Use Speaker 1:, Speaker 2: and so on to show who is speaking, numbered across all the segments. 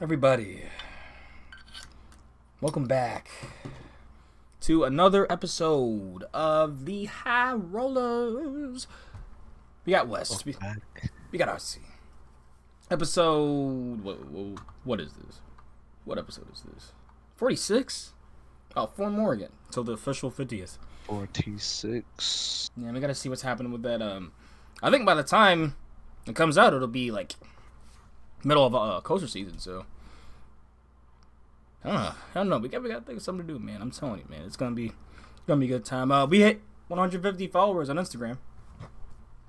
Speaker 1: Everybody, welcome back to another episode of the High Rollers. We got West. We got RC. Episode. What is this? What episode is this? 46? Oh, 4 more again. Till the official 50th.
Speaker 2: 46.
Speaker 1: Yeah, we gotta see what's happening with that. I think by the time it comes out, it'll be like middle of coaster season, so I don't know. We got think something to do, man. I'm telling you, man. It's gonna be a good time. We hit 150 followers on Instagram.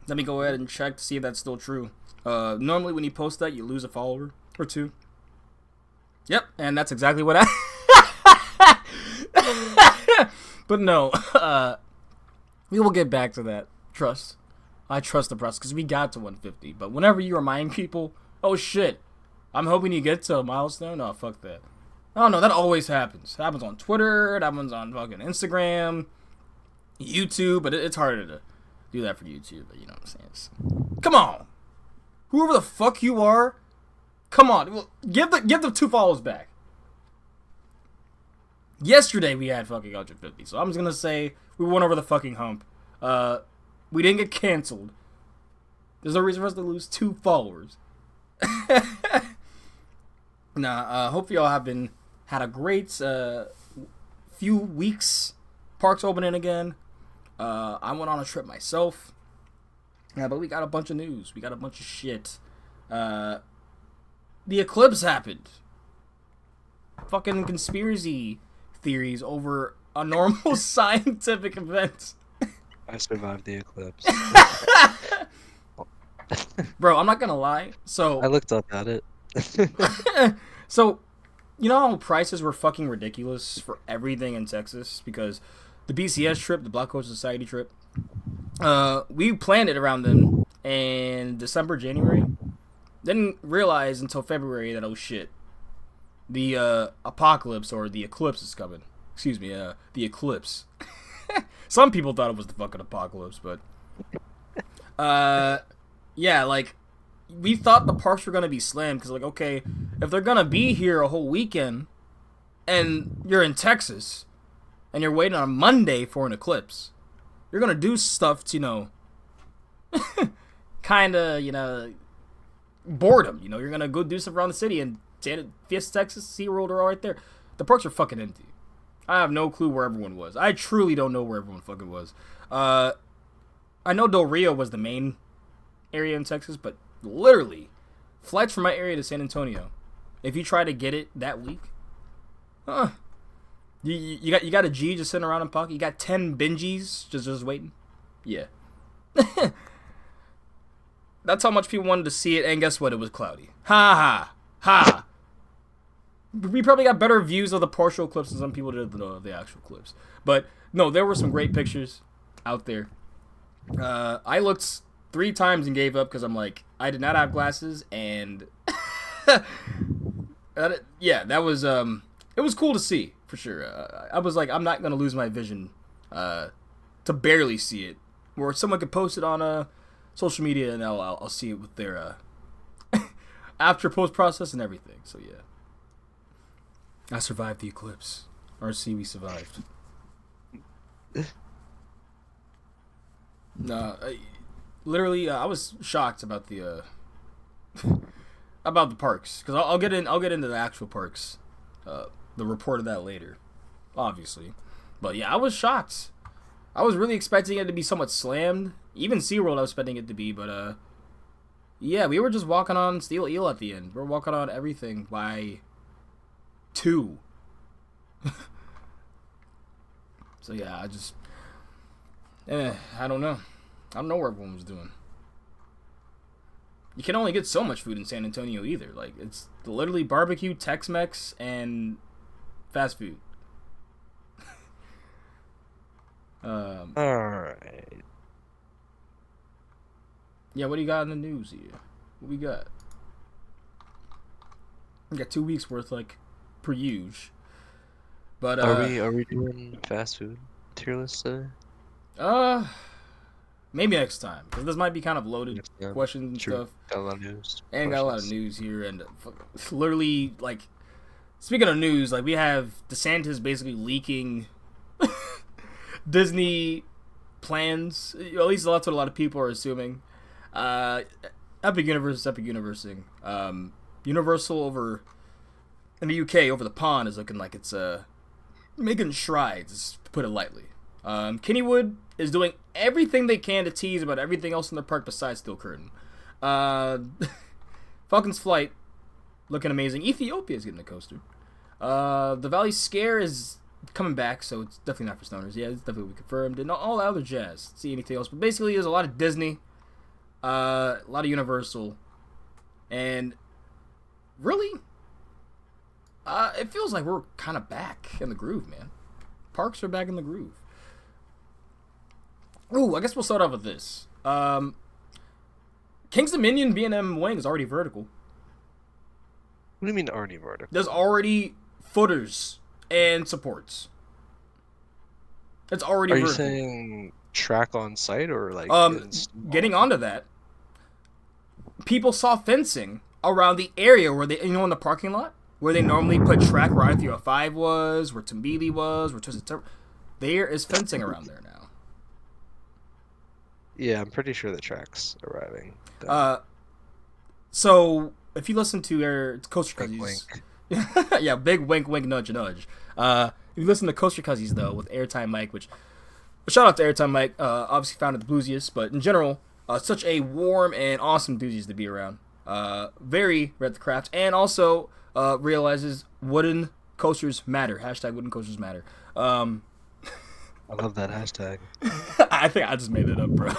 Speaker 1: Let me go ahead and check to see if that's still true. Normally when you post that, you lose a follower or two. Yep, and that's exactly what But no, we will get back to that. I trust the process because we got to 150. But whenever you remind people, oh shit, I'm hoping you get to a milestone. Oh, fuck that. I don't know. That always happens. It happens on Twitter. It happens on fucking Instagram, YouTube. But it's harder to do that for YouTube. But you know what I'm saying? Come on, whoever the fuck you are, come on. Give the 2 follows back. Yesterday we had fucking 150, so I'm just gonna say we went over the fucking hump. We didn't get canceled. There's no reason for us to lose 2 followers. Hope y'all have had a great few weeks. Park's opening again. I went on a trip myself. But we got a bunch of news. We got a bunch of shit. The eclipse happened. Fucking conspiracy theories over a normal scientific event.
Speaker 2: I survived the eclipse.
Speaker 1: Bro, I'm not gonna lie. So
Speaker 2: I looked up at it.
Speaker 1: So, you know how prices were fucking ridiculous for everything in Texas? Because the BCS trip, the Black Coast Society trip, we planned it around them in December, January. Didn't realize until February that, oh shit, the apocalypse or the eclipse is coming. Excuse me, the eclipse. Some people thought it was the fucking apocalypse, but yeah, like we thought the parks were gonna be slammed because, like, okay, if they're gonna be here a whole weekend and you're in Texas and you're waiting on Monday for an eclipse, you're gonna do stuff to, you know, kind of, you know, boredom. You know, you're gonna go do stuff around the city, and Fiesta, Texas, SeaWorld are all right there. The parks are fucking empty. I have no clue where everyone was. I truly don't know where everyone fucking was. I know Del Rio was the main area in Texas, but literally, flights from my area to San Antonio, if you try to get it that week, you got a G just sitting around in pocket. You got 10 Benjis just waiting. Yeah. That's how much people wanted to see it, and guess what? It was cloudy. Ha ha ha. We probably got better views of the partial eclipse than some people did of the actual eclipse. But no, there were some great pictures out there. I looked 3 times and gave up because I'm like, I did not have glasses, and yeah, that was it was cool to see for sure. I was like, I'm not gonna lose my vision to barely see it, or someone could post it on social media and I'll see it with their after post process and everything. So yeah, I survived the eclipse. RC, we survived. Literally, I was shocked about the about the parks, because I'll get into the actual parks, the report of that later, obviously. But yeah, I was shocked. I was really expecting it to be somewhat slammed. Even SeaWorld, I was expecting it to be, but yeah, we were just walking on Steel Eel at the end. We're walking on everything by 2. So yeah, I don't know. I don't know where everyone was doing. You can only get so much food in San Antonio either. Like, it's literally barbecue, Tex-Mex, and fast food.
Speaker 2: Alright.
Speaker 1: Yeah, what do you got in the news here? What we got? We got 2 weeks worth, like, per usual. But,
Speaker 2: Are we doing fast food tier list today?
Speaker 1: Maybe next time, because this might be kind of loaded questions and
Speaker 2: True.
Speaker 1: stuff.
Speaker 2: Got a lot of news.
Speaker 1: And got a lot of news here, and literally, like, speaking of news, like, we have DeSantis basically leaking Disney plans. At least that's what a lot of people are assuming. Epic Universe. Universal over in the UK over the pond is looking like it's making strides, to put it lightly. Kennywood is doing everything they can to tease about everything else in the park besides Steel Curtain. Falcon's Flight looking amazing. Ethiopia is getting a coaster. The Valley Scare is coming back, so it's definitely not for stoners. Yeah, it's definitely confirmed. And all the other jazz. See anything else? But basically, there's a lot of Disney, a lot of Universal, and really, it feels like we're kind of back in the groove, man. Parks are back in the groove. Ooh, I guess we'll start off with this. King's Dominion B&M wing is already vertical.
Speaker 2: What do you mean already vertical?
Speaker 1: There's already footers and supports. It's already vertical.
Speaker 2: Are you saying track on site or like
Speaker 1: getting onto that? People saw fencing around the area where they, in the parking lot where they normally put track where I-305 was, where Tambili was, where Twisted Turbo. There is fencing around there now.
Speaker 2: Yeah, I'm pretty sure the track's arriving.
Speaker 1: So if you listen to our Coaster
Speaker 2: Big
Speaker 1: Cuzzies,
Speaker 2: wink.
Speaker 1: yeah, big wink, wink, nudge, nudge. If you listen to Coaster Cuzzies though with Airtime Mike, which shout out to Airtime Mike, obviously found at the Bluesiest, but in general, such a warm and awesome enthusiast to be around. Very read the craft, and also realizes wooden coasters matter. Hashtag wooden coasters matter.
Speaker 2: I love that hashtag.
Speaker 1: I think I just made it up, bro.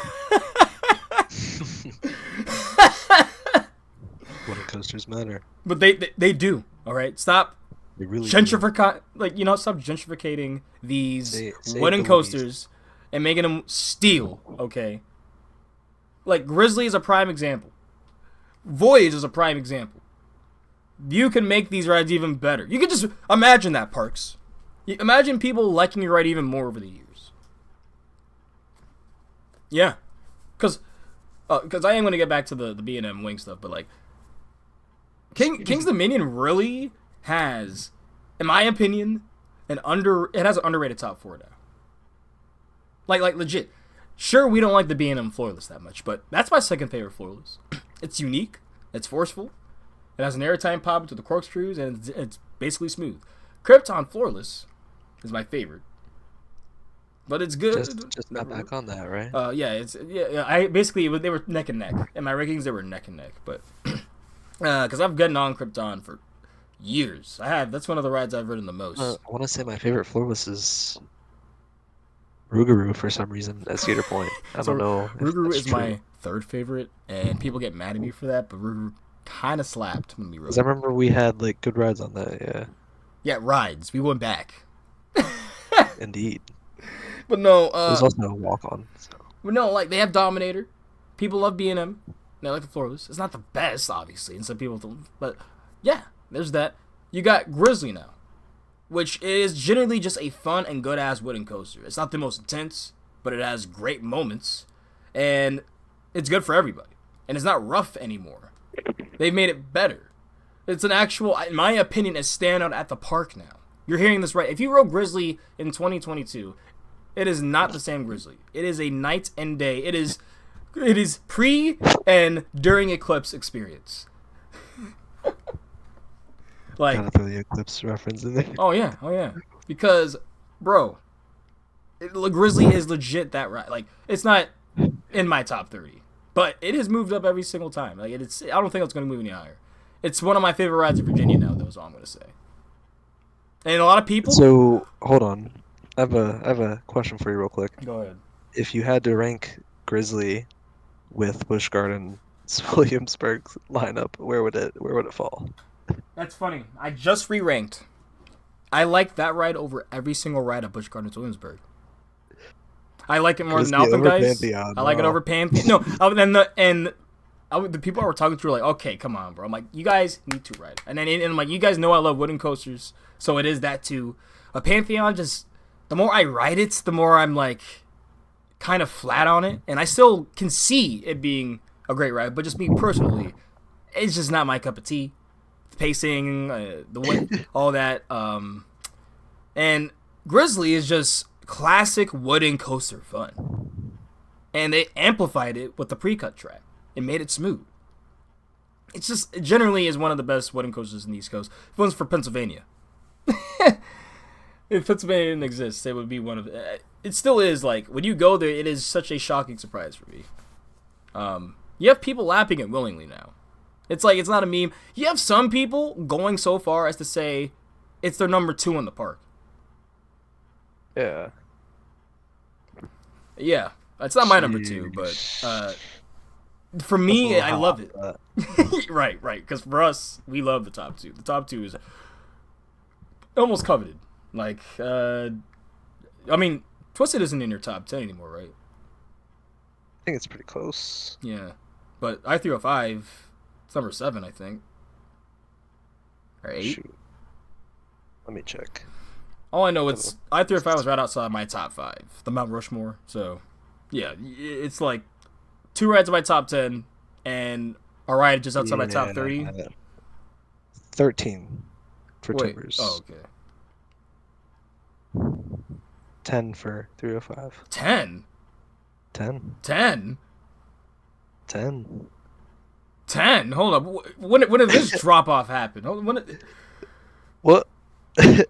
Speaker 2: Wooden coasters matter.
Speaker 1: But they do. All right, stop.
Speaker 2: They really
Speaker 1: Stop gentrificating these wooden
Speaker 2: the
Speaker 1: coasters and making them steel. Okay. Like Grizzly is a prime example. Voyage is a prime example. You can make these rides even better. You can just imagine that, Parks. Imagine people liking your ride even more over the years. Yeah, because I am going to get back to the B&M wing stuff, but like King's Dominion really has, in my opinion, it has an underrated top 4 now. Like legit. Sure, we don't like the B&M floorless that much, but that's my second favorite floorless. It's unique. It's forceful. It has an airtime pop to the corkscrews, and it's basically smooth. Krypton floorless is my favorite, but it's good.
Speaker 2: Just got back on that, right?
Speaker 1: Yeah. I basically they were neck and neck in my rankings. They were neck and neck, but because I've gotten on Krypton for years. That's one of the rides I've ridden the most.
Speaker 2: I want to say my favorite floorless is Rougarou for some reason at Cedar Point. I don't know.
Speaker 1: Rougarou is my third favorite, and people get mad at me for that, but Rougarou kind of slapped when we rode.
Speaker 2: Because I remember we had like good rides on that. Yeah.
Speaker 1: Yeah, rides. We went back.
Speaker 2: Indeed.
Speaker 1: But no,
Speaker 2: there's also a walk-on. So.
Speaker 1: But no, like they have Dominator. People love B&M. They like the floorless. It's not the best, obviously, and some people don't. But yeah, there's that. You got Grizzly now, which is generally just a fun and good-ass wooden coaster. It's not the most intense, but it has great moments, and it's good for everybody. And it's not rough anymore. They've made it better. It's an actual, in my opinion, a standout at the park now. You're hearing this right. If you rode Grizzly in 2022, it is not the same Grizzly. It is a night and day. It is pre and during Eclipse experience. Like,
Speaker 2: gotta throw the Eclipse reference in there.
Speaker 1: Oh yeah. Because, bro, Grizzly is legit that ride. Like, it's not in my top 30, but it has moved up every single time. Like, I don't think it's gonna move any higher. It's one of my favorite rides in Virginia now. That's all I'm gonna say. And a lot of people.
Speaker 2: So hold on, I have a question for you real quick.
Speaker 1: Go ahead.
Speaker 2: If you had to rank Grizzly with Busch Gardens Williamsburg lineup, where would it fall?
Speaker 1: That's funny. I just re-ranked. I like that ride over every single ride at Busch Gardens Williamsburg. I like it more than Alpine Guys.
Speaker 2: Pantheon,
Speaker 1: I like it over Pantheon. No, the people I were talking to were like, okay, come on, bro. I'm like, you guys need to ride. And I'm like, you guys know I love wooden coasters, so it is that too. A Pantheon, just the more I ride it, the more I'm like, kind of flat on it, and I still can see it being a great ride, but just me personally, it's just not my cup of tea. The pacing, the way, all that, and Grizzly is just classic wooden coaster fun, and they amplified it with the pre-cut track and made it smooth. It's just, it generally is one of the best wooden coasters in the East Coast. If it was for Pennsylvania. If Pennsylvania didn't exist, it would be one of it still is, like, when you go there, it is such a shocking surprise for me. You have people lapping it willingly now. It's like, it's not a meme. You have some people going so far as to say it's their number 2 in the park.
Speaker 2: Yeah.
Speaker 1: Yeah. It's not my number 2, but for me, I love it. Right. Because for us, we love the top 2. The top 2 is almost coveted. Like, I mean, Twisted isn't in your top 10 anymore, right?
Speaker 2: I think it's pretty close.
Speaker 1: Yeah. But I-305, it's number 7, I think. Or 8?
Speaker 2: Shoot. Let me check.
Speaker 1: All I know is I-305 was right outside my top 5, the Mount Rushmore. So, yeah, it's like 2 rides in my top 10 and a ride just outside my top 30.
Speaker 2: 13 for Timbers.
Speaker 1: Oh, okay.
Speaker 2: 10 for 305.
Speaker 1: 10?
Speaker 2: 10.
Speaker 1: 10?
Speaker 2: 10.
Speaker 1: 10? Hold up. When did this drop-off happen?
Speaker 2: What?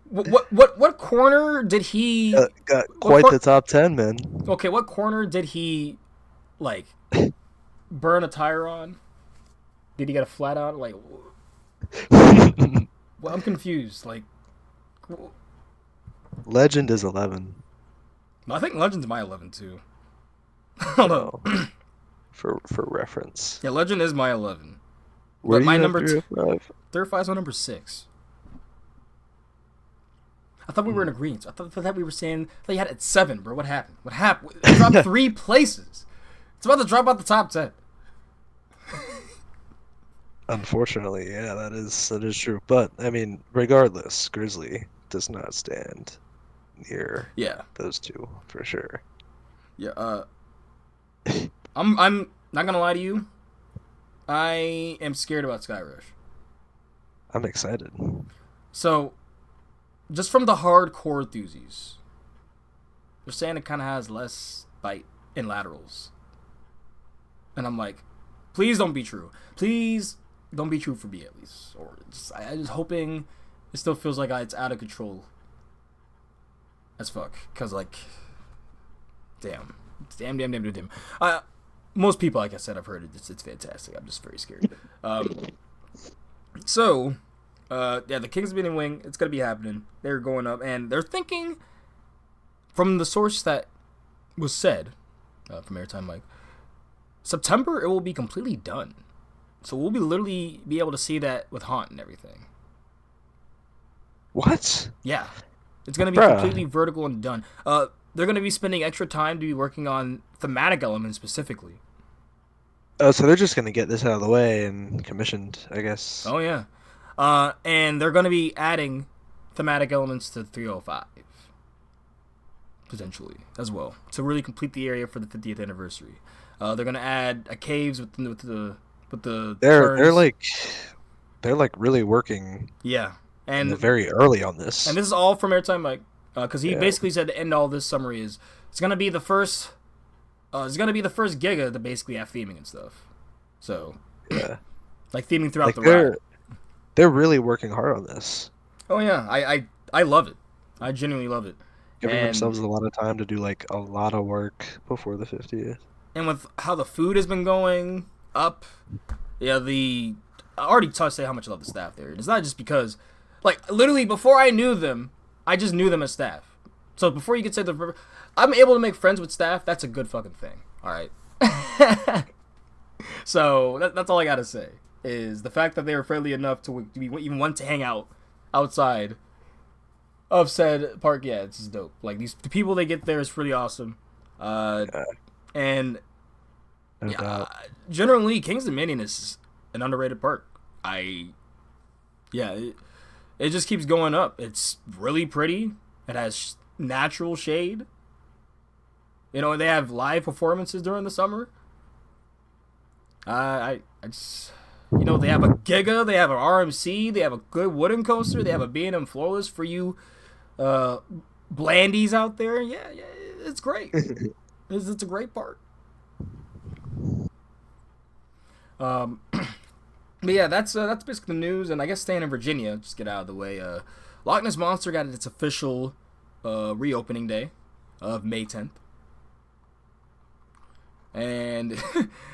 Speaker 1: What corner did he...
Speaker 2: got quite the top 10, man.
Speaker 1: Okay, what corner did he, like, burn a tire on? Did he get a flat out? Like, well, I'm confused. Like...
Speaker 2: Legend is 11.
Speaker 1: I think Legend's my 11 too. Hold on.
Speaker 2: For reference.
Speaker 1: Yeah, Legend is my 11.
Speaker 2: Where
Speaker 1: but
Speaker 2: my number 305?
Speaker 1: 305 is my number 6. I thought we were in agreement. I thought we were saying that you had it at 7, bro. What happened? It dropped 3 places. It's about to drop out the top 10.
Speaker 2: Unfortunately, yeah, that is true. But I mean, regardless, Grizzly does not stand near those 2 for sure.
Speaker 1: Yeah, I'm not gonna lie to you. I am scared about Skyrush.
Speaker 2: I'm excited.
Speaker 1: So, just from the hardcore DOOZYs, they're saying it kind of has less bite in laterals. And I'm like, please don't be true. Please don't be true for me at least. Or I'm just hoping it still feels like it's out of control as fuck. Because, like, damn. Most people, like I said, I've heard it's fantastic. I'm just very scared. So, the King's Dominion Wing, it's going to be happening. They're going up, and they're thinking, from the source that was said, from Airtime Mike, September, it will be completely done. So we'll literally be able to see that with Haunt and everything.
Speaker 2: What?
Speaker 1: Yeah. It's going to be completely vertical and done. They're going to be spending extra time to be working on thematic elements specifically.
Speaker 2: Oh, so they're just going to get this out of the way and commissioned, I guess.
Speaker 1: Oh, yeah. And they're going to be adding thematic elements to 305. Potentially, as well. To really complete the area for the 50th anniversary. They're going to add caves with the
Speaker 2: They're like really working.
Speaker 1: Yeah. And
Speaker 2: very early on this.
Speaker 1: And this is all from Airtime Mike. Because he basically said to end all this summary is it's gonna be the first giga to basically have theming and stuff. So like theming throughout the ride.
Speaker 2: They're really working hard on this.
Speaker 1: Oh yeah, I love it. I genuinely love it.
Speaker 2: Giving themselves a lot of time to do like a lot of work before the 50th. And
Speaker 1: with how the food has been going up, I already touched to say how much I love the staff there. It's not just because, like, literally before I knew them, I just knew them as staff. So before you could say I'm able to make friends with staff, that's a good fucking thing. All right. So that's all I gotta say is the fact that they were friendly enough to even want to hang out outside of said park. Yeah, it's just dope. Like the people they get there is pretty awesome. And generally, King's Dominion is an underrated park. It just keeps going up. It's really pretty. It has natural shade. You know, they have live performances during the summer. I just, you know, they have a Giga, they have an RMC, they have a good wooden coaster, they have a B&M floorless for you, blandies out there. Yeah, it's great. It's a great park. But yeah, that's basically the news. And I guess staying in Virginia, just get out of the way. Loch Ness Monster got its official reopening day of May 10th. And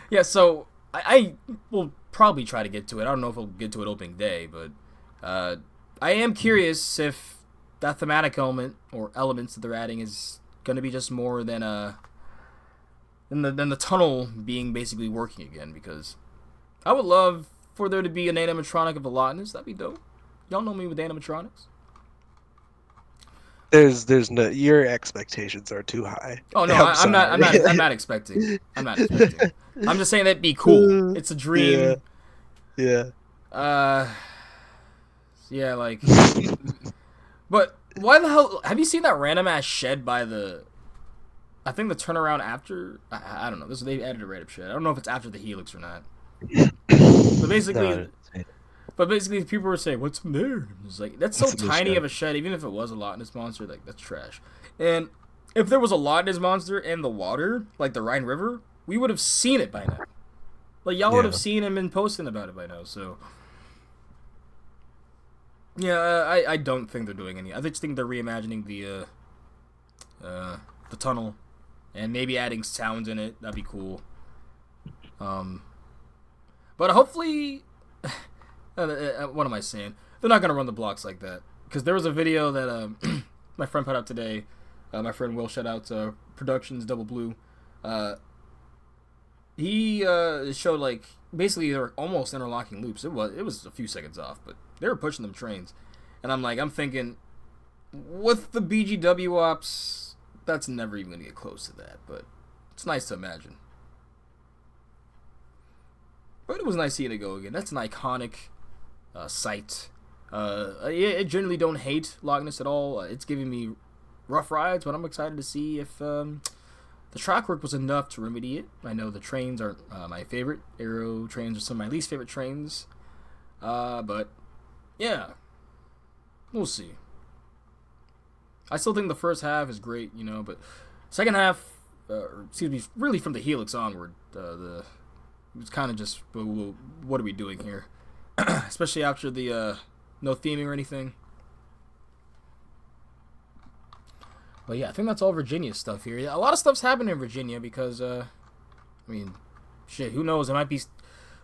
Speaker 1: yeah, so I will probably try to get to it. I don't know if we'll get to it opening day, but I am curious if that thematic element or elements that they're adding is going to be just more than the tunnel being basically working again. Because I would love for there to be an animatronic of the Loch Ness. That'd be dope. Y'all know me with animatronics.
Speaker 2: There's no, your expectations are too high.
Speaker 1: Oh no, I'm not expecting. I'm just saying that'd be cool. It's a dream.
Speaker 2: Yeah.
Speaker 1: Yeah, like. But why the hell have you seen that random ass shed by the? I think the turnaround after. I don't know. They added a random shed. I don't know if it's after the Helix or not. But basically. But basically, people were saying, "What's in there?" It's like that's so tiny of a shed. Even if it was a Loch Ness Monster, like that's trash. And if there was a Loch Ness Monster in the water, like the Rhine River, we would have seen it by now. Like y'all would have seen him and posting about it by now. So yeah, I don't think they're doing any. I just think they're reimagining the tunnel and maybe adding sounds in it. That'd be cool. But hopefully. What am I saying? They're not gonna run the blocks like that, because there was a video that my friend put up today. My friend Will, shout out to Productions Double Blue. He showed like basically they were almost interlocking loops. It was a few seconds off, but they were pushing them trains, and I'm thinking with the BGW ops, that's never even gonna get close to that. But it's nice to imagine. But it was nice seeing it go again. That's an iconic site. I generally don't hate Loch Ness at all. It's giving me rough rides, but I'm excited to see if the track work was enough to remedy it. I know the trains aren't my favorite. Aero trains are some of my least favorite trains. But yeah, we'll see. I still think the first half is great, you know, but second half, really from the Helix onward, it's kind of just, what are we doing here? Especially after the no theming or anything. But yeah, I think that's all Virginia stuff here. Yeah, a lot of stuff's happening in Virginia because, I mean, shit, who knows? It might be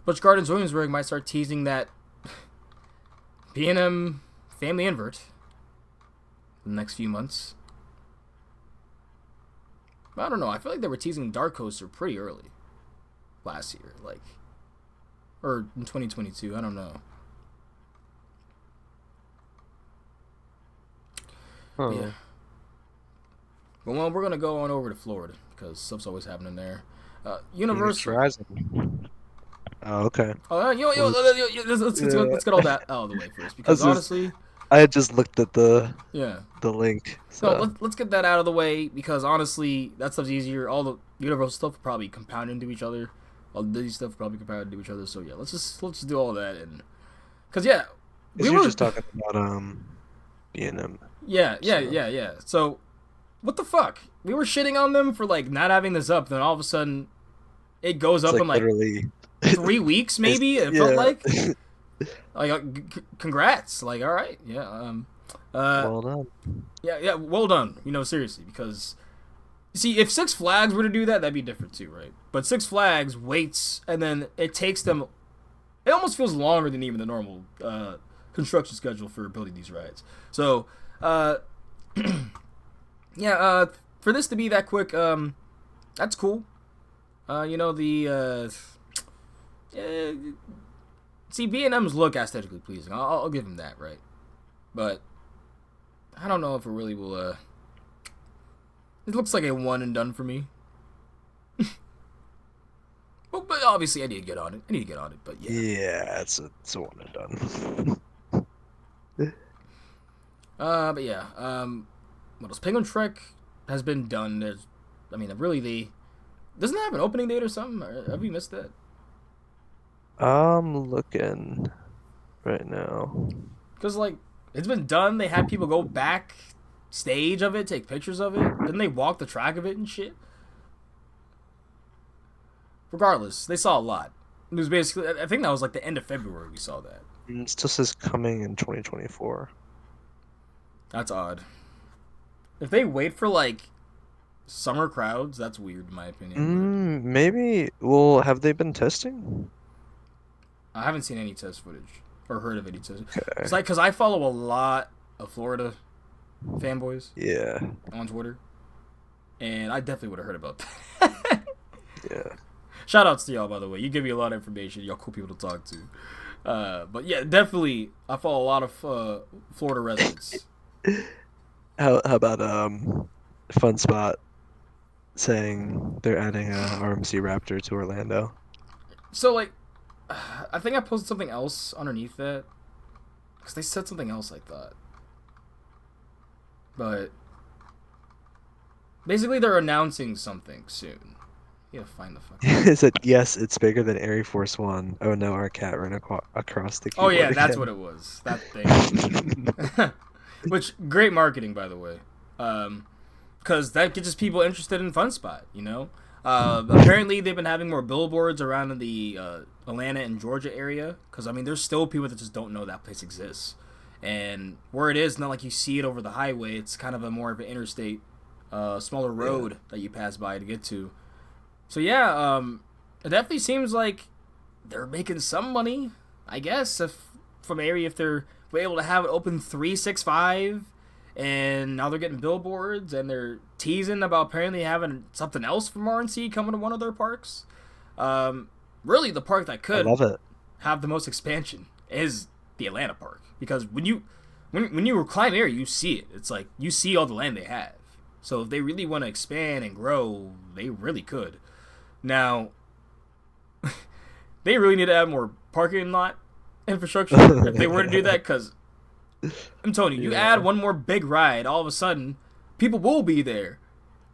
Speaker 1: Butch Gardens Williamsburg might start teasing that B&M family invert in the next few months. I don't know. I feel like they were teasing Dark Coaster pretty early last year, like, or in 2022. I don't know. Yeah. But well, we're gonna go on over to Florida because stuff's always happening there. Universal.
Speaker 2: Oh, okay.
Speaker 1: Let's get all that out of the way first, because honestly,
Speaker 2: I had just looked at the link. So
Speaker 1: let's get that out of the way, because honestly, that stuff's easier. All the Universal stuff will probably compound into each other. All the Disney stuff will probably compound into each other. So yeah, let's just do all that, and because
Speaker 2: we were just talking about B&M.
Speaker 1: Yeah. So what the fuck? We were shitting on them for like not having this up, then all of a sudden it goes up in like literally 3 weeks, maybe. It felt like congrats. Like, all right, yeah.
Speaker 2: Well done.
Speaker 1: Yeah, well done. You know, seriously, because see, if Six Flags were to do that, that'd be different too, right? But Six Flags waits, and then it takes them. It almost feels longer than even the normal construction schedule for building these rides. So, yeah, for this to be that quick, that's cool. You know, see, B&M's look aesthetically pleasing. I'll give him that, right? But I don't know if it really will. It looks like a one and done for me. But obviously, I need to get on it. But yeah.
Speaker 2: Yeah, it's a one and done.
Speaker 1: But yeah. What else? Penguin Trek has been done. There's I mean, really, doesn't it have an opening date or something? Or have we missed that?
Speaker 2: I'm looking right now.
Speaker 1: Because, like, it's been done. They had people go back stage of it, take pictures of it. Then they walk the track of it and shit. Regardless, they saw a lot. It was basically, I think that was like the end of February we saw that.
Speaker 2: It still says coming in 2024.
Speaker 1: That's odd. If they wait for like summer crowds, that's weird in my opinion.
Speaker 2: Maybe. Well, have they been testing?
Speaker 1: I haven't seen any test footage or heard of any test.
Speaker 2: Okay.
Speaker 1: It's like because I follow a lot of Florida fanboys.
Speaker 2: Yeah.
Speaker 1: On Twitter, and I definitely would have heard about that.
Speaker 2: Yeah.
Speaker 1: Shout outs to y'all, by the way. You give me a lot of information. Y'all cool people to talk to. But yeah, definitely, I follow a lot of Florida residents.
Speaker 2: How about Fun Spot saying they're adding a RMC Raptor to Orlando?
Speaker 1: So like, I think I posted something else underneath that because they said something else. I thought, but basically they're announcing something soon. You gotta find the fucking.
Speaker 2: It said, yes, it's bigger than Air Force One. Oh no, our cat ran across the keyboard.
Speaker 1: Oh yeah, that's what it was. That thing. Which, great marketing, by the way. Because that gets people interested in Fun Spot, you know? Apparently, they've been having more billboards around in the Atlanta and Georgia area. Because, I mean, there's still people that just don't know that place exists. And where it is, not like you see it over the highway. It's kind of a more of an interstate, smaller road that you pass by to get to. So, yeah, it definitely seems like they're making some money, I guess, from area if they're able to have it open 365, and now they're getting billboards, and they're teasing about apparently having something else from RNC coming to one of their parks. Really, the park that could have the most expansion is the Atlanta park, because when you climb area, you see it. It's like you see all the land they have. So if they really want to expand and grow, they really could. Now, they really need to add more parking lot infrastructure if they were to do that, because I'm telling you, you add one more big ride, all of a sudden, people will be there,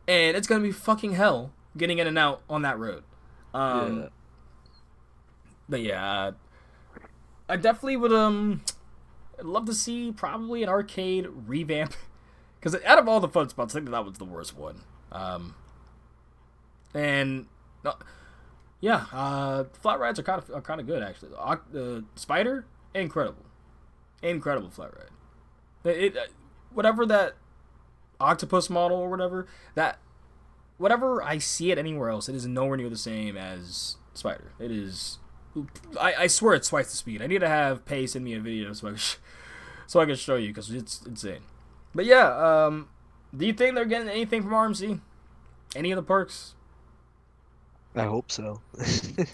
Speaker 1: and it's going to be fucking hell getting in and out on that road. But yeah, I definitely would I'd love to see probably an arcade revamp, because out of all the Fun Spots, I think that was the worst one. Flat rides are kind of good actually. Spider, incredible flat ride. Whatever that octopus model or whatever I see it anywhere else, it is nowhere near the same as Spider. It is. I swear it's twice the speed. I need to have Pay send me a video so I can show you, because it's insane. But yeah, do you think they're getting anything from RMC? Any of the parks?
Speaker 2: I hope so.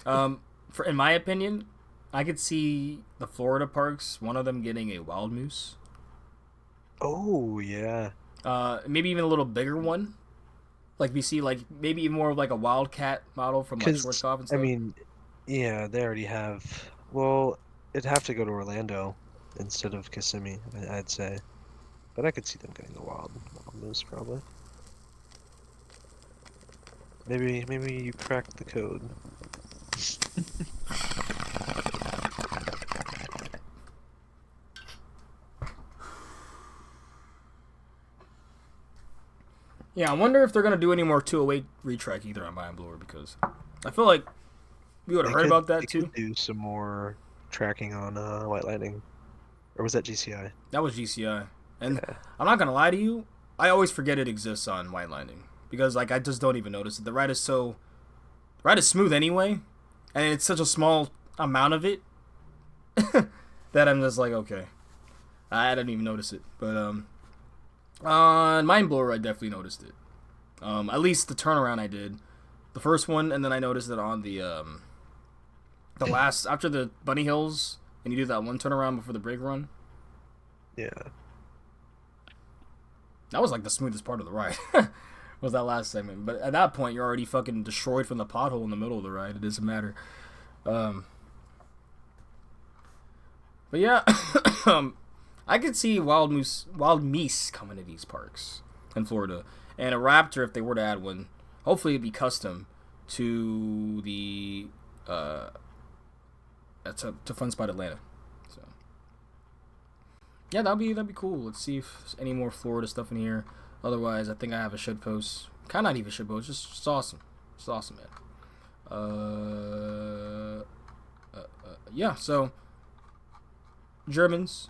Speaker 1: In my opinion, I could see the Florida parks, one of them getting a wild moose.
Speaker 2: Oh yeah.
Speaker 1: Maybe even a little bigger one. Like we see, like maybe even more of like a wildcat model from like Schwarzkopf and stuff.
Speaker 2: I mean, yeah, they already have. Well, it'd have to go to Orlando instead of Kissimmee, I'd say. But I could see them getting a wild moose probably. Maybe you cracked the code.
Speaker 1: Yeah, I wonder if they're gonna do any more 208 retrack either on Mind Blower, because I feel like we would have heard about that too.
Speaker 2: Do some more tracking on White Lightning, or was that GCI?
Speaker 1: That was GCI, and I'm not gonna lie to you, I always forget it exists on White Lightning, because like I just don't even notice it. The ride is smooth anyway, and it's such a small amount of it that I'm just like, okay, I didn't even notice it. But on Mind Blower, I definitely noticed it. At least the turnaround I did, the first one, and then I noticed it on the last, after the Bunny Hills, and you do that one turnaround before the brake run.
Speaker 2: Yeah.
Speaker 1: That was like the smoothest part of the ride. Was that last segment. But at that point, you're already fucking destroyed from the pothole in the middle of the ride. It doesn't matter. But yeah, I could see wild meese coming to these parks in Florida, and a raptor if they were to add one. hopefully it'll be custom to the to Fun Spot Atlanta. So yeah, that'd be cool. Let's see if there's any more Florida stuff in here. Otherwise, I think I have a shit post. Kind of not even shit post. Just awesome. It's awesome, man. Yeah. So Germans,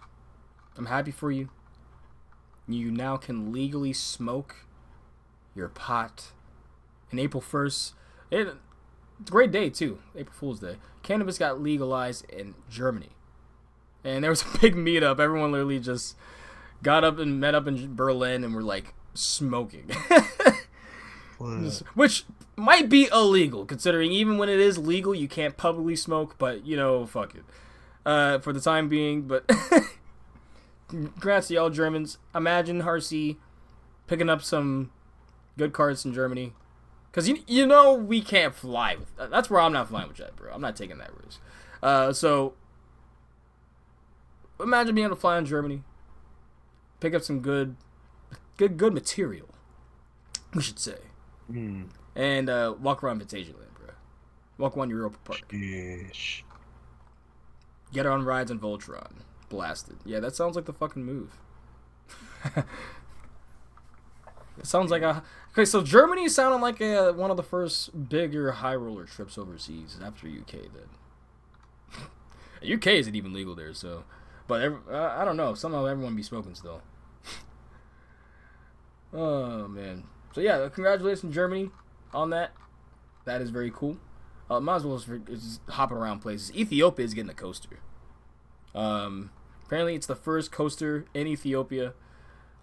Speaker 1: I'm happy for you. You now can legally smoke your pot. And April 1st, it's a great day too. April Fool's Day. Cannabis got legalized in Germany. And there was a big meetup. Everyone literally just got up and met up in Berlin and were like smoking. Which might be illegal, considering even when it is legal, you can't publicly smoke, but, you know, fuck it. For the time being, but congrats to y'all Germans. Imagine Hershey picking up some good cards in Germany. Because, you know, we can't fly with... That's where I'm not flying with Jet, bro. I'm not taking that risk. So, imagine being able to fly in Germany. Pick up some good material, we should say. And walk around Fantasyland, bro. Walk around Europa Park. Sheesh. Get on rides on Voltron. Blasted. Yeah, that sounds like the fucking move. It sounds like a... Okay, so Germany sounded like one of the first bigger high roller trips overseas after UK, then. UK isn't even legal there, so... But I don't know. Somehow everyone be smoking still. Oh, man. So, yeah, congratulations, Germany, on that. That is very cool. Might as well just hopping around places. Ethiopia is getting a coaster. Apparently, it's the first coaster in Ethiopia.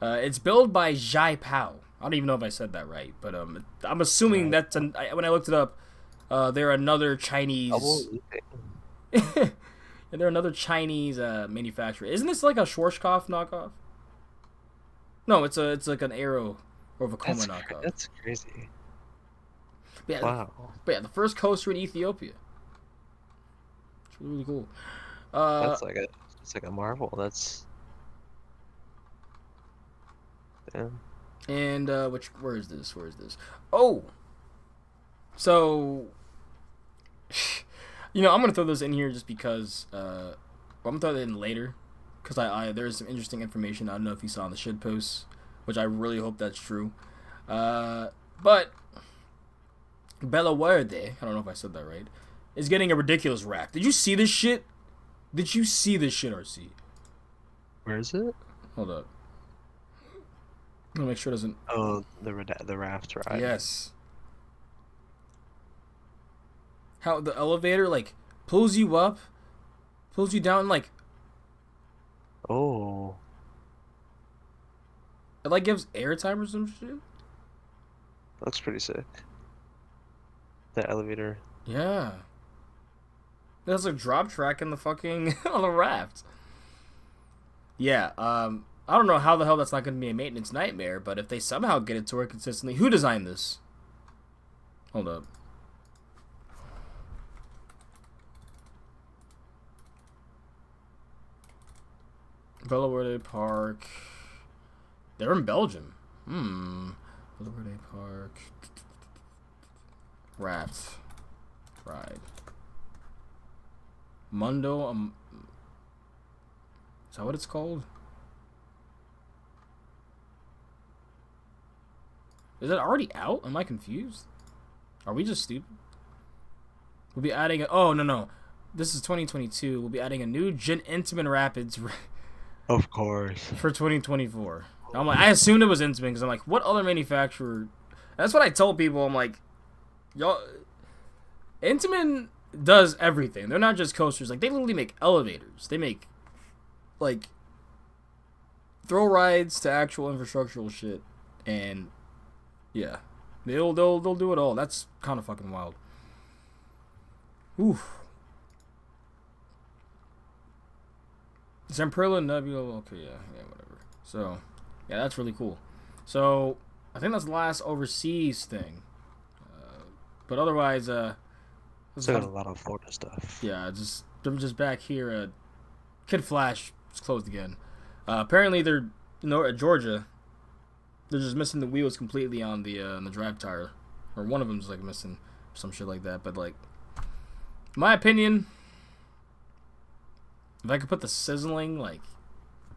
Speaker 1: It's built by Jai Pao. I don't even know if I said that right, but I'm assuming that's when I looked it up, they're another Chinese. They're another Chinese manufacturer. Isn't this like a Schwarzkopf knockoff? No, it's like an Arrow or Vekoma knockoff.
Speaker 2: That's crazy.
Speaker 1: But yeah, wow. But yeah, the first coaster in Ethiopia. It's really cool.
Speaker 2: It's like a marvel. That's. Yeah.
Speaker 1: And where is this? Oh, so you know, I'm gonna throw this in here just because I'm gonna throw it in later because I there's some interesting information. I don't know if you saw in the shit posts, which I really hope that's true. But Bella Verde, I don't know if I said that right, is getting a ridiculous rap. Did you see this shit? RC?
Speaker 2: Where is it?
Speaker 1: Hold up. I'm gonna make sure it doesn't.
Speaker 2: Oh, the raft ride.
Speaker 1: Yes. How the elevator like pulls you up, pulls you down, like.
Speaker 2: Oh.
Speaker 1: It like gives airtime or some shit.
Speaker 2: Looks pretty sick. The elevator.
Speaker 1: Yeah. There's a drop track in the fucking on the raft. Yeah. I don't know how the hell that's not going to be a maintenance nightmare, but if they somehow get it to work consistently... Who designed this? Hold up. Bella Verde Park. They're in Belgium. Bella Verde Park. Raft. Ride. Mundo... is that what it's called? Is it already out? Am I confused? Are we just stupid? We'll be adding a... Oh, no. This is 2022. We'll be adding a new Intamin Rapids...
Speaker 2: Of course.
Speaker 1: For 2024. I'm like, I assumed it was Intamin because I'm like, what other manufacturer... That's what I told people. I'm like, y'all... Intamin does everything. They're not just coasters. Like, they literally make elevators. They make, like, throw rides to actual infrastructural shit. And... yeah, they'll do it all. That's kind of fucking wild. Oof. Zamperla Nebula. Okay, yeah, whatever. So, yeah, that's really cool. So, I think that's the last overseas thing. But otherwise,
Speaker 2: still got a lot of Florida stuff.
Speaker 1: Yeah, just back here. Kid Flash is closed again. Apparently, they're at Georgia. They're just missing the wheels completely on the drive tire. or one of them's like missing, some shit like that. But like, my opinion, if I could put the sizzling like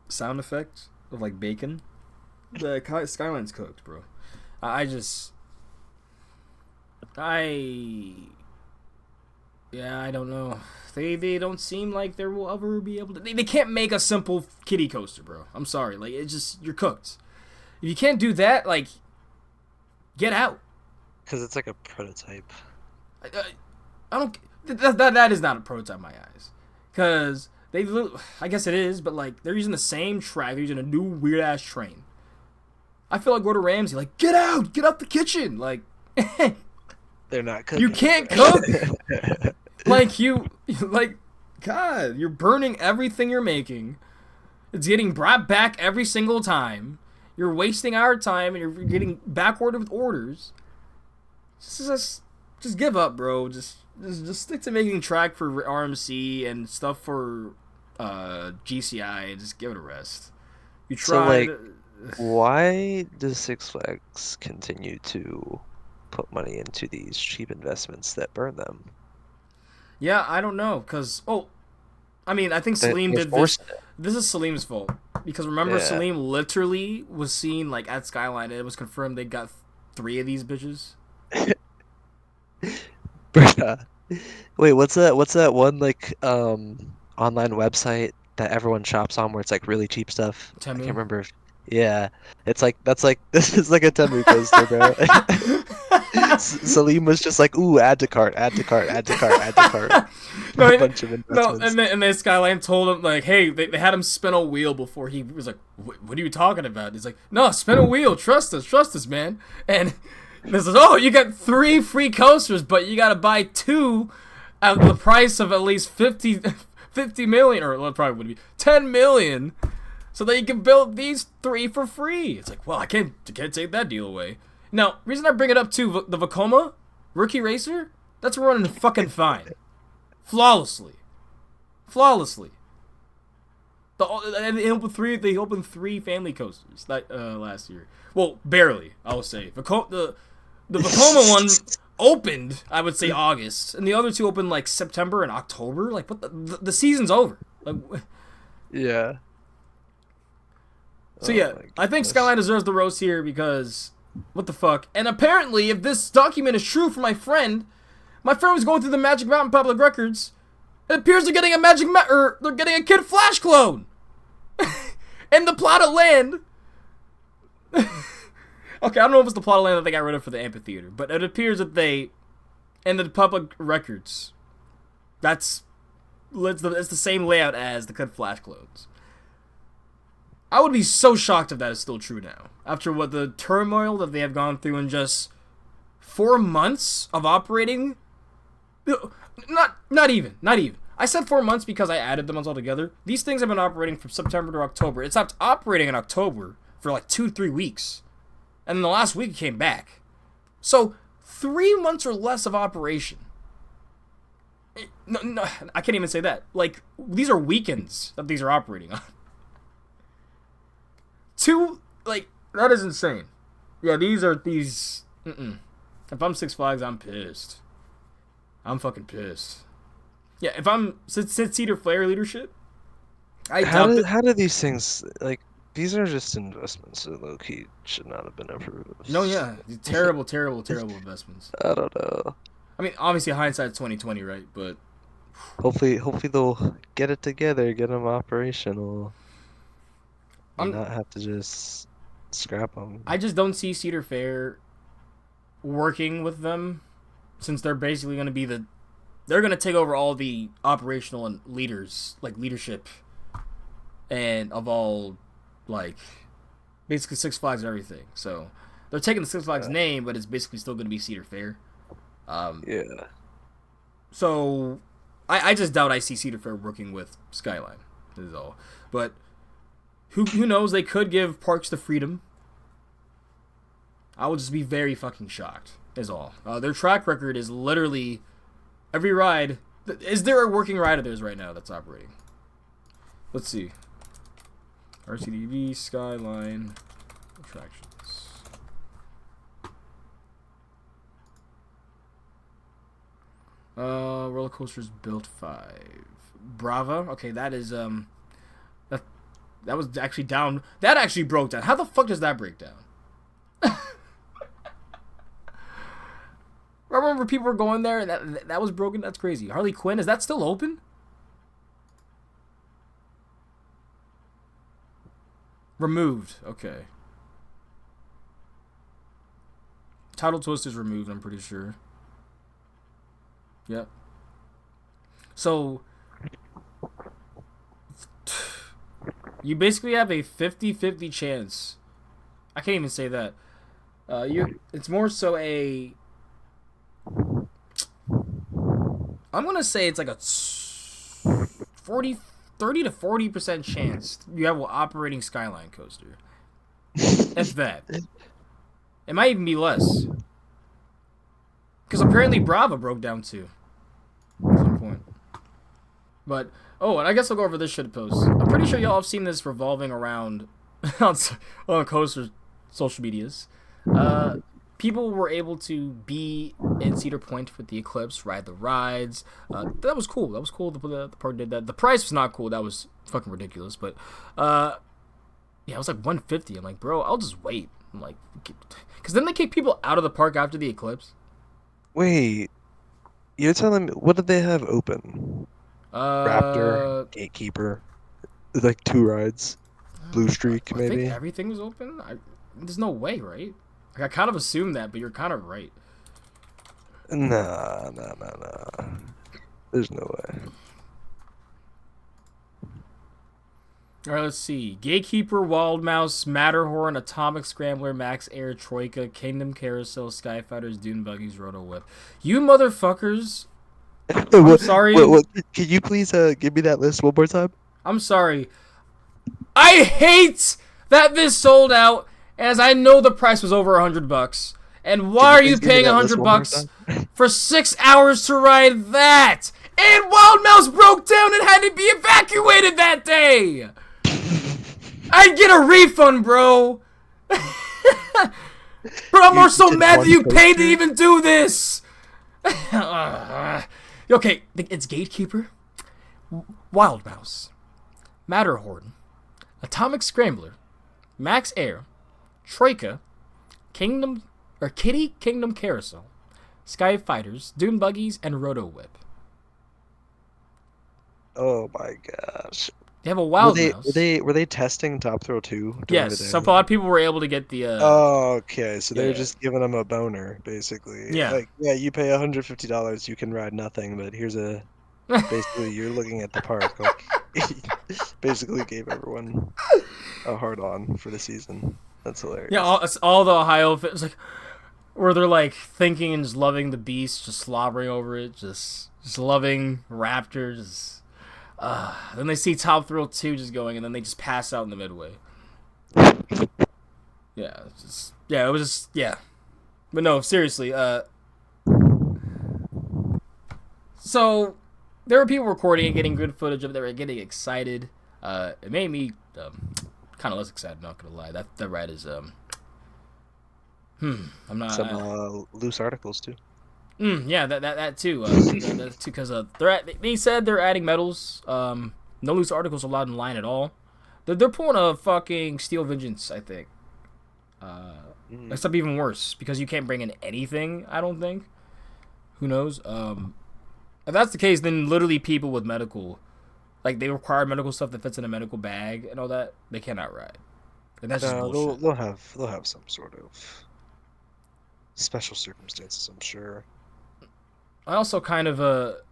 Speaker 1: sound effect of like bacon, the Skyline's cooked, bro. I don't know. They don't seem like there will ever be able to. They can't make a simple kitty coaster, bro. I'm sorry. Like, it's just, you're cooked. If you can't do that, like, get out.
Speaker 2: Because it's like a prototype.
Speaker 1: I don't. That is not a prototype in my eyes. Because I guess it is, but like, they're using the same track. They're using a new weird ass train. I feel like Gordon Ramsay, like, get out the kitchen. Like,
Speaker 2: they're not cooking.
Speaker 1: You can't cook. God, you're burning everything you're making. It's getting brought back every single time. You're wasting our time, and you're getting backordered with orders. Just give up, bro. Just stick to making track for RMC and stuff for GCI, and just give it a rest. You tried.
Speaker 2: So, like, why does Six Flags continue to put money into these cheap investments that burn them?
Speaker 1: Yeah, I don't know, because, I think Salim did this. This is Salim's fault. Because remember, Salim literally was seen, like, at Skyline, and it was confirmed they got 3 of these bitches.
Speaker 2: Bruh. Wait, what's that one, like, online website that everyone shops on where it's, like, really cheap stuff?
Speaker 1: Temu?
Speaker 2: I can't remember. Yeah. It's like, this is like a Temu coaster, bro. Salim was just like, ooh, add to cart. A bunch of investments.
Speaker 1: And then Skyline told him, like, hey, they had him spin a wheel before. He was like, what are you talking about? He's like, no, spin a wheel. Trust us, man. And this is, you got 3 free coasters, but you got to buy 2 at the price of at least 50 million, or it probably would be 10 million, so that you can build these 3 for free. It's like, well, I can't take that deal away. Now, reason I bring it up too, the Vekoma Rookie Racer, that's running fucking fine, flawlessly. They opened 3 family coasters last year. Well, barely, I will say. The Vekoma one opened, I would say, August, and the other 2 opened like September and October. Like, what the season's over. Like,
Speaker 2: yeah.
Speaker 1: So I think Skyline deserves the roast here because, what the fuck? And apparently, if this document is true for my friend was going through the Magic Mountain public records. It appears they're getting they're getting a Kid Flash clone, and the plot of land. Okay, I don't know if it's the plot of land that they got rid of for the amphitheater, but it appears that in the public records, it's the same layout as the Kid Flash clones. I would be so shocked if that is still true now, after what the turmoil that they have gone through in just 4 months of operating. Not even. I said 4 months because I added them all together. These things have been operating from September to October. It stopped operating in October for like 2-3 weeks. And then the last week it came back. So 3 months or less of operation. No, I can't even say that. Like, these are weekends that these are operating on. That is insane. Yeah, these. If I'm Six Flags, I'm pissed. I'm fucking pissed. Yeah, if I'm Cedar Flare leadership,
Speaker 2: how do these things, like, these are just investments that low-key should not have been approved.
Speaker 1: No, yeah, terrible investments.
Speaker 2: I don't know.
Speaker 1: I mean, obviously hindsight's 20/20, right? But
Speaker 2: hopefully they'll get it together, get them operational, and not have to just scrap them.
Speaker 1: I just don't see Cedar Fair working with them, since they're basically going to be they're going to take over all the operational and leadership, and of all, like, basically Six Flags and everything. So they're taking the Six Flags name, but it's basically still going to be Cedar Fair.
Speaker 2: Yeah.
Speaker 1: So I just doubt I see Cedar Fair working with Skyline. Is all. But who knows? They could give parks the freedom. I would just be very fucking shocked. Is all. Their track record is literally every ride. Is there a working ride of theirs right now that's operating? Let's see. RCDV Skyline attractions. Roller coasters built 5. Brava. Okay, that is that was actually down. That actually broke down. How the fuck does that break down? I remember people were going there and that was broken. That's crazy. Harley Quinn, is that still open? Removed. Okay. Tidal Twist is removed, I'm pretty sure. Yep. So you basically have a 50-50 chance. I can't even say that. It's more so a... I'm going to say it's like a 30 to 40% chance you have an operating Skyline coaster. If that. It might even be less. Because apparently Brava broke down too. At some point. But, oh, and I guess I'll go over this shit post. I'm pretty sure y'all have seen this revolving around on coaster social medias. People were able to be in Cedar Point with the Eclipse, ride the rides. That was cool. That was cool. The park did that. The price was not cool. That was fucking ridiculous. But, yeah, it was like $150. I'm like, bro, I'll just wait. I'm like, because then they kick people out of the park after the Eclipse.
Speaker 2: Wait, you're telling me, what did they have open? Raptor, Gatekeeper, like 2 rides, Blue Streak, maybe.
Speaker 1: I think everything was open. There's no way, right? Like, I kind of assumed that, but you're kind of right.
Speaker 2: Nah. There's no way.
Speaker 1: All right, let's see. Gatekeeper, Wild Mouse, Matterhorn, Atomic Scrambler, Max Air, Troika, Kingdom Carousel, Skyfighters, Dune Buggies, Roto Whip. You motherfuckers. I'm sorry.
Speaker 2: Can you please give me that list one more time?
Speaker 1: I'm sorry. I hate that this sold out, as I know the price was over $100. And why are you paying $100 for 6 hours to ride that? And Wild Mouse broke down and had to be evacuated that day. I'd get a refund, bro. Bro, I'm more so mad that you paid to even do this. Okay, it's Gatekeeper, Wild Mouse, Matterhorn, Atomic Scrambler, Max Air, Troika, Kingdom Carousel, Sky Fighters, Dune Buggies, and Roto Whip.
Speaker 2: Oh my gosh.
Speaker 1: They have a Wild Mouse.
Speaker 2: Were they testing Top Thrill 2?
Speaker 1: Yes, so a lot of people were able to get the...
Speaker 2: okay, so they were just giving them a boner, basically.
Speaker 1: Yeah.
Speaker 2: Like, yeah, you pay $150, you can ride nothing, but here's a... Basically, you're looking at the park. Like, basically gave everyone a hard-on for the season. That's hilarious.
Speaker 1: Yeah, all the Ohio... It's like... Where they're, like, thinking and just loving the beast, just slobbering over it, just loving Raptors, then they see Top Thrill 2 just going, and then they just pass out in the midway. Yeah, it was just, yeah. But no, seriously, so, there were people recording and getting good footage of it. They were getting excited. It made me, kind of less excited, not gonna lie. That ride is, I'm not...
Speaker 2: Some, loose articles, too.
Speaker 1: Yeah, that too. That too, because they said they're adding medals. No loose articles allowed in line at all. They're pulling a fucking Steel Vengeance, I think. Except even worse, because you can't bring in anything. I don't think. Who knows? If that's the case, then literally people with medical, like they require medical stuff that fits in a medical bag and all that, they cannot ride. And that's just bullshit.
Speaker 2: They'll have some sort of special circumstances, I'm sure.
Speaker 1: I also kind of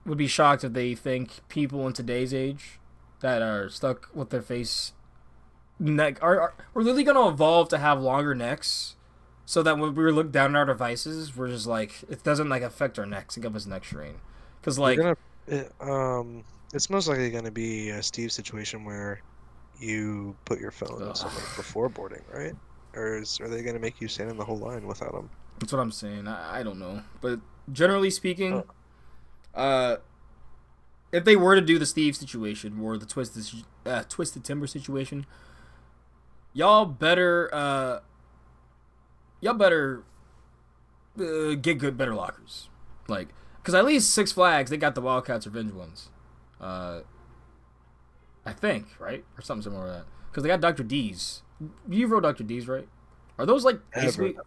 Speaker 1: would be shocked if they think people in today's age that are stuck with their face neck we're literally going to evolve to have longer necks, so that when we look down at our devices, we're just like, it doesn't like affect our necks and give us neck strain. Because like
Speaker 2: it's most likely going to be a Steve situation where you put your phone somewhere before boarding, right? Or are they going to make you stand in the whole line without them?
Speaker 1: That's what I'm saying. I don't know, but generally speaking, if they were to do the Steve situation or the Twisted Timber situation, y'all better get better lockers. Like, Because at least Six Flags, they got the Wildcats Revenge ones. I think, right? Or something similar to that. Because they got Dr. D's. You wrote Dr. D's, right? Are those like basically...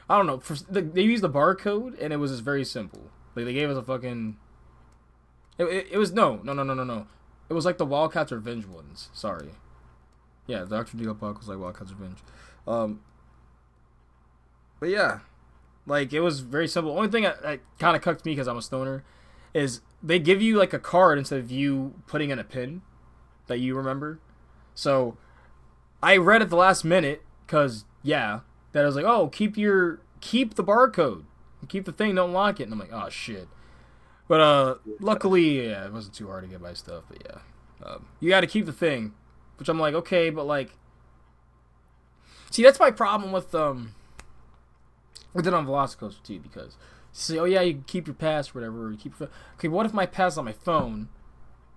Speaker 1: I don't know. They used the barcode, and it was just very simple. Like, they gave us a fucking... It was... No. It was like the Wildcats Revenge ones. Sorry. Yeah, Dr. D. Puck was like Wildcats Revenge. But yeah. Like, it was very simple. The only thing that kind of cucked me because I'm a stoner is they give you, like, a card instead of you putting in a pin that you remember. So, I read at the last minute because, yeah, that I was like, oh, keep the barcode. Keep the thing, don't lock it. And I'm like, oh, shit. But, luckily, yeah, it wasn't too hard to get my stuff. But, yeah. You got to keep the thing. Which I'm like, okay, but, like... See, that's my problem with, we did on Velocicoaster too, because you say, oh yeah, you can keep your pass or whatever, or you keep your okay, what if my pass is on my phone?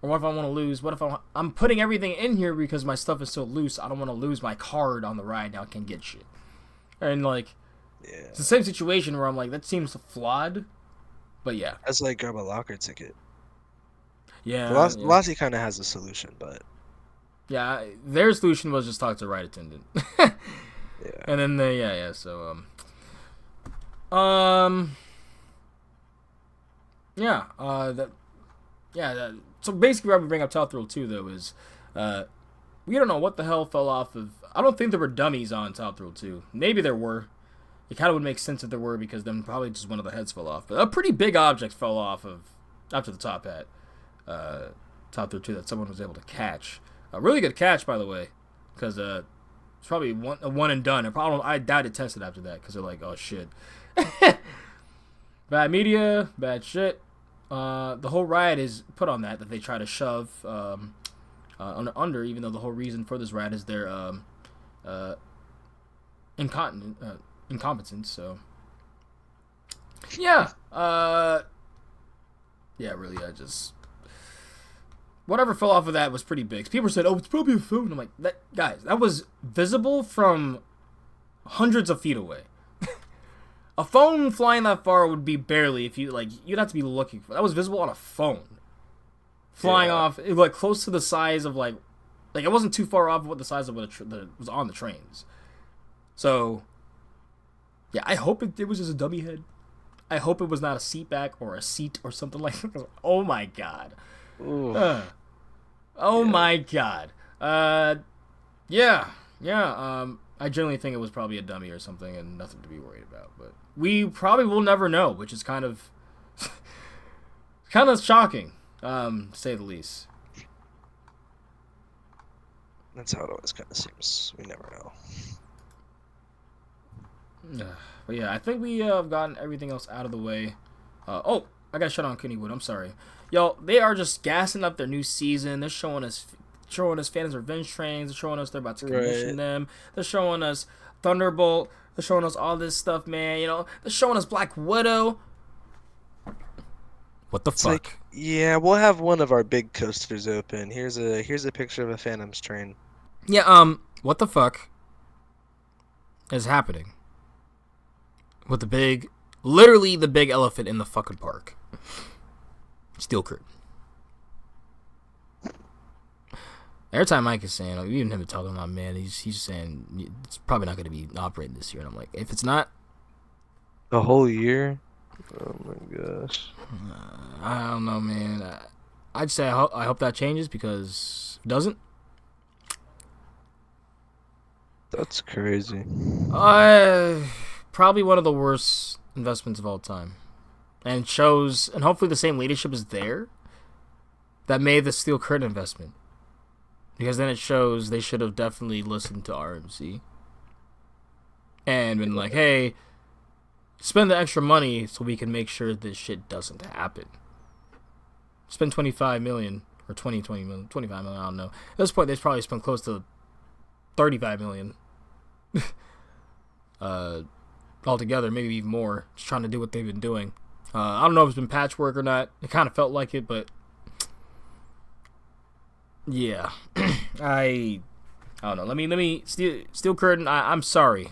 Speaker 1: Or what if I want to lose? What if I'm putting everything in here because my stuff is so loose, I don't want to lose my card on the ride, now I can't get shit. And like, yeah. It's the same situation where I'm like, that seems flawed, but yeah.
Speaker 2: That's like grab a locker ticket.
Speaker 1: Yeah.
Speaker 2: Velocity kind of has a solution, but...
Speaker 1: Yeah, their solution was just talk to the ride attendant. Yeah. And then, so, so basically why we bring up Top Thrill 2 though is we don't know what the hell fell off of. I don't think there were dummies on Top Thrill 2. Maybe there were. It kind of would make sense if there were, because then probably just one of the heads fell off. But a pretty big object fell off of after the top hat. Top Thrill 2 that someone was able to catch. A really good catch, by the way, because it's probably a one and done. I doubt it tested after that, because they're like, oh shit. Bad media, bad shit. The whole ride is put on that they try to shove under, even though the whole reason for this ride is their incompetence. So yeah, really, I just whatever fell off of that was pretty big. People said, "Oh, it's probably a phone." I'm like, that was visible from hundreds of feet away. A phone flying that far would be barely, if you, like, you'd have to be looking for. That was visible on a phone. Flying off, it, like, close to the size of, like, it wasn't too far off of what the size of what was on the trains. So, yeah, I hope it was just a dummy head. I hope it was not a seat back or a seat or something like that. Oh my god. My god. I generally think it was probably a dummy or something and nothing to be worried about. But we probably will never know, which is kind of shocking, to say the least.
Speaker 2: That's how it always kind of seems. We never know.
Speaker 1: But yeah, I think we have gotten everything else out of the way. I got shut on Kennywood. I'm sorry. Yo, they are just gassing up their new season. They're showing us Phantom's Revenge trains. They're showing us they're about to commission them. They're showing us Thunderbolt. They're showing us all this stuff, man. You know, they're showing us Black Widow. What the fuck?
Speaker 2: Like, yeah, we'll have one of our big coasters open. Here's a picture of a Phantom's train.
Speaker 1: Yeah, what the fuck is happening with literally the big elephant in the fucking park? Steel curtain. Every time Mike is saying, even him talking about, man, he's just saying it's probably not going to be operating this year. And I'm like, if it's not
Speaker 2: the whole year, oh my gosh,
Speaker 1: I don't know, man. I'd say I hope that changes, because if it doesn't,
Speaker 2: that's crazy.
Speaker 1: Probably one of the worst investments of all time, and hopefully the same leadership is there that made the steel curtain investment. Because then it shows they should have definitely listened to RMC and been like, hey, spend the extra money so we can make sure this shit doesn't happen. Spend $25 million or $25 million, I don't know. At this point, they've probably spent close to $35 million altogether, maybe even more, just trying to do what they've been doing. I don't know if it's been patchwork or not. It kind of felt like it, but yeah, I don't know. Let me Steel Curtain. I'm sorry.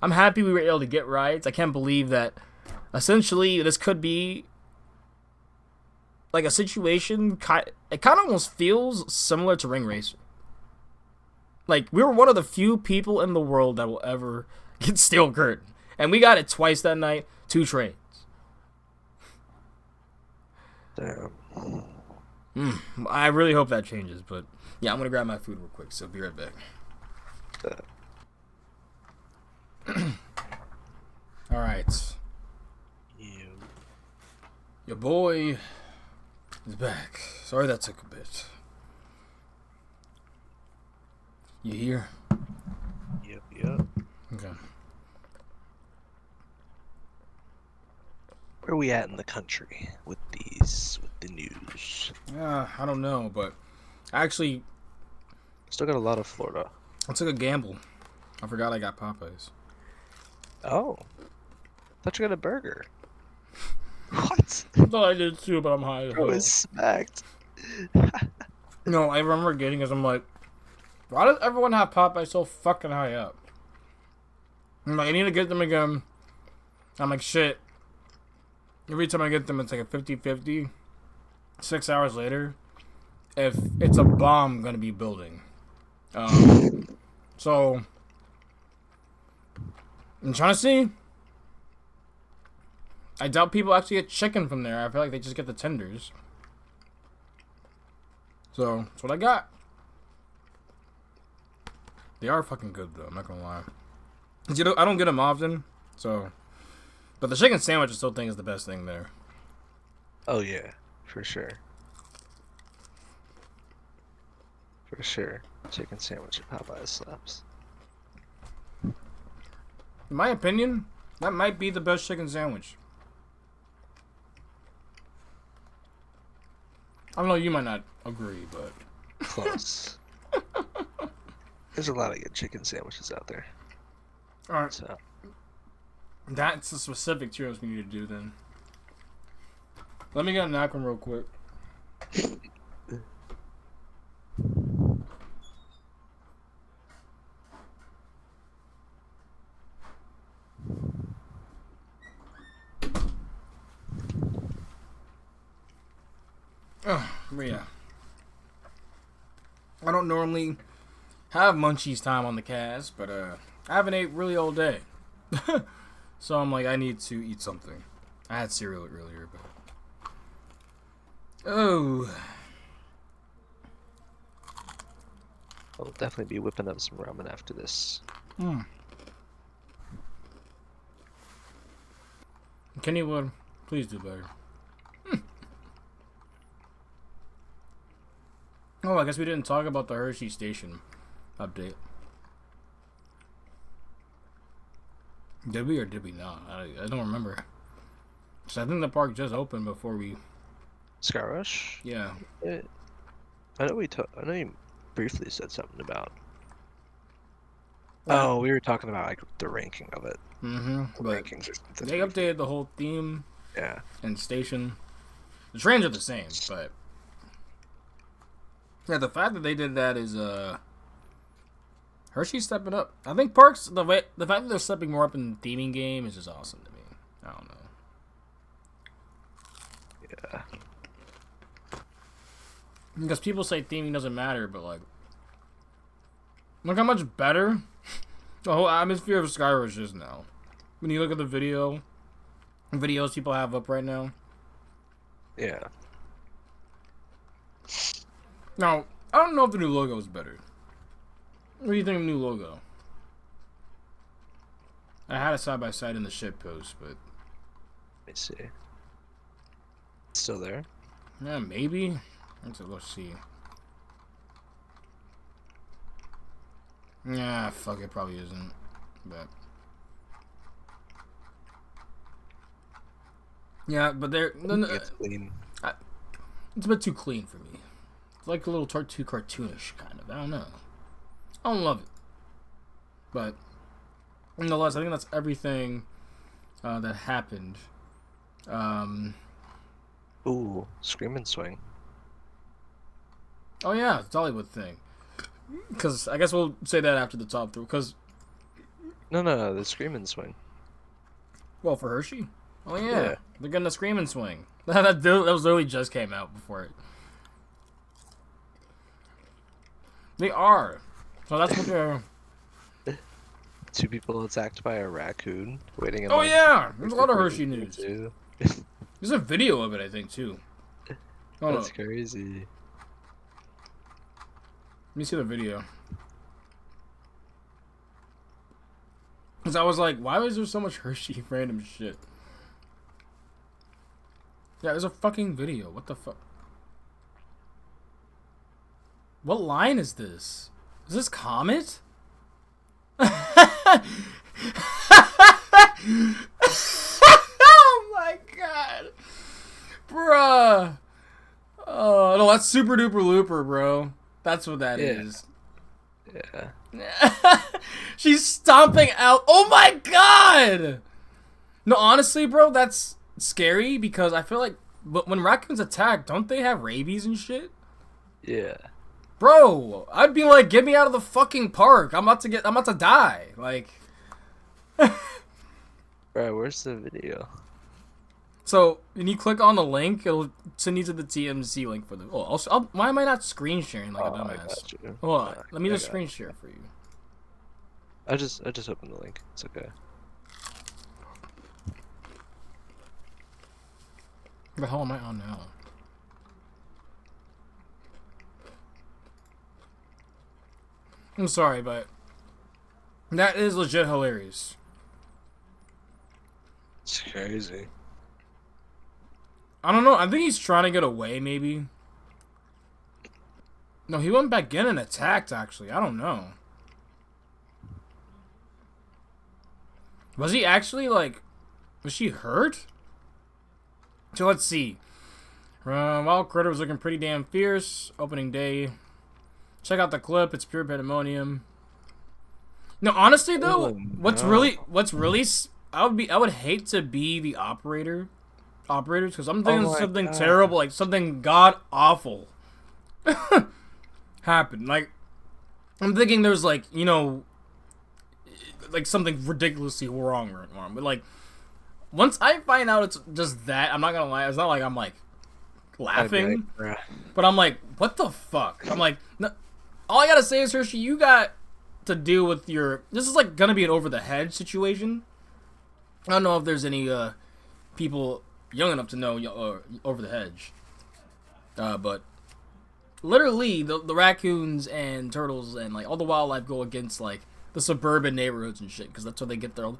Speaker 1: I'm happy we were able to get rides. I can't believe that essentially this could be like a situation. It kind of almost feels similar to Ring Racer. Like, we were one of the few people in the world that will ever get Steel Curtain. And we got it twice that night, 2 trains.
Speaker 2: Damn.
Speaker 1: I really hope that changes, but yeah, I'm going to grab my food real quick, so be right back. Alright. Your boy is back. Sorry that took a bit. You here?
Speaker 2: Yep.
Speaker 1: Okay.
Speaker 2: Where are we at in the country with the news?
Speaker 1: I don't know, but I actually
Speaker 2: Still got a lot of Florida.
Speaker 1: I took a gamble. I forgot I got Popeyes.
Speaker 2: Oh. Thought you got a burger. What?
Speaker 1: I thought I did too, but I'm high as
Speaker 2: Bro
Speaker 1: hell.
Speaker 2: is smacked.
Speaker 1: No, I remember getting it. I'm like, why does everyone have Popeyes so fucking high up? I'm like, I need to get them again. I'm like, shit. Every time I get them, it's like a 50-50. 6 hours later, if it's a bomb, I'm gonna be building. So I'm trying to see. I doubt people actually get chicken from there. I feel like they just get the tenders. So that's what I got. They are fucking good though. I'm not gonna lie. 'Cause I don't get them often. So, but the chicken sandwich I still think is the best thing there.
Speaker 2: Oh yeah, for sure. For sure. Chicken sandwich at Popeyes slaps.
Speaker 1: In my opinion, that might be the best chicken sandwich. I don't know, you might not agree, but
Speaker 2: Close. There's a lot of good chicken sandwiches out there.
Speaker 1: alright.
Speaker 2: So
Speaker 1: That's the specific churros we need to do then. Let me get a napkin real quick. But yeah. I don't normally have munchies time on the cast, but I haven't ate really all day. So I'm like, I need to eat something. I had cereal earlier, but oh,
Speaker 2: I'll definitely be whipping up some ramen after this.
Speaker 1: Kenny would please do better. Oh, I guess we didn't talk about the Hershey Station update. Did we or did we not? I don't remember. So I think the park just opened before we.
Speaker 2: Sky Rush?
Speaker 1: Yeah.
Speaker 2: I know you briefly said something about. Oh, we were talking about like the ranking of it.
Speaker 1: Mm-hmm. But
Speaker 2: Rankings or something.
Speaker 1: they updated the whole theme.
Speaker 2: Yeah.
Speaker 1: And station. The trains are the same, but yeah, the fact that they did that is Hershey's stepping up. I think parks the fact that they're stepping more up in the theming game is just awesome to me. I don't know.
Speaker 2: Yeah.
Speaker 1: Because people say theming doesn't matter, but like, look how much better the whole atmosphere of Skyrush is now. When you look at the videos people have up right now.
Speaker 2: Yeah.
Speaker 1: Now, I don't know if the new logo is better. What do you think of the new logo? I had it side by side in the shit post, but
Speaker 2: Let me see. It's still there?
Speaker 1: yeah, maybe. Let's see. Yeah, fuck, it probably isn't. But yeah, but they're
Speaker 2: It's clean.
Speaker 1: it's a bit too clean for me. It's like a little too cartoonish, kind of. I don't know. I don't love it. But nonetheless, I think that's everything that happened.
Speaker 2: Ooh, Scream and Swing.
Speaker 1: Oh yeah, the Dollywood thing. Because I guess we'll say that after the top 3. Because
Speaker 2: No, the scream and swing.
Speaker 1: Well, for Hershey? Oh, yeah.
Speaker 2: Yeah.
Speaker 1: They're getting a scream and swing. that was literally just came out before it. They are. So that's what they're...
Speaker 2: 2 people attacked by a raccoon waiting in
Speaker 1: Oh,
Speaker 2: line
Speaker 1: yeah!
Speaker 2: for
Speaker 1: There's a lot of Hershey
Speaker 2: food,
Speaker 1: news.
Speaker 2: too.
Speaker 1: There's a video of it, I think, too. Oh,
Speaker 2: That's
Speaker 1: no.
Speaker 2: crazy.
Speaker 1: Let me see the video. Because I was like, why was there so much Hershey random shit? Yeah, there's a fucking video. What the fuck? What line is this? Is this Comet? Oh my god. Bruh. Oh, no, that's Super Duper Looper, bro. That's what that is.
Speaker 2: Yeah.
Speaker 1: She's stomping out. Oh my god! No, honestly, bro, that's scary because I feel like when raccoons attack, don't they have rabies and shit?
Speaker 2: Yeah.
Speaker 1: Bro, I'd be like, get me out of the fucking park. I'm about to die. Like,
Speaker 2: Bro, where's the video?
Speaker 1: so when you click on the link, it'll send you to the TMZ link for the. Oh, why am I not screen sharing like a
Speaker 2: I
Speaker 1: dumbass?
Speaker 2: got you.
Speaker 1: Hold on, let me
Speaker 2: I
Speaker 1: just
Speaker 2: got
Speaker 1: screen share for you.
Speaker 2: I just opened the link. It's okay.
Speaker 1: What the hell am I on now? I'm sorry, but that is legit hilarious.
Speaker 2: It's crazy.
Speaker 1: I don't know. I think he's trying to get away, maybe. No, he went back in and attacked, actually. I don't know. Was he actually, like... Was she hurt? So let's see. Wild Critter was looking pretty damn fierce. Opening day. Check out the clip. It's pure pandemonium. No, honestly, though, what's really... I would hate to be the operators, because I'm thinking something terrible, like something god-awful happened. Like, I'm thinking there's, like, you know... like something ridiculously wrong. But like, once I find out it's just that, I'm not gonna lie, it's not like I'm like laughing, but I'm like, what the fuck? I'm like, no, all I gotta say is, Hershey, you got to deal with your. This is like gonna be an over the head situation. I don't know if there's any people young enough to know over the hedge, but literally the raccoons and turtles and like all the wildlife go against like the suburban neighborhoods and shit, because that's where they get their...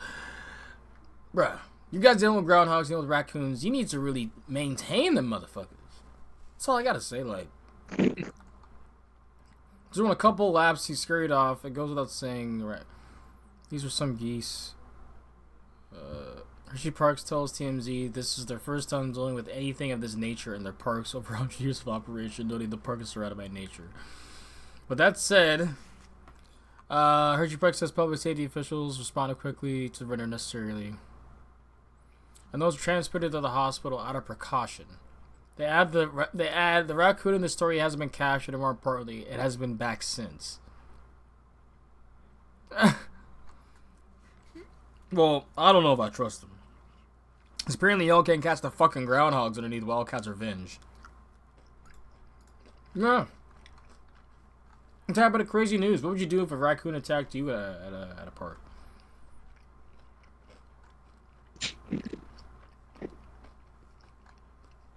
Speaker 1: Bruh, you guys dealing with groundhogs, dealing with raccoons, you need to really maintain them motherfuckers. That's all I gotta say, like... Doing a couple laps, he scurried off. It goes without saying, right? These were some geese. Hershey Park tells TMZ this is their first time dealing with anything of this nature in their parks over 100 years of operation, noting the park is surrounded by nature. With that said... Hershey Park says public safety officials responded quickly to render necessarily, and those transported to the hospital out of precaution. They add the raccoon in the story hasn't been captured, and more importantly, it has been back since. Well, I don't know if I trust them. Because apparently y'all can't catch the fucking groundhogs underneath Wildcat's revenge. Yeah. On top of the crazy news, what would you do if a raccoon attacked you at a park?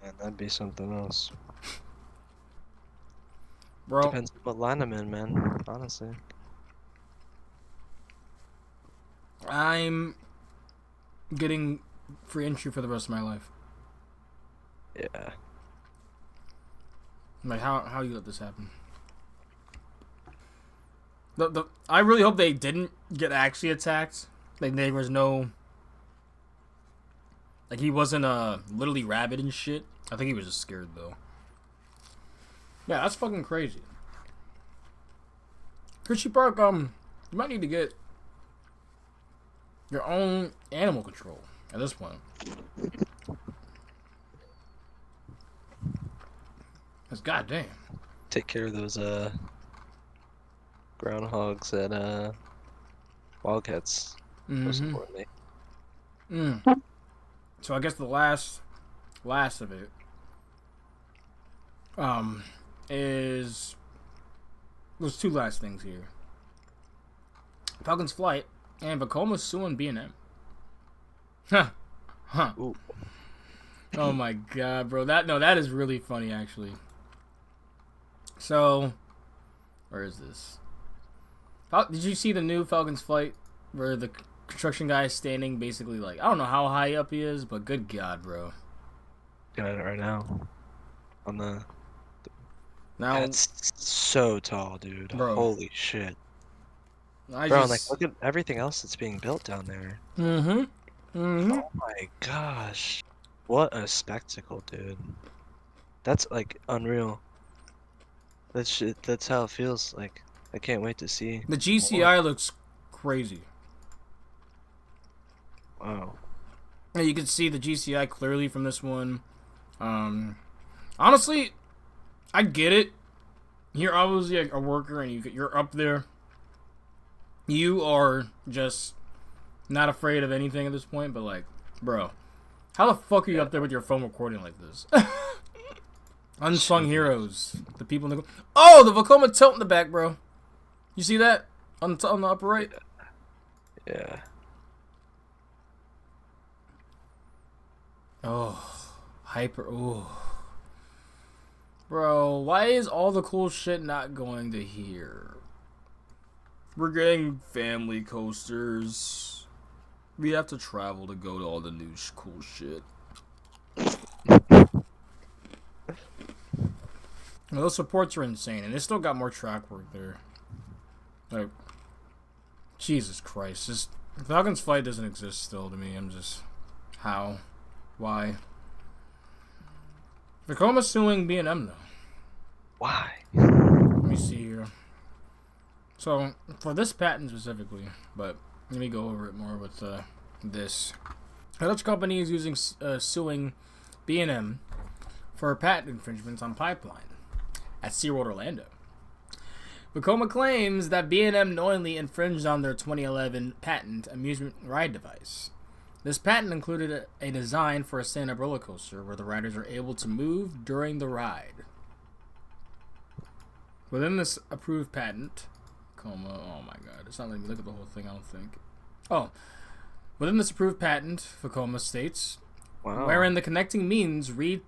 Speaker 2: Man, that'd be something else.
Speaker 1: Bro.
Speaker 2: Depends on what line I'm in, man. Honestly.
Speaker 1: I'm getting free entry for the rest of my life.
Speaker 2: Yeah.
Speaker 1: Like, how you let this happen? I really hope they didn't get actually attacked. Like, there was no... Like, he wasn't literally rabid and shit. I think he was just scared, though. Yeah, that's fucking crazy. Hershey Park, you might need to get your own animal control at this point. That's goddamn.
Speaker 2: Take care of those groundhogs at Wildcats. most
Speaker 1: Mm-hmm.
Speaker 2: importantly.
Speaker 1: So I guess the last of it is there's two last things here. Falcon's Flight and Vekoma suing B&M. Huh. Huh.
Speaker 2: Ooh.
Speaker 1: Oh my god, bro. That is really funny actually. So, where is this? Did you see the new Falcon's Flight where the construction guy is standing basically like, I don't know how high up he is, but good god, bro.
Speaker 2: Got it right now. On the
Speaker 1: Now,
Speaker 2: That's so tall, dude.
Speaker 1: bro,
Speaker 2: Holy shit.
Speaker 1: I
Speaker 2: Bro,
Speaker 1: just
Speaker 2: like look at everything else that's being built down there.
Speaker 1: Mm-hmm. Mm-hmm.
Speaker 2: Oh my gosh. What a spectacle, dude. That's like unreal. That's how it feels like. I can't wait to see
Speaker 1: The
Speaker 2: more.
Speaker 1: GCI looks crazy.
Speaker 2: Wow.
Speaker 1: And you can see the GCI clearly from this one. Honestly, I get it. You're obviously a worker and you're up there. You are just not afraid of anything at this point, but like, bro, how the fuck are you up there with your phone recording like this? Unsung heroes. The people in the... Oh, the Vekoma tilt in the back, bro. You see that? On the upper right?
Speaker 2: Yeah.
Speaker 1: Oh, hyper. Oh. Bro, why is all the cool shit not going to here? We're getting family coasters. We have to travel to go to all the new cool shit. Well, those supports are insane, and they still got more track work there. Like, Jesus Christ. Just, Falcon's Flight doesn't exist still to me. I'm just... How? Why? Vekoma suing B&M, though.
Speaker 2: Why?
Speaker 1: Let me see here. So, for this patent specifically, but let me go over it more with this. A Dutch company is suing B&M for patent infringements on pipeline at SeaWorld Orlando. Vekoma claims that B&M knowingly infringed on their 2011 patent amusement ride device. This patent included a design for a stand-up roller coaster where the riders are able to move during the ride. Within this approved patent, oh my god, it's not letting me look at the whole thing, I don't think. Oh, within this approved patent, Vekoma states,
Speaker 2: Wow.
Speaker 1: wherein the connecting means reed,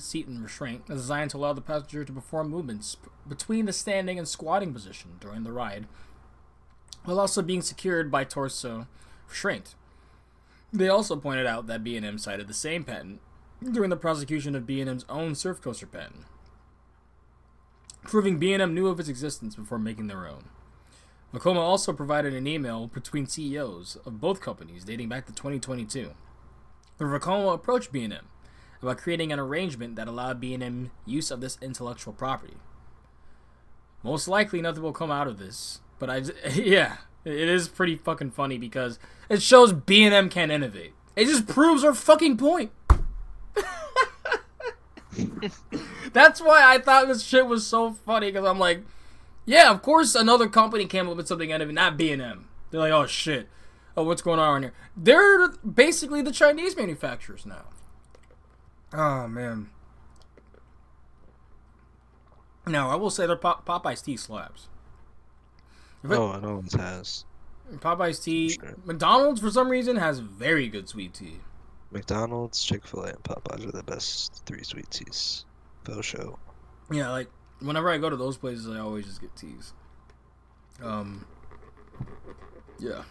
Speaker 1: seat, and restraint is designed to allow the passenger to perform movements between the standing and squatting position during the ride, while also being secured by torso restraint. They also pointed out that B&M cited the same patent during the prosecution of B&M's own surf coaster patent, proving B&M knew of its existence before making their own. Vekoma also provided an email between CEOs of both companies dating back to 2022, where Vekoma approached B&M about creating an arrangement that allowed B&M use of this intellectual property. Most likely nothing will come out of this, but yeah, it is pretty fucking funny because it shows B&M can innovate. It just proves our fucking point. That's why I thought this shit was so funny, because I'm like, yeah, of course another company came up with something innovative, not B&M. They're like, oh shit, oh what's going on here? They're basically the Chinese manufacturers now. Oh man. Now I will say their Popeye's tea slaps.
Speaker 2: Oh, it always has.
Speaker 1: Popeye's tea.
Speaker 2: Sure.
Speaker 1: McDonald's for some reason has very good sweet tea.
Speaker 2: McDonald's, Chick-fil-A, and Popeyes are the best 3 sweet teas. Faux show.
Speaker 1: Yeah, like whenever I go to those places, I always just get teas. Yeah.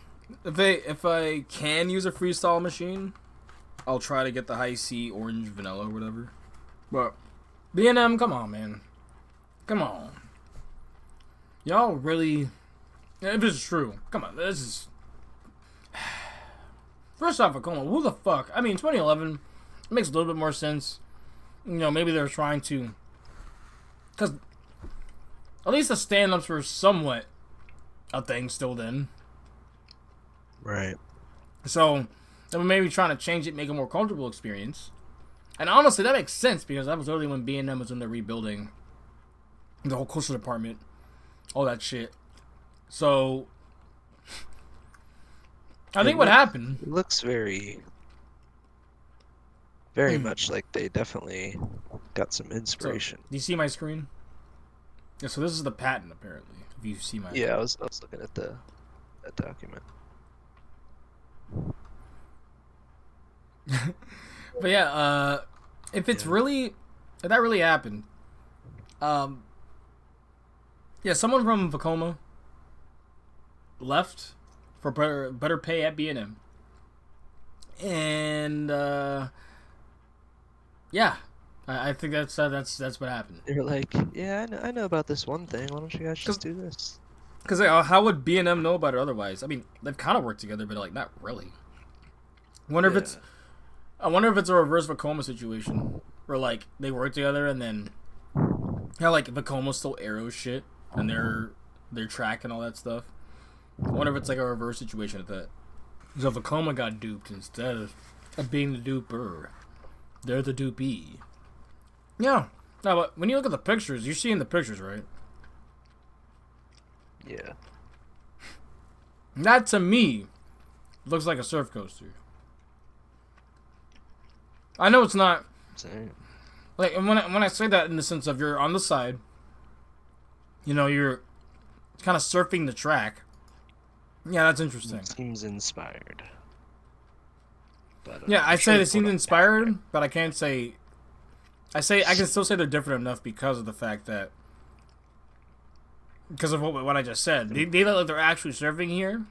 Speaker 1: If I can use a freestyle machine, I'll try to get the high C orange vanilla or whatever. But B&M, come on, man. Come on. Y'all really... If it's true, come on, this is... First off, Vekoma, who the fuck? I mean, 2011, it makes a little bit more sense. You know, maybe they're trying to... Because at least the stand-ups were somewhat a thing still then.
Speaker 2: Right.
Speaker 1: So, they were maybe trying to change it, make a more comfortable experience. And honestly, that makes sense, because that was early when B&M was in there rebuilding the whole coastal department, all that shit. So, I think what happened.
Speaker 2: It looks very much like they definitely got some
Speaker 1: So,
Speaker 2: inspiration.
Speaker 1: do you see my screen? Yeah, so this is the patent, apparently. If you see my...
Speaker 2: Yeah, I was looking at that document.
Speaker 1: But yeah, if it's really... If that really happened... yeah, someone from Vekoma left for better pay at B&M. And, yeah. I think that's what happened.
Speaker 2: They're like, yeah, I know about this one thing. Why don't you guys just do this?
Speaker 1: Because how would B&M know about it otherwise? I mean, they've kind of worked together, but like not really. I wonder if it's a reverse Vekoma situation where like they work together and then like Vekoma stole Arrow shit and their track and all that stuff. I wonder if it's like a reverse situation at that. So Vekoma got duped instead of being the duper. They're the dupee. Yeah. No, but when you look at the pictures, you're seeing the pictures, right?
Speaker 2: Yeah.
Speaker 1: That to me looks like a surf coaster. I know it's not.
Speaker 2: Same.
Speaker 1: Like when I say that in the sense of you're on the side, you know, you're kind of surfing the track. Yeah, that's interesting.
Speaker 2: It seems inspired. But,
Speaker 1: yeah, I say they seem inspired, but I can't say. I can still say they're different enough because of the fact that. Because of what I just said. They look like they're actually surfing here.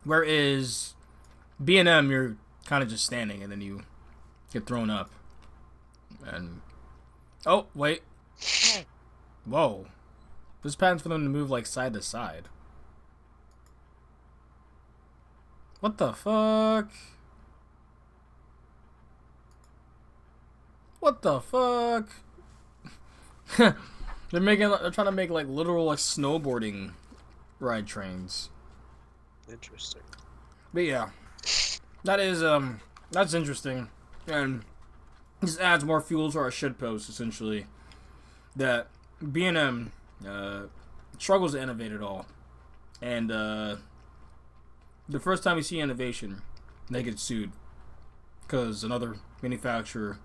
Speaker 1: Whereas B&M, you're kind of just standing and then you get thrown up. And. Oh, wait. Whoa. This patent's for them to move like side to side. What the fuck? What the fuck? They're trying to make like literal like snowboarding ride trains.
Speaker 2: Interesting.
Speaker 1: But yeah, that's interesting, and this adds more fuel to our shitpost essentially. That B&M struggles to innovate at all, and the first time we see innovation, they get sued because another manufacturer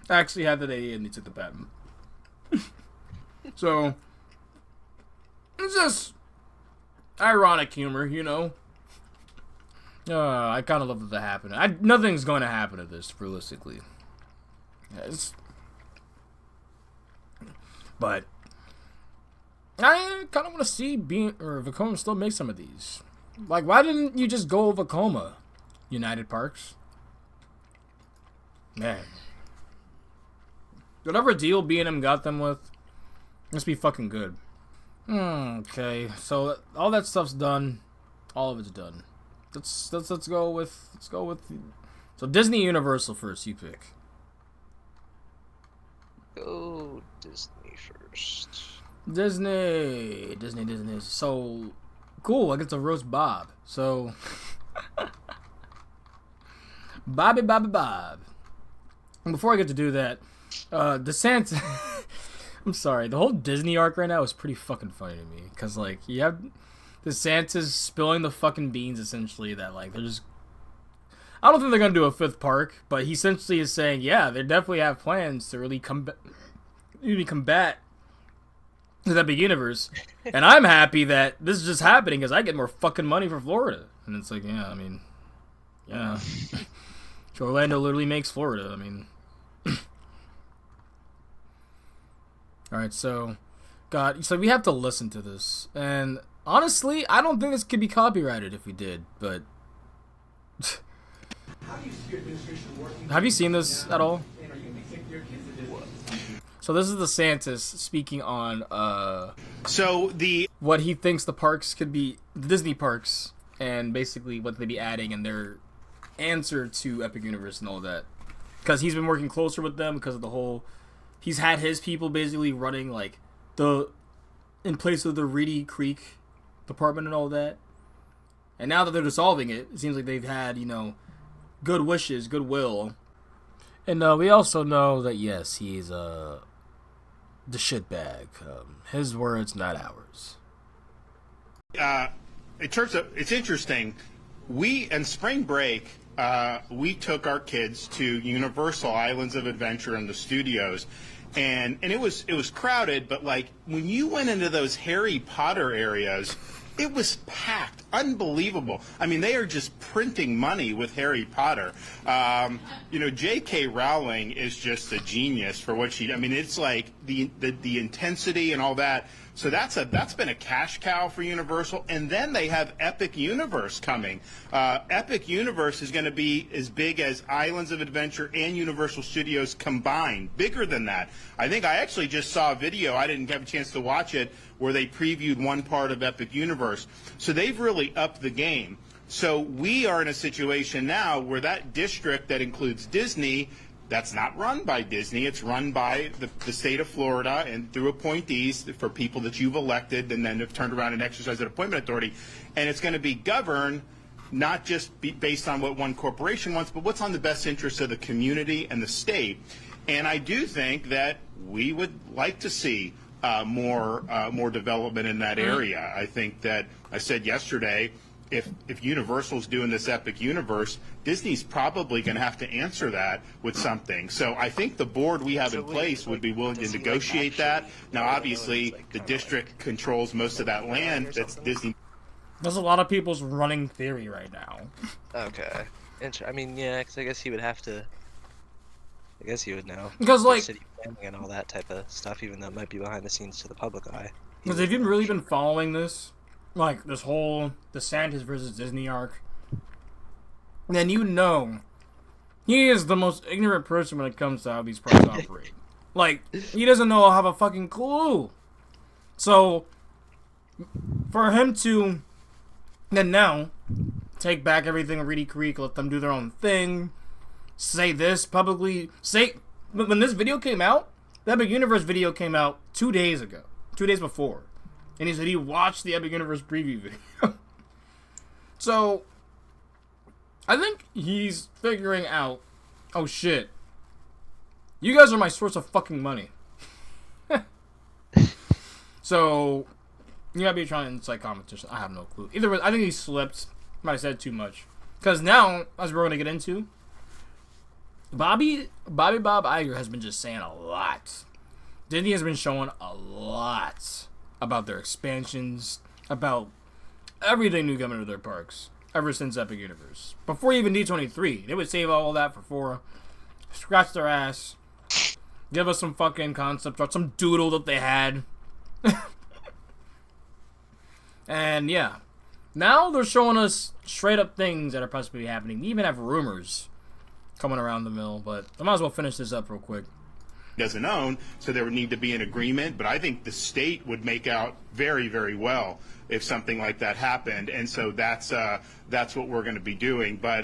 Speaker 1: actually had that idea and they took the patent. So it's just ironic humor, you know. I kind of love that happen. Nothing's going to happen to this realistically. But I kind of want to see Vekoma still make some of these. Like, why didn't you just go Vekoma, United Parks? Man. Whatever deal B&M got them with, must be fucking good. Okay, so all that stuff's done. All of it's done. Let's go with so Disney Universal first. You pick.
Speaker 2: Go Disney first.
Speaker 1: Disney. So cool. I get to roast Bob. So Bob. And before I get to do that, DeSantis. I'm sorry. The whole Disney arc right now is pretty fucking funny to me because like you have DeSantis spilling the fucking beans essentially that like they're just. I don't think they're gonna do a fifth park, but he essentially is saying yeah they definitely have plans to really combat the Epic Universe, and I'm happy that this is just happening because I get more fucking money for Florida, and it's like yeah I mean yeah, so Orlando literally makes Florida. I mean. Alright, so we have to listen to this. And honestly, I don't think this could be copyrighted if we did, but have you seen this at all? So this is DeSantis speaking on what he thinks the parks could be, the Disney parks, and basically what they'd be adding and their answer to Epic Universe and all that. Because he's been working closer with them because of the whole. He's had his people basically running like in place of the Reedy Creek department and all that. And now that they're dissolving it, it seems like they've had, you know, good wishes, goodwill. And we also know that yes, he's the shitbag. His words, not ours.
Speaker 3: in terms of, it's interesting. We, in spring break, we took our kids to Universal Islands of Adventure and the studios. And it was crowded, but like when you went into those Harry Potter areas, it was packed, unbelievable. I mean, they are just printing money with Harry Potter. J.K. Rowling is just a genius for what she. I mean, it's like the intensity and all that. So that's been a cash cow for Universal. And then they have Epic Universe coming. Epic Universe is going to be as big as Islands of Adventure and Universal Studios combined, bigger than that. I think I actually just saw a video, I didn't have a chance to watch it, where they previewed one part of Epic Universe. So they've really upped the game. So we are in a situation now where that district that includes Disney, that's not run by Disney. It's run by the state of Florida and through appointees for people that you've elected and then have turned around and exercised that appointment authority. And it's going to be governed not just based on what one corporation wants, but what's on the best interest of the community and the state. And I do think that we would like to see more development in that area. I think that I said yesterday, if Universal's doing this Epic Universe, Disney's probably going to have to answer that with something. So I think the board we have in place would be willing to negotiate that. Now, obviously, the district controls most of that land. That's Disney.
Speaker 1: There's a lot of people's running theory right now.
Speaker 2: Okay. I mean, yeah, because I guess he would have to. I guess he would know.
Speaker 1: Because, like,
Speaker 2: city planning and all that type of stuff, even though it might be behind the scenes to the public eye.
Speaker 1: Because if you've really been following this, like this whole DeSantis versus Disney arc, then you know he is the most ignorant person when it comes to how these parks operate. Like, he doesn't know have a fucking clue. So, for him to then now take back everything in Reedy Creek, let them do their own thing, say this publicly, when this video came out, the Epic Universe video came out 2 days ago, 2 days before. And he said he watched the Epic Universe preview video. So, I think he's figuring out, oh shit, you guys are my source of fucking money. So, you gotta be trying to incite competition. I have no clue. Either way, I think he slipped. Might have said too much. Because now, as we're gonna get into, Bob Iger has been just saying a lot. Disney has been showing a lot about their expansions, about everything new coming to their parks, ever since Epic Universe. Before even D23, they would save all that for 4, scratch their ass, give us some fucking concept art, some doodle that they had. And yeah, now they're showing us straight up things that are possibly happening. They even have rumors coming around the mill, but I might as well finish this up real quick.
Speaker 3: Doesn't own, so there would need to be an agreement, but I think the state would make out very, very well if something like that happened, and so that's what we're going to be doing. But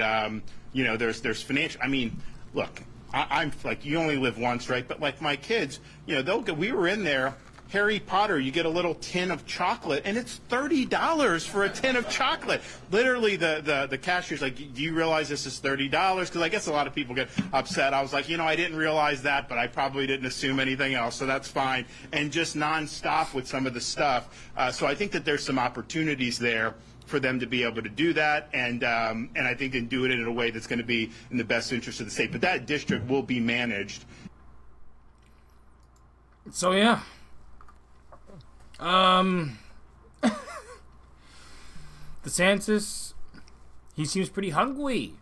Speaker 3: there's financial. I mean, look, I'm like, you only live once, right? But like my kids, we were in there. Harry Potter, you get a little tin of chocolate, and it's $30 for a tin of chocolate. Literally, the cashier's like, do you realize this is $30? Because I guess a lot of people get upset. I was like, I didn't realize that, but I probably didn't assume anything else, so that's fine. And just nonstop with some of the stuff. So I think that there's some opportunities there for them to be able to do that, and I think they do it in a way that's going to be in the best interest of the state. But that district will be managed.
Speaker 1: So yeah. DeSantis, he seems pretty hungry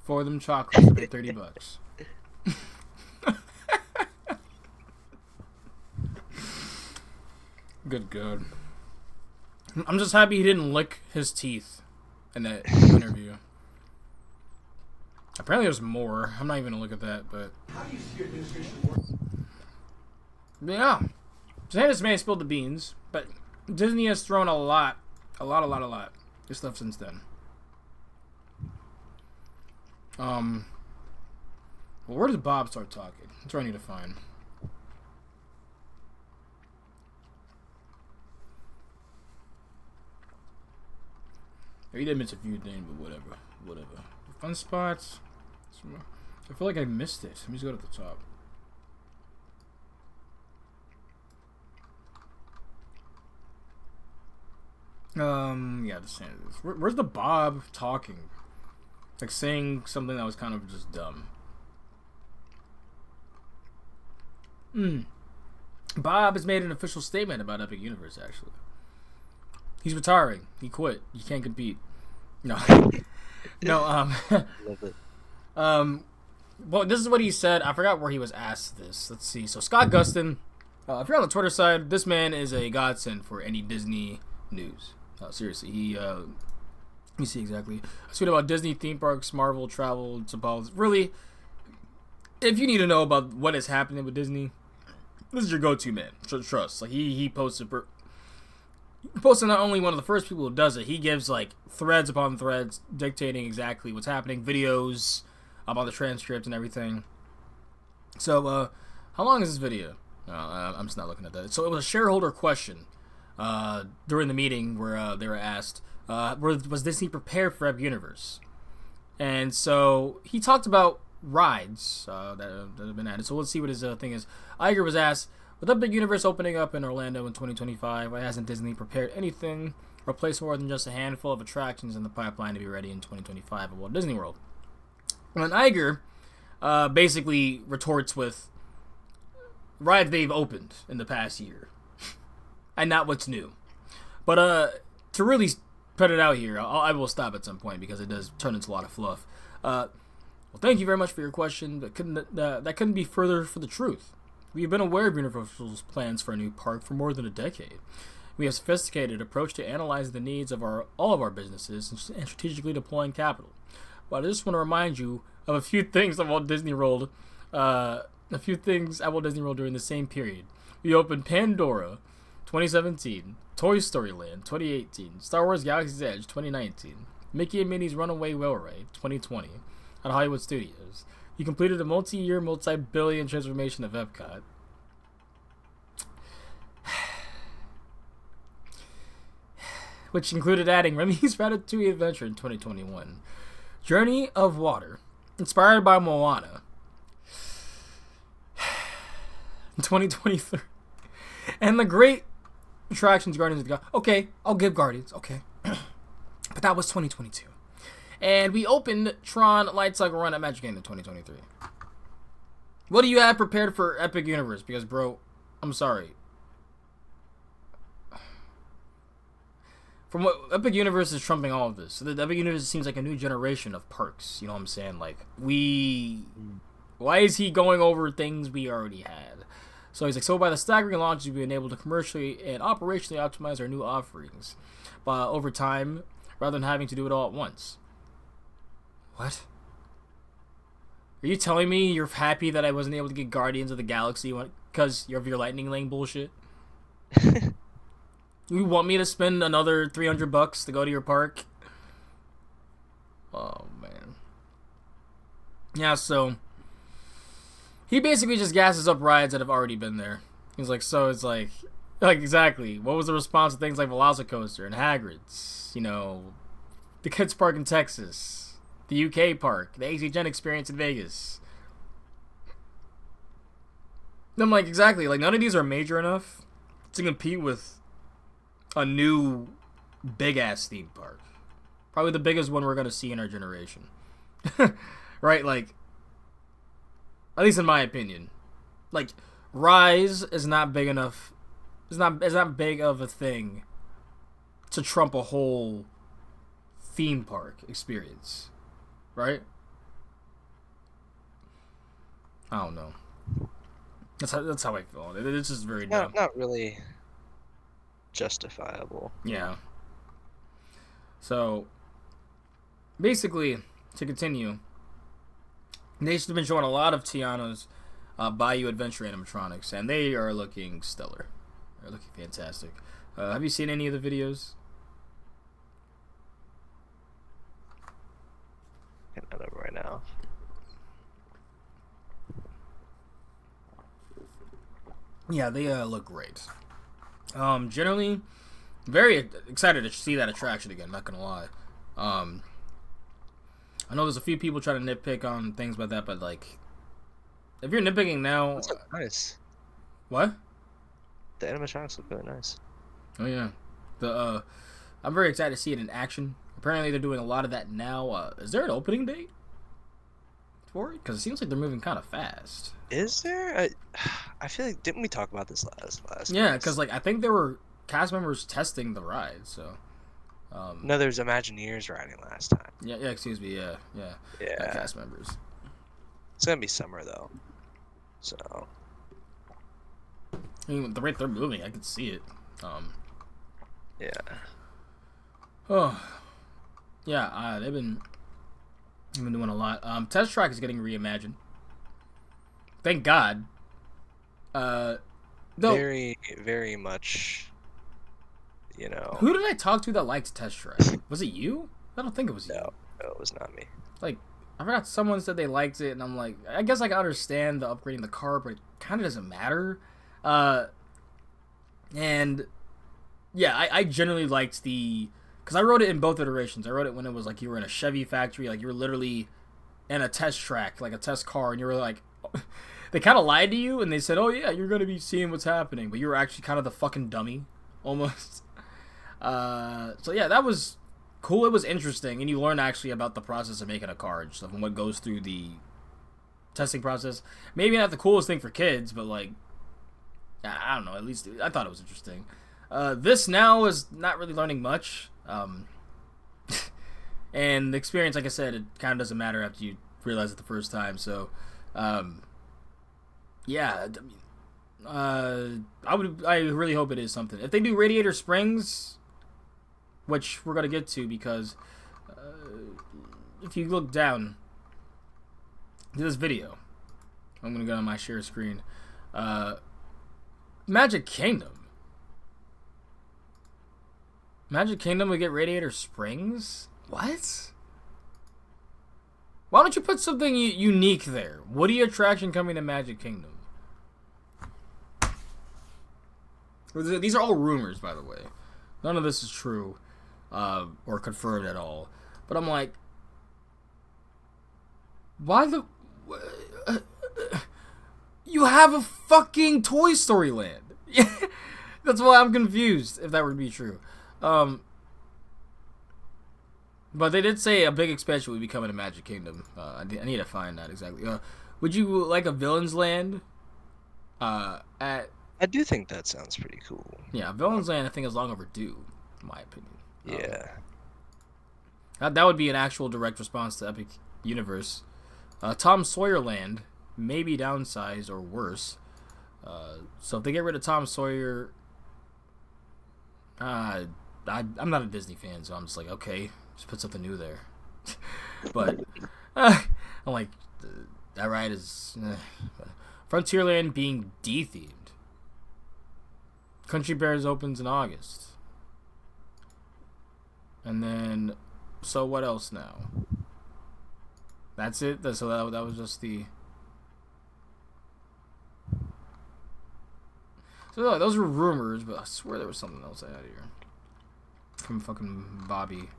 Speaker 1: for them chocolates for $30. Good God. I'm just happy he didn't lick his teeth in that interview. Apparently there's more. I'm not even gonna look at that, but how do you see your administration work? Yeah. DeSantis may have spilled the beans, but Disney has thrown a lot of stuff since then. Well, where does Bob start talking? That's what I need to find. He did miss a few things, but whatever. Fun spots. I feel like I missed it. Let me just go to the top. Yeah, where's the Bob talking? Like saying something that was kind of just dumb. Bob has made an official statement about Epic Universe, actually. He's retiring. He quit. You can't compete. No. No,
Speaker 2: Love it.
Speaker 1: Well, this is what he said. I forgot where he was asked this. Let's see. So, Scott Gustin, if you're on the Twitter side, this man is a godsend for any Disney news. Seriously, let me see exactly. I tweeted about Disney theme parks, Marvel, travel, it's about really. If you need to know about what is happening with Disney, this is your go-to man. Trust. Like he posted not only one of the first people who does it. He gives like threads upon threads dictating exactly what's happening, videos about the transcript and everything. So, how long is this video? I'm just not looking at that. So it was a shareholder question during the meeting where they were asked, was Disney prepared for Epic Universe? And so he talked about rides that have been added. So let's see what his thing is. Iger was asked, with Epic Universe opening up in Orlando in 2025, why hasn't Disney prepared anything or placed more than just a handful of attractions in the pipeline to be ready in 2025 at Walt Disney World? And Iger basically retorts with rides they've opened in the past year and not what's new. But to really put it out here, I will stop at some point because it does turn into a lot of fluff. Well, thank you very much for your question. That couldn't be further for the truth. We have been aware of Universal's plans for a new park for more than a decade. We have a sophisticated approach to analyzing the needs of all of our businesses and strategically deploying capital. But I just want to remind you of a few things at Walt Disney World. During the same period. We opened Pandora, 2017, Toy Story Land, 2018, Star Wars Galaxy's Edge, 2019, Mickey and Minnie's Runaway Railway, 2020, at Hollywood Studios. You completed a multi-year, multi-billion transformation of Epcot. Which included adding Remy's Ratatouille Adventure in 2021. Journey of Water, inspired by Moana, in 2023. And the great attractions Guardians of the Galaxy. Okay, I'll give Guardians, okay. But that was 2022. And we opened Tron Light Cycle Run at Magic Kingdom in 2023. What do you have prepared for Epic Universe? Because, bro, I'm sorry. From what Epic Universe is trumping all of this. So the Epic Universe seems like a new generation of parks. You know what I'm saying? Like, why is he going over things we already had? So he's like, so by the staggering launches, we've been able to commercially and operationally optimize our new offerings over time, rather than having to do it all at once. What? Are you telling me you're happy that I wasn't able to get Guardians of the Galaxy because of your Lightning Lane bullshit? You want me to spend another $300 to go to your park? Oh, man. Yeah, so he basically just gasses up rides that have already been there. He's like, so it's like exactly. What was the response to things like Velocicoaster and Hagrid's? You know, the Kids Park in Texas, the UK Park, the AC Gen Experience in Vegas. I'm like, exactly. Like, none of these are major enough to compete with a new big-ass theme park. Probably the biggest one we're going to see in our generation. Right? Like, at least in my opinion. Like, Rise is not big enough. It's not big of a thing to trump a whole theme park experience. Right? I don't know. That's how I feel. It's just very dumb.
Speaker 2: Not really justifiable.
Speaker 1: Yeah. So, basically, to continue, they've been showing a lot of Tiana's Bayou Adventure animatronics, and they are looking stellar. They're looking fantastic. Have you seen any of the videos?
Speaker 2: Getting that up right now.
Speaker 1: Yeah, they look great. Generally, very excited to see that attraction again, not gonna lie. I know there's a few people trying to nitpick on things about that, but like, if you're nitpicking now...
Speaker 2: That's nice.
Speaker 1: What?
Speaker 2: The animatronics look really nice.
Speaker 1: Oh yeah. The I'm very excited to see it in action. Apparently, they're doing a lot of that now. Is there an opening date for it? Because it seems like they're moving kind of fast.
Speaker 2: Is there? I feel like, didn't we talk about this last?
Speaker 1: Yeah, because like I think there were cast members testing the ride. So.
Speaker 2: No, there's Imagineers riding last time.
Speaker 1: Yeah. Excuse me. Yeah. Cast members.
Speaker 2: It's gonna be summer though, so.
Speaker 1: I mean, the rate they're moving, I can see it.
Speaker 2: Yeah.
Speaker 1: Oh. Yeah. They've been doing a lot. Test Track is getting reimagined. Thank God.
Speaker 2: Very, very much. You know.
Speaker 1: Who did I talk to that liked Test Track? Was it you? I don't think it was you.
Speaker 2: No, it was not me.
Speaker 1: Like, I forgot someone said they liked it, and I'm like, I guess I can understand the upgrading the car, but it kind of doesn't matter. And yeah, I generally liked because I rode it in both iterations. I rode it when it was like you were in a Chevy factory, like you were literally in a test track, like a test car, and you were like, they kind of lied to you, and they said, oh yeah, you're gonna be seeing what's happening, but you were actually kind of the fucking dummy, almost. So yeah, that was cool. It was interesting, and you learn actually about the process of making a car and stuff, and what goes through the testing process. Maybe not the coolest thing for kids, but like, I don't know. At least I thought it was interesting. This now is not really learning much, and the experience, like I said, it kind of doesn't matter after you realize it the first time. So, yeah, I really hope it is something. If they do Radiator Springs, which we're gonna get to, because if you look down to this video, I'm gonna go on my share screen. Magic Kingdom would get Radiator Springs? What? Why don't you put something unique there? Woody attraction coming to Magic Kingdom. These are all rumors, by the way. None of this is true or confirmed at all. But I'm like, why the... You have a fucking Toy Story land. That's why I'm confused, if that would be true. But they did say a big expansion would be coming to Magic Kingdom. I need to find that exactly. Would you like a Villain's Land? I
Speaker 2: do think that sounds pretty cool.
Speaker 1: Yeah, Villain's Land I think is long overdue, in my opinion.
Speaker 2: Yeah.
Speaker 1: That would be an actual direct response to Epic Universe. Tom Sawyer Land may be downsized or worse. So if they get rid of Tom Sawyer, I'm not a Disney fan, so I'm just like, okay, just put something new there. But I'm like, that ride is Frontierland being de-themed. Country Bears opens in August, and then so what else now? That's it. So that was just the. So no, those were rumors, but I swear there was something else I had here from fucking Bobby.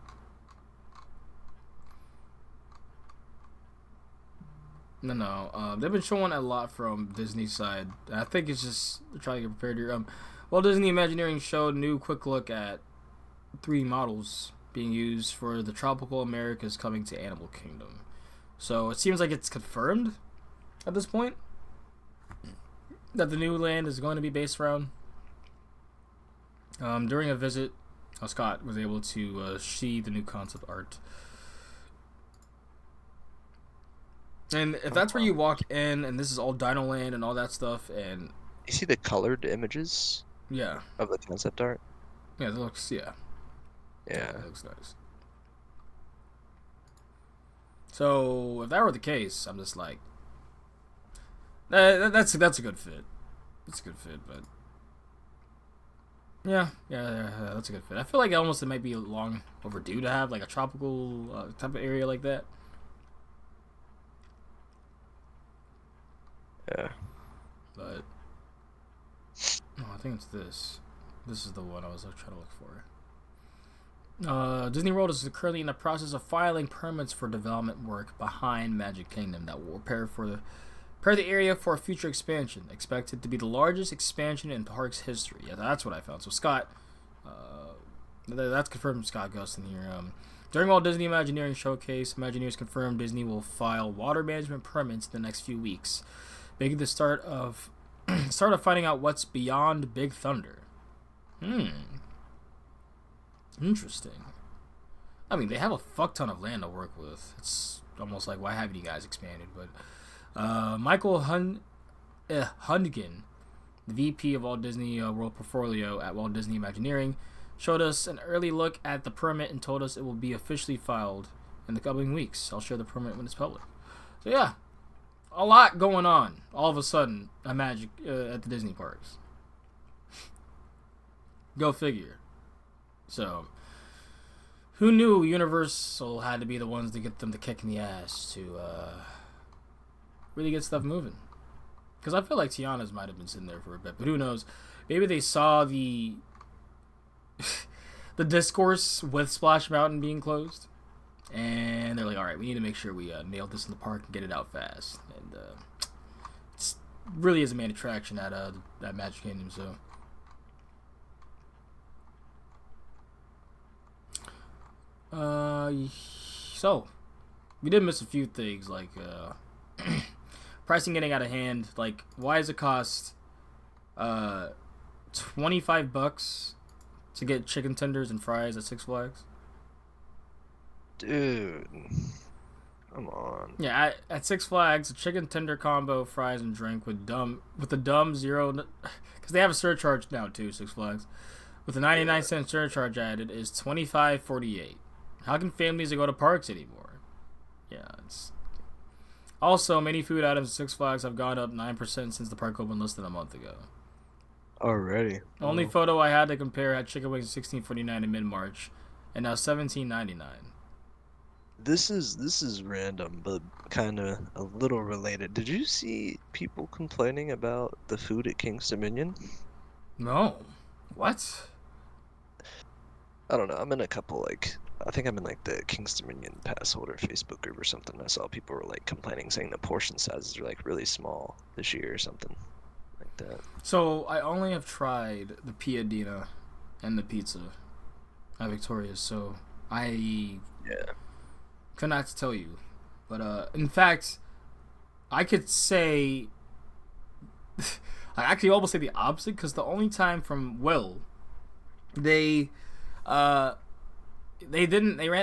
Speaker 1: No. They've been showing a lot from Disney's side. I think it's just trying to get prepared here. Walt Disney Imagineering showed a new quick look at 3 models being used for the Tropical Americas coming to Animal Kingdom. So it seems like it's confirmed at this point that the new land is going to be based around. During a visit, Scott was able to see the new concept art. And if that's where you walk in, and this is all Dino Land and all that stuff, and
Speaker 2: you see the colored images?
Speaker 1: Yeah.
Speaker 2: Of the concept art?
Speaker 1: Yeah, that looks, yeah.
Speaker 2: Yeah.
Speaker 1: That looks nice. So, if that were the case, I'm just like, that's a good fit. It's a good fit, but yeah, that's a good fit. I feel like almost it might be long overdue to have like a tropical type of area like that.
Speaker 2: Yeah.
Speaker 1: But no, I think it's this. This is the one I was trying to look for. Disney World is currently in the process of filing permits for development work behind Magic Kingdom that will prepare the area for a future expansion, expected to be the largest expansion in park's history. Yeah, that's what I found. So Scott That's confirmed from Scott Gustin here. During Walt Disney Imagineering Showcase, Imagineers confirmed Disney will file water management permits in the next few weeks, making the start of finding out what's beyond Big Thunder. Interesting. I mean, they have a fuck ton of land to work with. It's almost like, why haven't you guys expanded? But Michael Hundgen, the VP of Walt Disney World Portfolio at Walt Disney Imagineering, showed us an early look at the permit and told us it will be officially filed in the coming weeks. I'll share the permit when it's public. So yeah, a lot going on all of a sudden at the Disney parks. Go figure. So, who knew Universal had to be the ones to get them to kick in the ass to really get stuff moving? Because I feel like Tiana's might have been sitting there for a bit, but who knows? Maybe they saw the discourse with Splash Mountain being closed, and they're like, all right, we need to make sure we nail this in the park and get it out fast. And it really is a main attraction at Magic Kingdom, so. So we did miss a few things, like pricing getting out of hand. Like, why does it cost $25 to get chicken tenders and fries at Six Flags?
Speaker 2: Dude, come on.
Speaker 1: Yeah, at Six Flags, a chicken tender combo, fries, and drink with the dumb zero, because they have a surcharge now too. Six Flags, with a 99-cent surcharge added, is $25.48. How can families go to parks anymore? Yeah, it's. Also, many food items at Six Flags have gone up 9% since the park opened less than a month ago.
Speaker 2: Already.
Speaker 1: Only photo I had to compare had chicken wings $16.49 in mid-March, and now $17.99.
Speaker 2: This is random, but kind of a little related. Did you see people complaining about the food at King's Dominion?
Speaker 1: No. What?
Speaker 2: I don't know. I'm in a couple, I think I'm in the King's Dominion pass holder Facebook group or something. I saw people were complaining, saying the portion sizes are really small this year or something like that.
Speaker 1: So I only have tried the Piadina and the pizza at Victoria's, so I could not tell you. But in fact, I could say I actually almost say the opposite, because the only time from Will they ran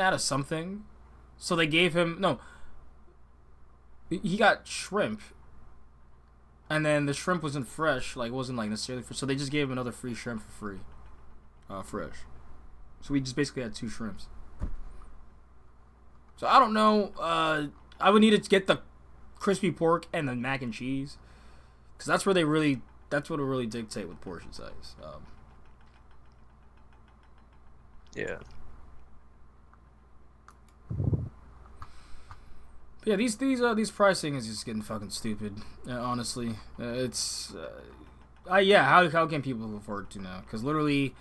Speaker 1: out of something, so they gave him he got shrimp, and then the shrimp wasn't fresh, wasn't necessarily fresh, so they just gave him another free shrimp for free, fresh. So we just basically had 2 shrimps. So I don't know. I would need to get the crispy pork and the mac and cheese, because that's what will really dictate with portion size.
Speaker 2: Yeah.
Speaker 1: But yeah, these pricing is just getting fucking stupid. Honestly, it's how can people afford to now? Because literally,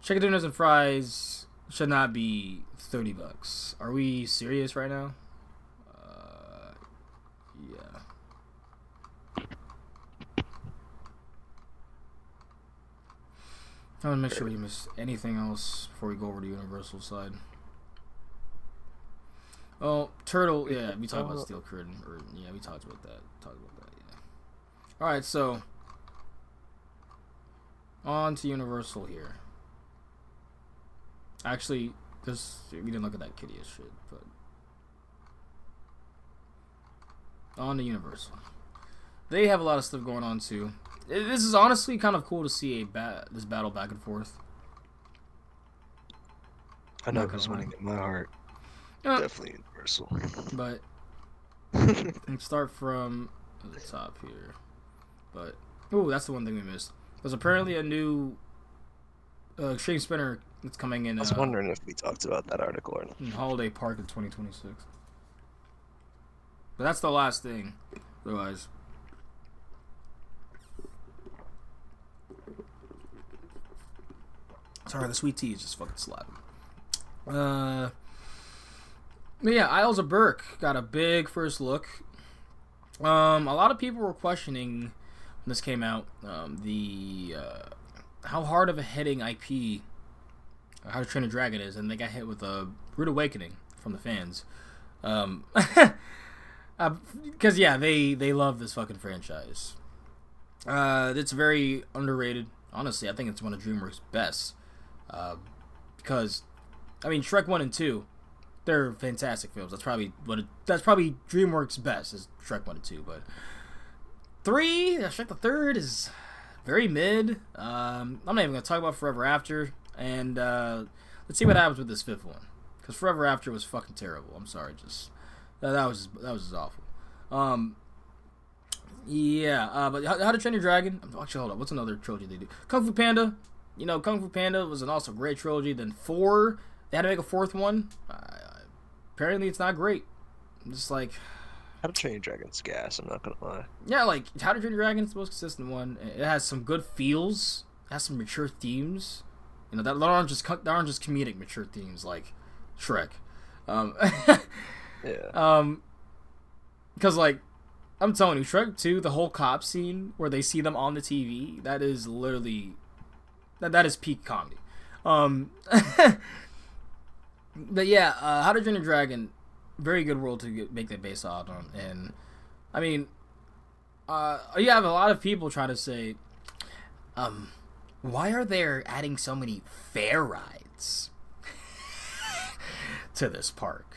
Speaker 1: chicken tenders and fries should not be $30. Are we serious right now? Yeah. I want to make sure we miss anything else before we go over to Universal side. Oh, Turtle, yeah, we talked about Steel Curtain, we talked about that, yeah. Alright, so, on to Universal here. Actually, we didn't look at that kitty as shit, but, on to Universal. They have a lot of stuff going on, too. This is honestly kind of cool to see this battle back and forth.
Speaker 2: I know who's winning in my heart. Definitely Universal.
Speaker 1: But let's start from the top here. But that's the one thing we missed. There's apparently a new Extreme Spinner that's coming in.
Speaker 2: I was wondering if we talked about that article or not.
Speaker 1: In Holiday Park in 2026. But that's the last thing. Otherwise. Sorry, the sweet tea is just fucking slapping. But yeah, Isles of Berk got a big first look. A lot of people were questioning when this came out how hard of a hitting IP How to Train a Dragon is, and they got hit with a rude awakening from the fans. Because they love this fucking franchise. It's very underrated. Honestly, I think it's one of DreamWorks' best. Because, I mean, Shrek 1 and 2, they're fantastic films. That's probably DreamWorks' best is Shrek 1 and 2. But 3, Shrek the Third is very mid. I'm not even gonna talk about Forever After. And let's see what happens with this fifth one. Because Forever After was fucking terrible. I'm sorry, just that was just awful. But How to Train Your Dragon. Actually, hold on. What's another trilogy they do? Kung Fu Panda. Kung Fu Panda was an also great trilogy. Then 4, they had to make a fourth one. Apparently, it's not great. I'm just like,
Speaker 2: How to Train Your Dragon's gas. I'm not gonna lie.
Speaker 1: Yeah, like How to Train Your Dragon is the most consistent one. It has some good feels. It has some mature themes. That aren't just comedic mature themes like Shrek.
Speaker 2: Yeah.
Speaker 1: Because like, I'm telling you, Shrek 2, the whole cop scene where they see them on the TV, that is literally that is peak comedy. But yeah, How to Train Your Dragon, very good world to make that based on, and I mean, you have a lot of people trying to say, why are they adding so many fair rides to this park?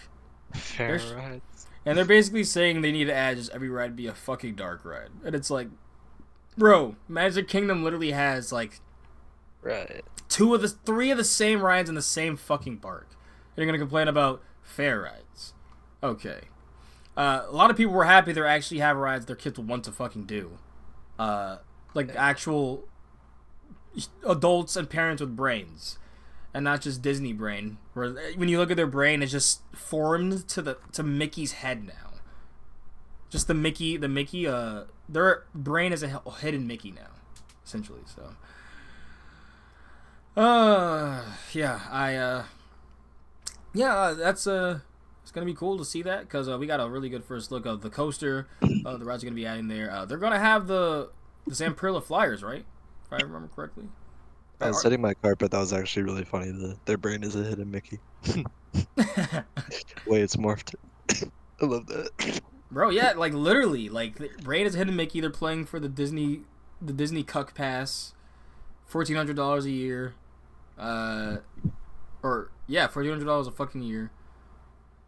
Speaker 2: Fair rides.
Speaker 1: And they're basically saying they need to add just every ride be a fucking dark ride. And it's like, bro, Magic Kingdom literally has like
Speaker 2: Right.
Speaker 1: 3 of the same rides in the same fucking park. And you're gonna complain about fair rides. Okay. A lot of people were happy they actually have rides their kids will want to fucking do. Like actual adults and parents with brains, and not just Disney brain, where when you look at their brain, it's just formed to Mickey's head now. Just the Mickey, their brain is a hidden Mickey now, essentially. So, that's it's gonna be cool to see that because we got a really good first look of the coaster. The rides are gonna be adding there. They're gonna have the Zamperla Flyers, right? If I remember correctly.
Speaker 2: I was setting my carpet. That was actually really funny. Their brain is a hidden Mickey. Way it's morphed. I love that.
Speaker 1: Bro, yeah, like literally, like the brain is a hidden Mickey. They're playing for the Disney Cuck Pass, $1,400 a year, $1,400 a fucking year.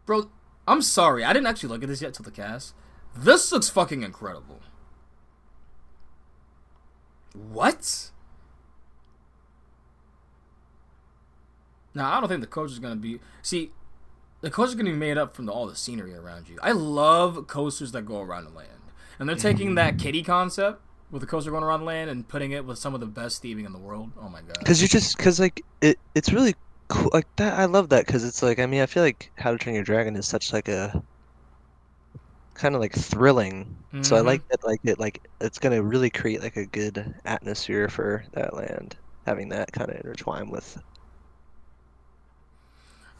Speaker 1: Bro, I'm sorry, I didn't actually look at this yet till the cast. This looks fucking incredible. What? Now, I don't think the coach is going to be... See, the coach is going to be made up from all the scenery around you. I love coasters that go around the land. And they're taking that kiddie concept with the coaster going around the land and putting it with some of the best theming in the world. Oh my god.
Speaker 2: Because like, it's really cool. Like, that, I love that because it's like, I mean, I feel like How to Train Your Dragon is such like a... kind of like thrilling. So I like that, it's gonna really create like a good atmosphere for that land, having that kind of intertwine with.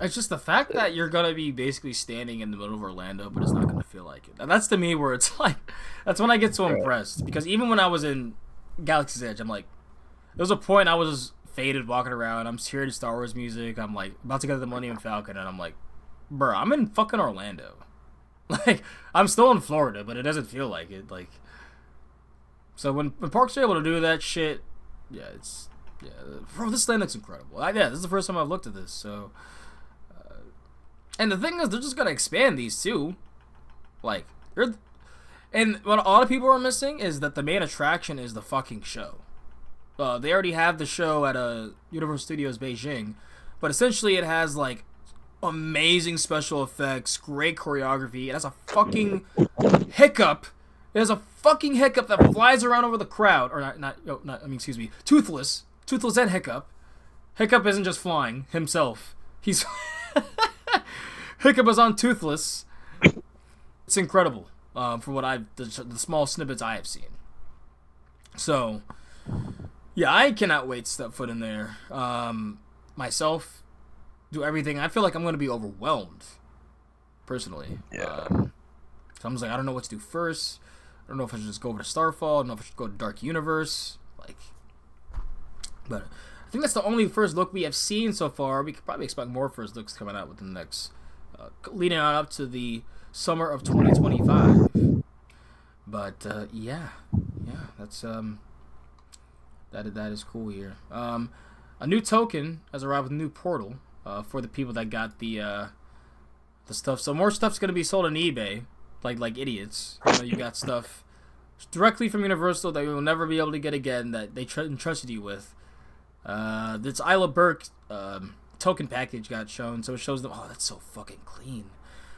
Speaker 1: It's just the fact that you're gonna be basically standing in the middle of Orlando, but it's not gonna feel like it. And that's to me where it's like, that's when I get so impressed. Because even when I was in Galaxy's Edge, I'm like, there was a point I was just faded walking around. I'm hearing Star Wars music. I'm like about to go to the Millennium Falcon, and I'm like, bro, I'm in fucking Orlando. Like, I'm still in Florida, but it doesn't feel like it. Like, so when parks are able to do that shit, bro, this land looks incredible. This is the first time I've looked at this. So, and the thing is, they're just gonna expand these too. Like, and what a lot of people are missing is that the main attraction is the fucking show. They already have the show at Universal Studios Beijing, but essentially it has like amazing special effects, great choreography. It has a fucking hiccup. It has a fucking hiccup that flies around over the crowd. Or Toothless. Toothless and Hiccup. Hiccup isn't just flying himself. He's... Hiccup is on Toothless. It's incredible. For what the small snippets I have seen. So, yeah, I cannot wait to step foot in there. Myself... do everything. I feel like I'm going to be overwhelmed, personally.
Speaker 2: Yeah.
Speaker 1: So I'm just like, I don't know what to do first. I don't know if I should just go over to Starfall. I don't know if I should go to Dark Universe. Like, but think that's the only first look we have seen so far. We could probably expect more first looks coming out within the next, leading on up to the summer of 2025. But yeah, that's that is cool here. A new token has arrived with a new portal for the people that got the stuff. So more stuff's gonna be sold on eBay, like idiots. You got stuff directly from Universal that you will never be able to get again that they entrusted you with. This Isla Burke token package got shown, so it shows them. Oh, that's so fucking clean.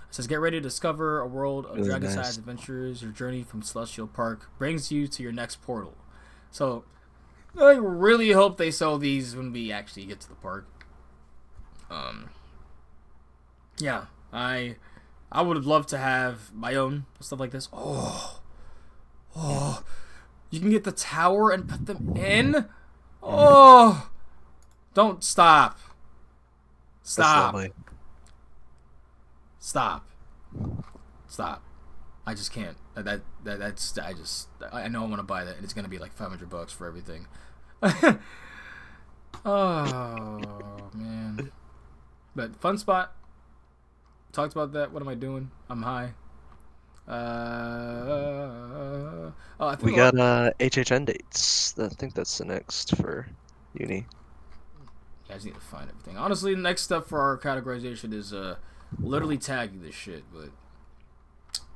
Speaker 1: It says, get ready to discover a world of dragon-sized adventures. Your journey from Celestial Park brings you to your next portal. So, I really hope they sell these when we actually get to the park. Yeah, I would love to have my own stuff like this. Oh, you can get the tower and put them in. Oh, don't stop. Stop. I just can't. I know I want to buy that, and it's gonna be like $500 for everything. Oh man. But fun spot. Talked about that. What am I doing? I'm high. I think
Speaker 2: We got HHN dates. I think that's the next for uni.
Speaker 1: You guys need to find everything. Honestly, the next step for our categorization is literally tagging this shit. But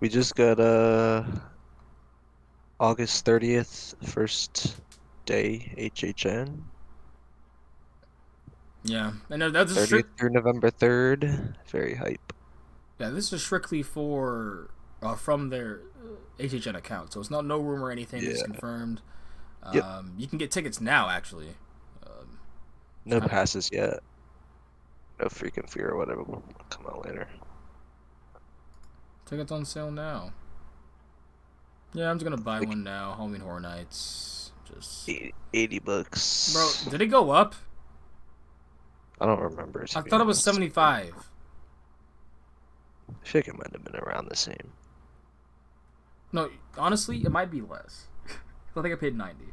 Speaker 2: we just got August 30th, first day HHN.
Speaker 1: Yeah, and that's
Speaker 2: 30th through November 3rd. Very hype.
Speaker 1: Yeah, this is strictly for from their HHN account, so it's not no rumor or anything. It's confirmed.
Speaker 2: Yep.
Speaker 1: You can get tickets now, actually.
Speaker 2: No passes yet. No freaking fear or whatever will come out later.
Speaker 1: Tickets on sale now. Yeah, I'm just gonna buy one now. Halloween Horror Nights. Just
Speaker 2: $80.
Speaker 1: Bro, did it go up?
Speaker 2: I don't remember.
Speaker 1: I thought it was 75.
Speaker 2: I think it might have been around the same.
Speaker 1: No, honestly, it might be less. I think I paid 90.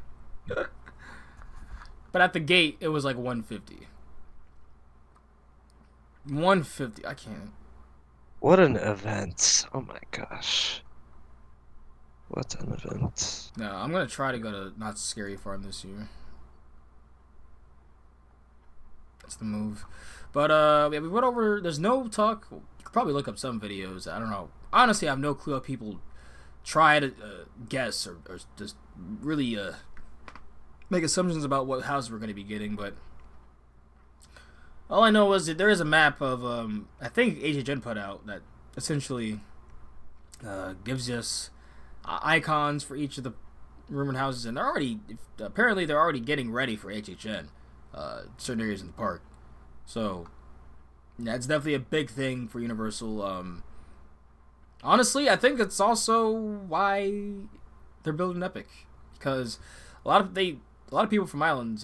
Speaker 1: But at the gate, it was like 150. 150. I can't.
Speaker 2: What an event! Oh my gosh. What an event.
Speaker 1: No, I'm gonna try to go to Not Scary Farm this year. That's the move. But yeah, we went over. There's no talk. You could probably look up some videos. I don't know. Honestly, I have no clue how people try to guess or just really make assumptions about what houses we're going to be getting. But all I know is that there is a map of I think HHN put out that essentially gives us icons for each of the rumored houses, and they're already apparently they're already getting ready for HHN. Certain areas in the park. So, yeah, it's definitely a big thing for Universal. Honestly, I think it's also why they're building Epic, because a lot of people from Islands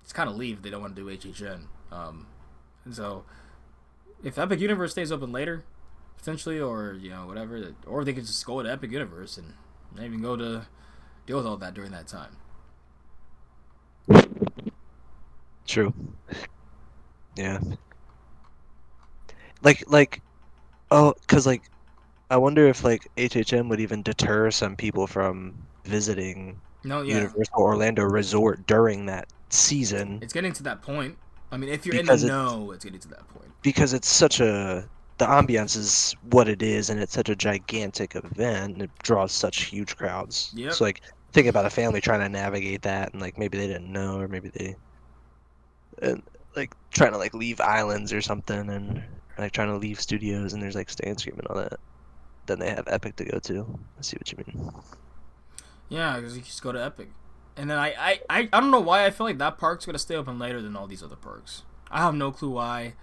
Speaker 1: just kind of leave. They don't want to do HHN. And so, if Epic Universe stays open later, potentially, or whatever, or they could just go to Epic Universe and not even go to deal with all that during that time.
Speaker 2: True. Yeah. Like, oh, cause I wonder if HHM would even deter some people from visiting Universal Orlando Resort during that season.
Speaker 1: It's getting to that point. I mean, if you're in the know, it's getting to that point.
Speaker 2: Because it's the ambiance is what it is, and it's such a gigantic event, and it draws such huge crowds.
Speaker 1: Yep.
Speaker 2: So think about a family trying to navigate that, and maybe they didn't know, or maybe they trying to leave islands or something, and trying to leave studios, and there's Stay and Scream and all that. Then they have Epic to go to. I see what you mean.
Speaker 1: Yeah, because you just go to Epic, and then I don't know why I feel like that park's gonna stay open later than all these other parks. I have no clue why,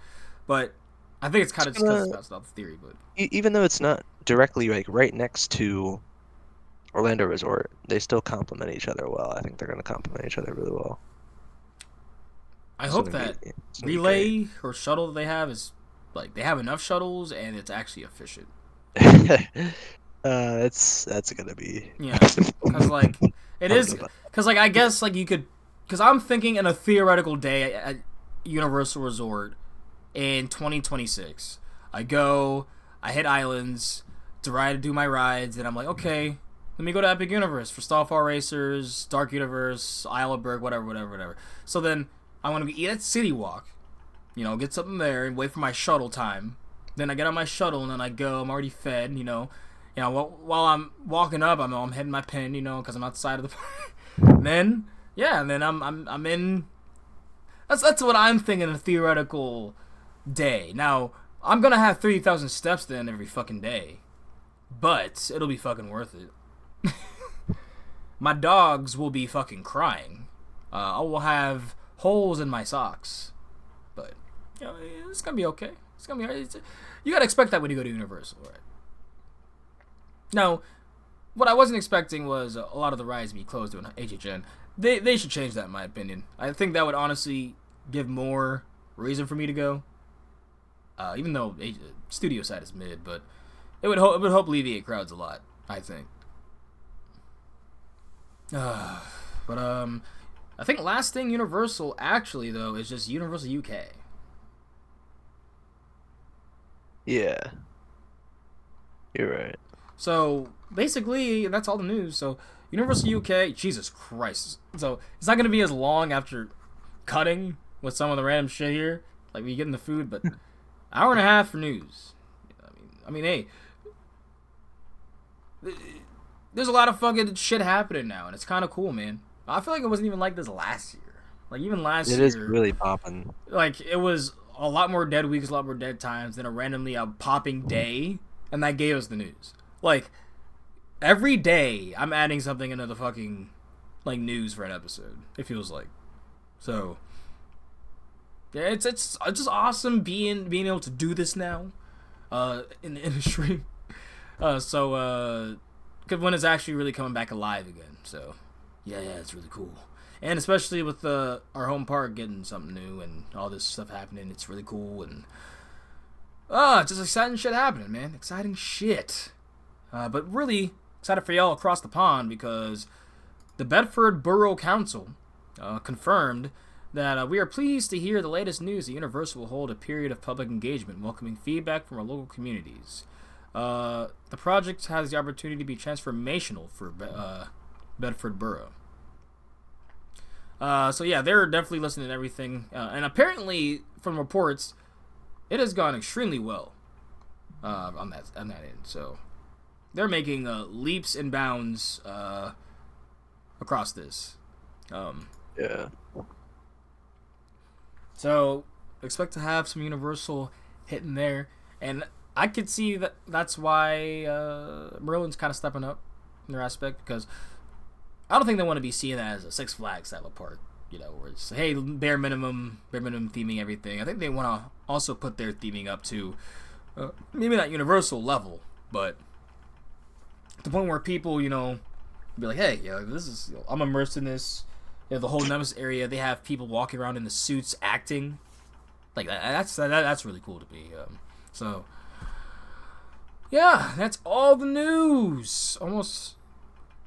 Speaker 1: but I think it's kind of just because that's not the theory. But
Speaker 2: even though it's not directly right next to Orlando Resort, they still complement each other well. I think they're gonna complement each other really well.
Speaker 1: I hope that relay or shuttle that they have is they have enough shuttles and it's actually efficient.
Speaker 2: That's gonna be
Speaker 1: because it is because I guess you could because I'm thinking in a theoretical day at Universal Resort in 2026. I hit islands to do my rides, and I'm like, okay, let me go to Epic Universe for Starfall Racers, Dark Universe, Isle of Berg, whatever. So then I want to eat at City Walk, get something there and wait for my shuttle time. Then I get on my shuttle and then I go. I'm already fed, while I'm walking up, I'm hitting my pin, because I'm outside of the park. And then I'm in. That's what I'm thinking. A theoretical day. Now I'm gonna have 30,000 steps then every fucking day, but it'll be fucking worth it. My dogs will be fucking crying. I will have holes in my socks, but it's gonna be okay. It's gonna be alright. You gotta expect that when you go to Universal, right? Now, what I wasn't expecting was a lot of the rides to be closed during HHN. They should change that, in my opinion. I think that would honestly give more reason for me to go. Even though studio side is mid, but it would help alleviate crowds a lot, I think. But I think last thing Universal actually though is just Universal UK.
Speaker 2: Yeah, you're right.
Speaker 1: So basically, that's all the news. So Universal UK, Jesus Christ. So it's not gonna be as long after cutting with some of the random shit here, like we getting the food, but hour and a half for news. I mean, hey, there's a lot of fucking shit happening now, and it's kind of cool, man. I feel like it wasn't even like this last year. Like even last year,
Speaker 2: it is really popping.
Speaker 1: Like it was a lot more dead weeks, a lot more dead times than a randomly popping day, and that gave us the news. Like every day, I'm adding something into the fucking like news for an episode. It feels like so. Yeah, it's just awesome being able to do this now, in the industry. So when it's actually really coming back alive again. So yeah, it's really cool. And especially with our home park getting something new and all this stuff happening, it's really cool and just exciting shit happening, man. Exciting shit. But really excited for y'all across the pond because the Bedford Borough Council confirmed that we are pleased to hear the latest news that Universal will hold a period of public engagement, welcoming feedback from our local communities. The project has the opportunity to be transformational for Bedford Borough. So yeah, they're definitely listening to everything, and apparently, from reports, it has gone extremely well on that end. So they're making leaps and bounds across this.
Speaker 2: Yeah.
Speaker 1: So expect to have some Universal hitting there, and I could see that's why Merlin's kind of stepping up in their aspect because I don't think they want to be seen as a Six Flags type of park, where it's hey bare minimum theming everything. I think they want to also put their theming up to maybe not Universal level, but at the point where people be like, hey, this is I'm immersed in this. The whole Nemesis area, they have people walking around in the suits acting like that. That's really cool to me. So yeah, that's all the news. Almost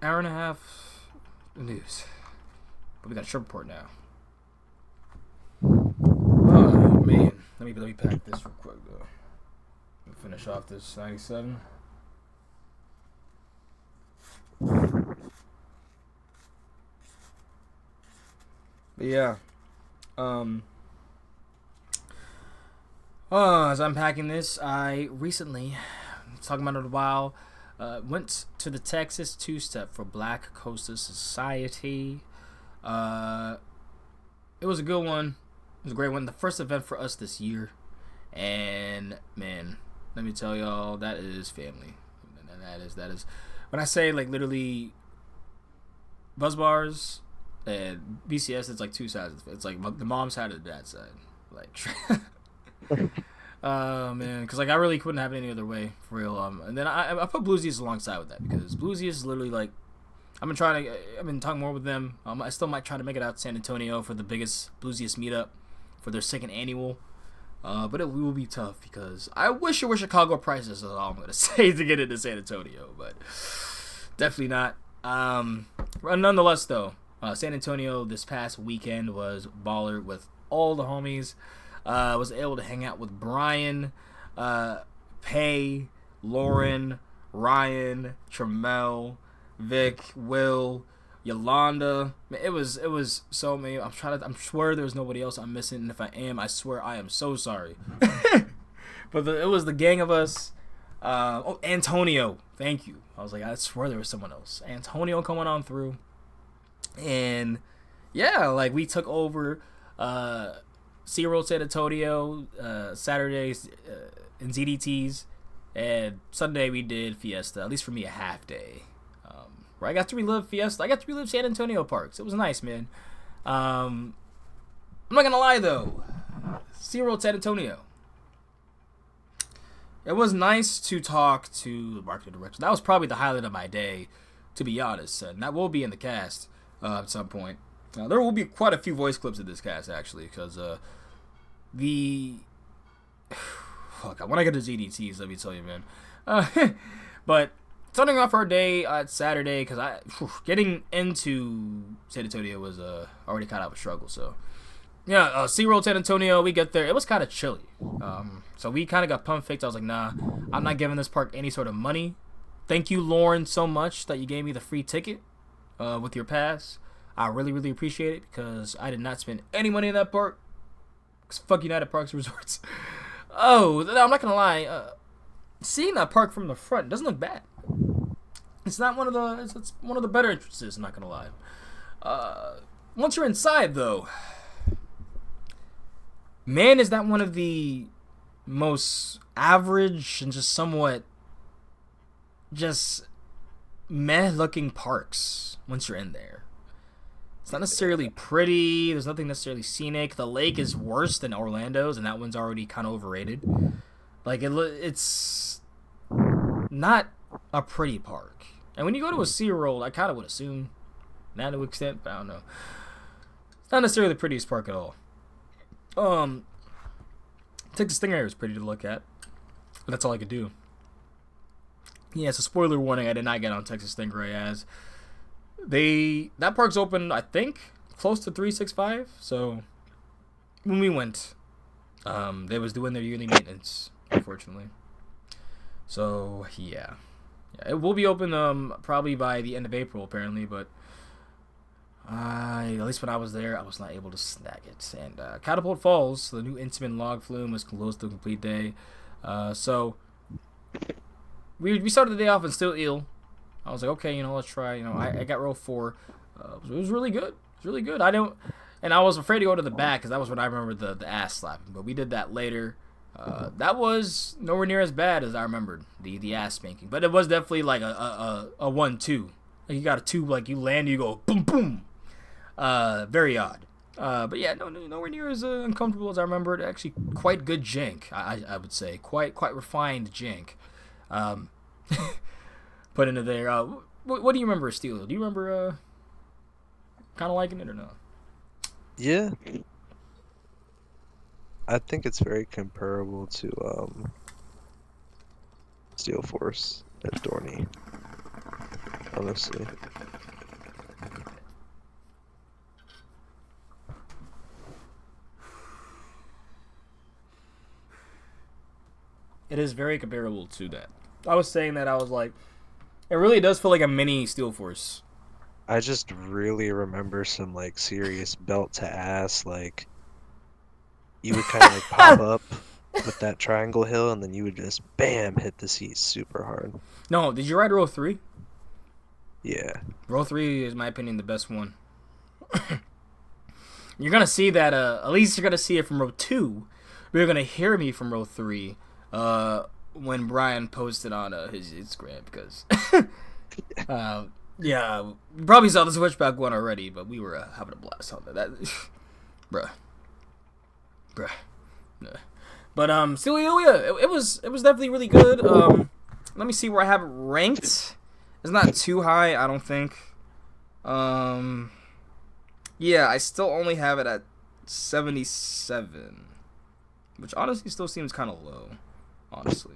Speaker 1: hour and a half of news, but we got a trip report now. Oh man, let me pack this real quick though. Finish off this 97. But yeah, as I'm packing this, I recently, talking about it a while, went to the Texas Two-Step for Black Coastal Society. It was a good one. It was a great one. The first event for us this year. And, man, let me tell y'all, that is family. That is. When I say, like, literally, Buzz Bars and BCS, it's like two sides. It's like the mom's side and the dad's side. Like, man, because like I really couldn't have it any other way for real. And then I put Bluesies alongside with that because Bluesies is literally like I've been talking more with them. I still might try to make it out to San Antonio for the biggest Bluesiest meetup for their second annual. But it will be tough because I wish it were Chicago prices. Is all I'm gonna say to get into San Antonio, but definitely not. Nonetheless, though, San Antonio this past weekend was baller with all the homies. Was able to hang out with Brian, Pay, Lauren, Ryan, Tramel, Vic, Will, Yolanda. It was so many. I'm sure there's nobody else I'm missing, and if I am, I swear I am so sorry. But it was the gang of us. Antonio, thank you. I was like, I swear there was someone else. Antonio coming on through, and yeah, like we took over SeaWorld San Antonio Saturdays in ZDTs, and Sunday we did Fiesta. At least for me, a half day. Where I got to relive Fiesta. I got to relive San Antonio parks. It was nice, man. I'm not gonna lie though, SeaWorld San Antonio. It was nice to talk to the marketing director. That was probably the highlight of my day, to be honest. And that will be in the cast at some point. There will be quite a few voice clips in this cast, actually, because Fuck, when I get to ZDTs, let me tell you, man. But starting off our day on Saturday, because getting into San Antonio was already kind of a struggle, so... Yeah, SeaWorld San Antonio, we get there. It was kind of chilly. So we kind of got pump faked. I was like, nah, I'm not giving this park any sort of money. Thank you, Lauren, so much that you gave me the free ticket with your pass. I really, really appreciate it because I did not spend any money in that park. Because fuck United Parks and Resorts. Oh, I'm not going to lie. Seeing that park from the front doesn't look bad. It's not one of the... It's one of the better entrances, I'm not going to lie. Once you're inside, though... Man, is that one of the most average and just somewhat just meh-looking parks once you're in there. It's not necessarily pretty. There's nothing necessarily scenic. The lake is worse than Orlando's, and that one's already kind of overrated. Like, it's not a pretty park. And when you go to a SeaWorld, I kind of would assume, not to an extent, but I don't know. It's not necessarily the prettiest park at all. Texas Stingray was pretty to look at, but that's all I could do. Yeah, so spoiler warning, I did not get on Texas Stingray as that park's open, I think, close to 365. So when we went, they was doing their yearly maintenance, unfortunately. So yeah, it will be open probably by the end of April apparently, but. At least when I was there, I was not able to snag it. And Catapult Falls, the new Intamin log flume, was closed to a complete day. So we started the day off in Still Eel. I was like, okay, let's try. I got row 4. It was really good. It was really good. And I was afraid to go to the back because that was when I remembered the ass slapping. But we did that later. That was nowhere near as bad as I remembered the ass spanking. But it was definitely like a 1-2. Like you got a 2, like you land, you go boom boom. Very odd. But yeah, nowhere near as uncomfortable as I remembered. Actually, quite good jank, I would say. Quite refined jank. Put into there. What do you remember of Steel? Do you remember kind of liking it or not?
Speaker 2: Yeah. I think it's very comparable to Steel Force at Dorney. Honestly.
Speaker 1: It is very comparable to that. I was saying that, I was like, it really does feel like a mini Steel Force.
Speaker 2: I just really remember some like serious belt to ass, like you would kind of like pop up with that triangle hill and then you would just bam hit the seat super hard.
Speaker 1: No, did you ride row 3?
Speaker 2: Yeah.
Speaker 1: Row 3 is, in my opinion, the best one. You're gonna see that. At least you're gonna see it from row 2. But you're gonna hear me from row 3. When Brian posted on his Instagram, because yeah, you probably saw the switchback one already, but we were having a blast on that. Bruh. Nah. But still, yeah, it was definitely really good. Let me see where I have it ranked. It's not too high, I don't think. Yeah, I still only have it at 77, which honestly still seems kind of low. Honestly.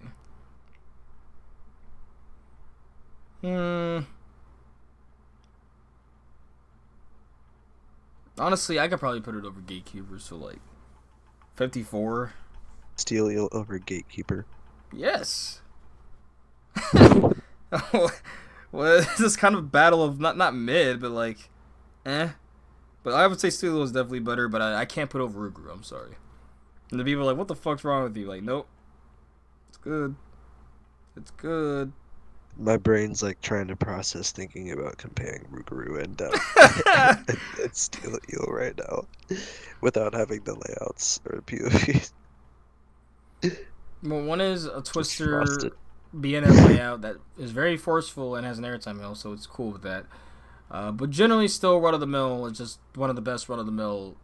Speaker 1: Honestly, I could probably put it over Gatekeeper, so like 54.
Speaker 2: Steel eel over gatekeeper.
Speaker 1: Yes. Well, it's this kind of battle of not mid, but like, eh. But I would say Steel is definitely better, but I can't put over Ugru. I'm sorry. And the people are like, "What the fuck's wrong with you?" Like, nope, it's good. It's good.
Speaker 2: My brain's like trying to process thinking about comparing Rougarou and and Steel Eel right now, without having the layouts or POVs.
Speaker 1: Well, one is a Twister
Speaker 2: frosted.
Speaker 1: BNF layout that is very forceful and has an airtime hill, so it's cool with that. But generally, still run of the mill is just one of the best run of the mill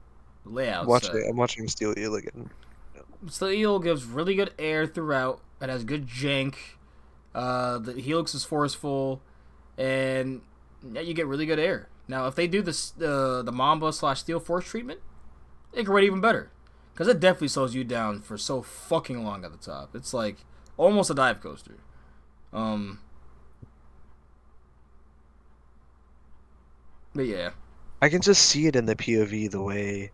Speaker 1: layouts.
Speaker 2: I'm watching Steel Eel again.
Speaker 1: Steel Eel gives really good air throughout. It has good jank. The Helix is forceful, and yeah, you get really good air. Now, if they do this, the Mamba / Steel Force treatment, it can rate even better. Because it definitely slows you down for so fucking long at the top. It's like almost a dive coaster. But yeah.
Speaker 2: I can just see it in the POV, the way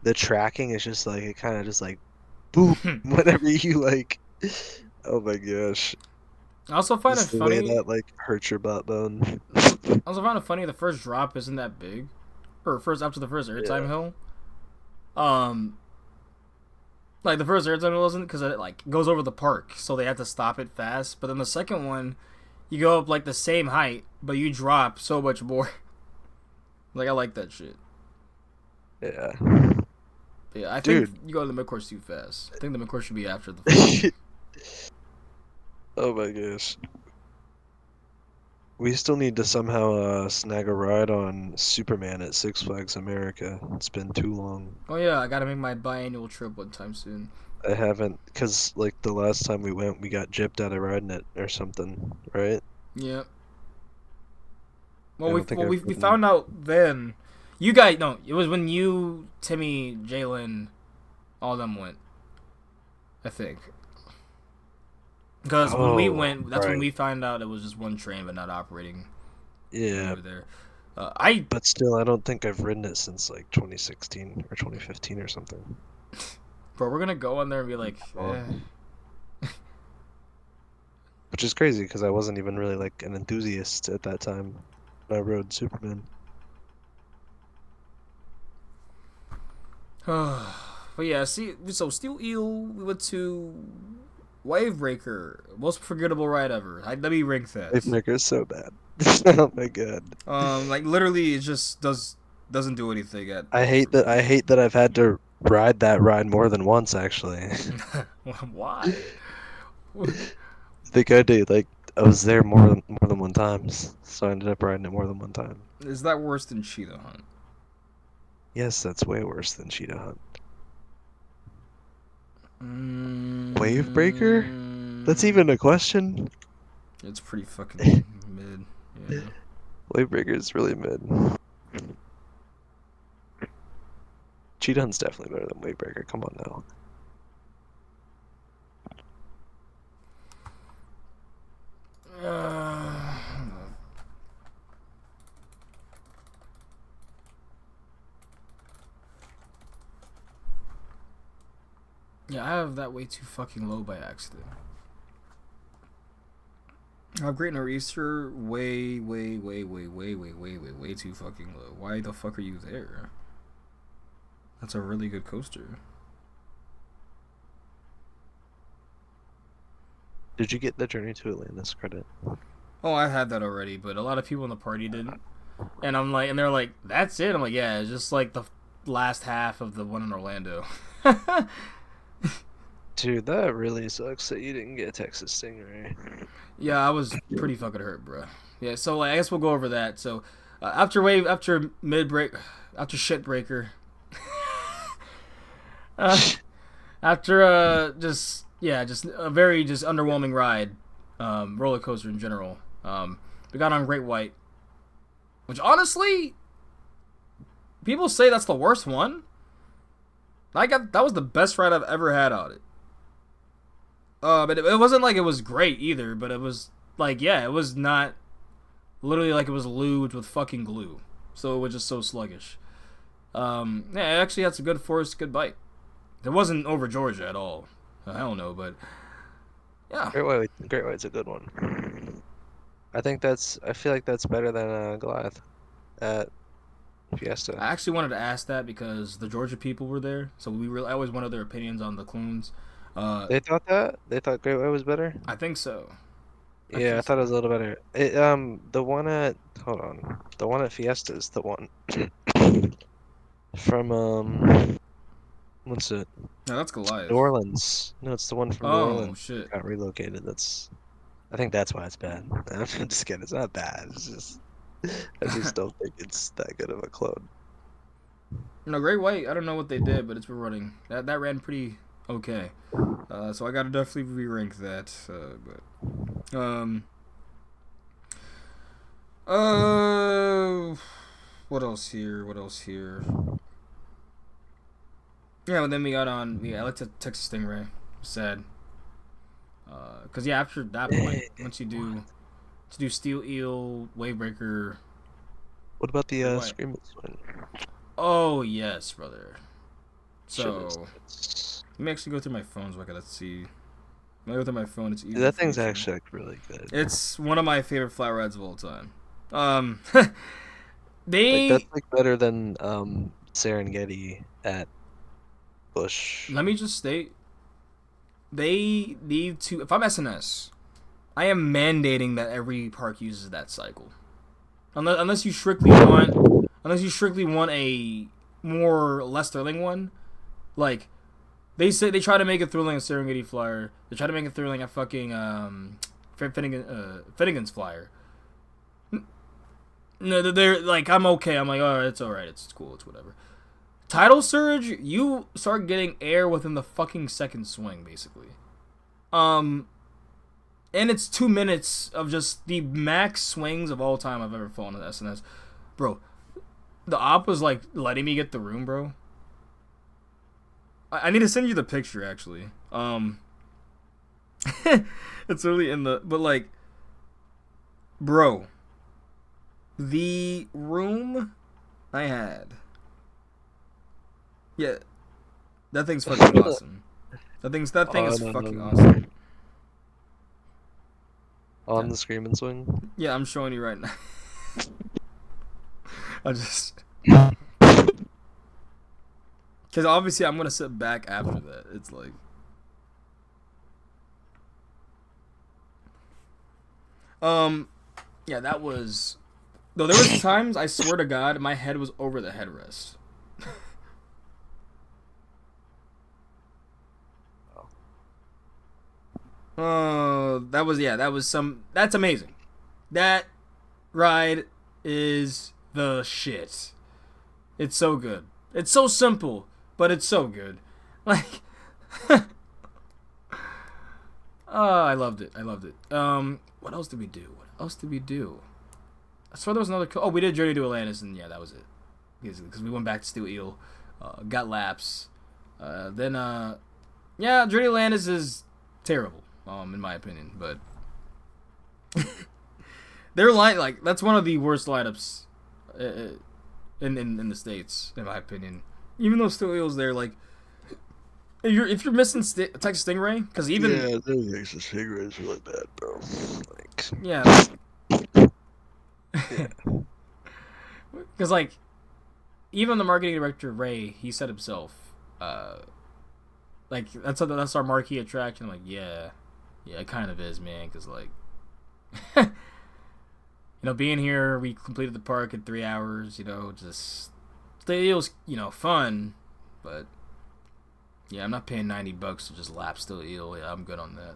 Speaker 2: the tracking is just like, it kind of just like, boom, whenever you like, oh my gosh.
Speaker 1: I also find
Speaker 2: Just
Speaker 1: it
Speaker 2: the way
Speaker 1: funny.
Speaker 2: that like hurts your butt bone.
Speaker 1: I also find it funny the first drop isn't that big. Or first after the first airtime hill. Like the first airtime hill isn't because it like goes over the park, so they have to stop it fast. But then the second one, you go up like the same height, but you drop so much more. Like, I like that shit.
Speaker 2: Yeah.
Speaker 1: But yeah, I think you go to the midcourse too fast. I think the midcourse should be after the first one.
Speaker 2: Oh my gosh. We still need to somehow snag a ride on Superman at Six Flags America. It's been too long.
Speaker 1: Oh yeah, I gotta make my biannual trip one time soon.
Speaker 2: I haven't, because like the last time we went, we got gypped out of riding it or something, right?
Speaker 1: Yep.
Speaker 2: I
Speaker 1: Well,
Speaker 2: don't think I've
Speaker 1: we
Speaker 2: ridden-
Speaker 1: found out then. You guys, no, it was when you, Timmy, Jalen, all them went. I think. Because when we went, that's when
Speaker 2: right.
Speaker 1: we found out it was just one train but not operating
Speaker 2: Yeah,
Speaker 1: over there.
Speaker 2: but still, I don't think I've ridden it since like 2016 or 2015 or something.
Speaker 1: Bro, we're gonna go on there and be like, eh.
Speaker 2: Which is crazy because I wasn't even really like an enthusiast at that time when I rode Superman.
Speaker 1: But yeah, see, so Steel Eel, we went to Wavebreaker, most forgettable ride ever. Let me rank that.
Speaker 2: Wavemaker is so bad. Oh my god.
Speaker 1: Like literally, it just doesn't do anything.
Speaker 2: I hate that I've had to ride that ride more than once actually.
Speaker 1: Why?
Speaker 2: I think I did. Like I was there more than one time, so I ended up riding it more than one time.
Speaker 1: Is that worse than Cheetah Hunt?
Speaker 2: Yes, that's way worse than Cheetah Hunt.
Speaker 1: Mm,
Speaker 2: Wavebreaker? That's even a question?
Speaker 1: It's pretty fucking mid. Yeah.
Speaker 2: Wavebreaker is really mid. Cheetah Hunt's definitely better than Wavebreaker. Come on now.
Speaker 1: Yeah, I have that way too fucking low by accident. I have Great Nor'easter way too fucking low. Why the fuck are you there? That's a really good coaster.
Speaker 2: Did you get the Journey to Atlantis credit?
Speaker 1: Oh, I had that already, but a lot of people in the party didn't. And I'm like, and they're like, that's it? I'm like, yeah, it's just like the last half of the one in Orlando.
Speaker 2: Dude, that really sucks that you didn't get Texas Stingray.
Speaker 1: Yeah, I was pretty fucking hurt, bro. Yeah, so like, I guess we'll go over that. So after shit breaker, after just a very just underwhelming ride, roller coaster in general. We got on Great White, which honestly, people say that's the worst one. That was the best ride I've ever had on it. But it wasn't like it was great either, but it was like, yeah, it was not literally like it was lubed with fucking glue. So it was just so sluggish. Yeah, it actually had some good force, good bite. It wasn't over Georgia at all. Hell no, but yeah.
Speaker 2: Great White's a good one. I feel like that's better than Goliath at Fiesta.
Speaker 1: I actually wanted to ask that because the Georgia people were there, so I always wanted their opinions on the clones.
Speaker 2: They thought that? They thought Great White was better?
Speaker 1: I think so.
Speaker 2: Yeah, I thought it was a little better. The one at hold on. The one at Fiesta is the one from what's it?
Speaker 1: No, that's Goliath.
Speaker 2: New Orleans. No, it's the one from New
Speaker 1: Oh
Speaker 2: Orleans.
Speaker 1: shit.
Speaker 2: Got relocated. I think that's why it's bad. I'm just kidding. It's not bad. It's just I just don't think it's that good of a clone.
Speaker 1: No, Great White. I don't know what they did, but it's been running. That ran pretty okay. So I gotta definitely re-rank that. What else here? Yeah, but then we got on. Yeah, I like to Texas Stingray. Sad. Cause yeah, after that point, once you do Steel Eel, Wavebreaker.
Speaker 2: What about the
Speaker 1: What?
Speaker 2: Screaming Swing?
Speaker 1: Oh yes, brother. So
Speaker 2: Shit,
Speaker 1: let me actually go through my phone so I gotta see. When I go through my phone, it's easy.
Speaker 2: that thing's actually like really good.
Speaker 1: It's one of my favorite flat rides of all time.
Speaker 2: Like
Speaker 1: They
Speaker 2: that's like better than Serengeti at Busch.
Speaker 1: let me just state they need to. If I'm SNS, I am mandating that every park uses that cycle. Unless you strictly want a more less thrilling one, like they try to make it thrilling at Serengeti Flyer. They try to make it thrilling at fucking Finnegan's Flyer. No, they're like, I'm okay. I'm like, oh, it's alright. It's cool. It's whatever. Tidal Surge, you start getting air within the fucking second swing, basically. And it's 2 minutes of just the max swings of all time I've ever fallen at SNS. Bro, the op was like letting me get the room, bro. I need to send you the picture, actually. It's literally in the... But, like... Bro. The room I had... Yeah. That thing's fucking awesome. That thing is fucking awesome.
Speaker 2: On the Screaming Swing?
Speaker 1: Yeah, I'm showing you right now. I just... Because obviously I'm going to sit back after that. It's like... Yeah, that was... Though there was times, I swear to God, my head was over the headrest. That's amazing. That ride is the shit. It's so good. It's so simple, but it's so good. Like, I loved it. What else did we do? I swear there was another. We did Journey to Atlantis, and yeah, that was it. Because we went back to Steel Eel, got laps. Then, yeah, Journey to Atlantis is terrible, in my opinion. But their that's one of the worst lineups in the States, in my opinion. Even though Steel Eel's there, like, if you're missing Texas Stingray, because even
Speaker 2: the Texas Stingray is really bad, bro. Like,
Speaker 1: yeah. Because, like, even the marketing director, Ray, he said himself, like, that's our marquee attraction. I'm like, yeah, it kind of is, man, because, like, being here, we completed the park in 3 hours, just, it was, fun, but, yeah, I'm not paying $90 to just lap Steel Eel. Yeah, I'm good on that.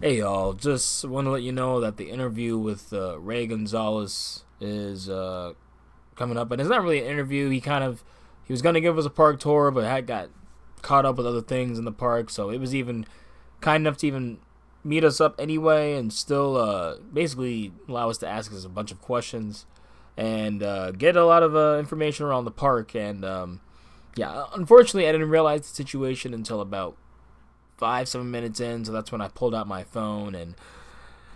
Speaker 1: Hey y'all, just want to let you know that the interview with Ray Gonzalez is coming up, and it's not really an interview. He was going to give us a park tour, but had got caught up with other things in the park, so it was even kind enough to even meet us up anyway, and still basically allow us to ask us a bunch of questions and get a lot of information around the park. And yeah, unfortunately, I didn't realize the situation until about 5-7 minutes in, so that's when I pulled out my phone, and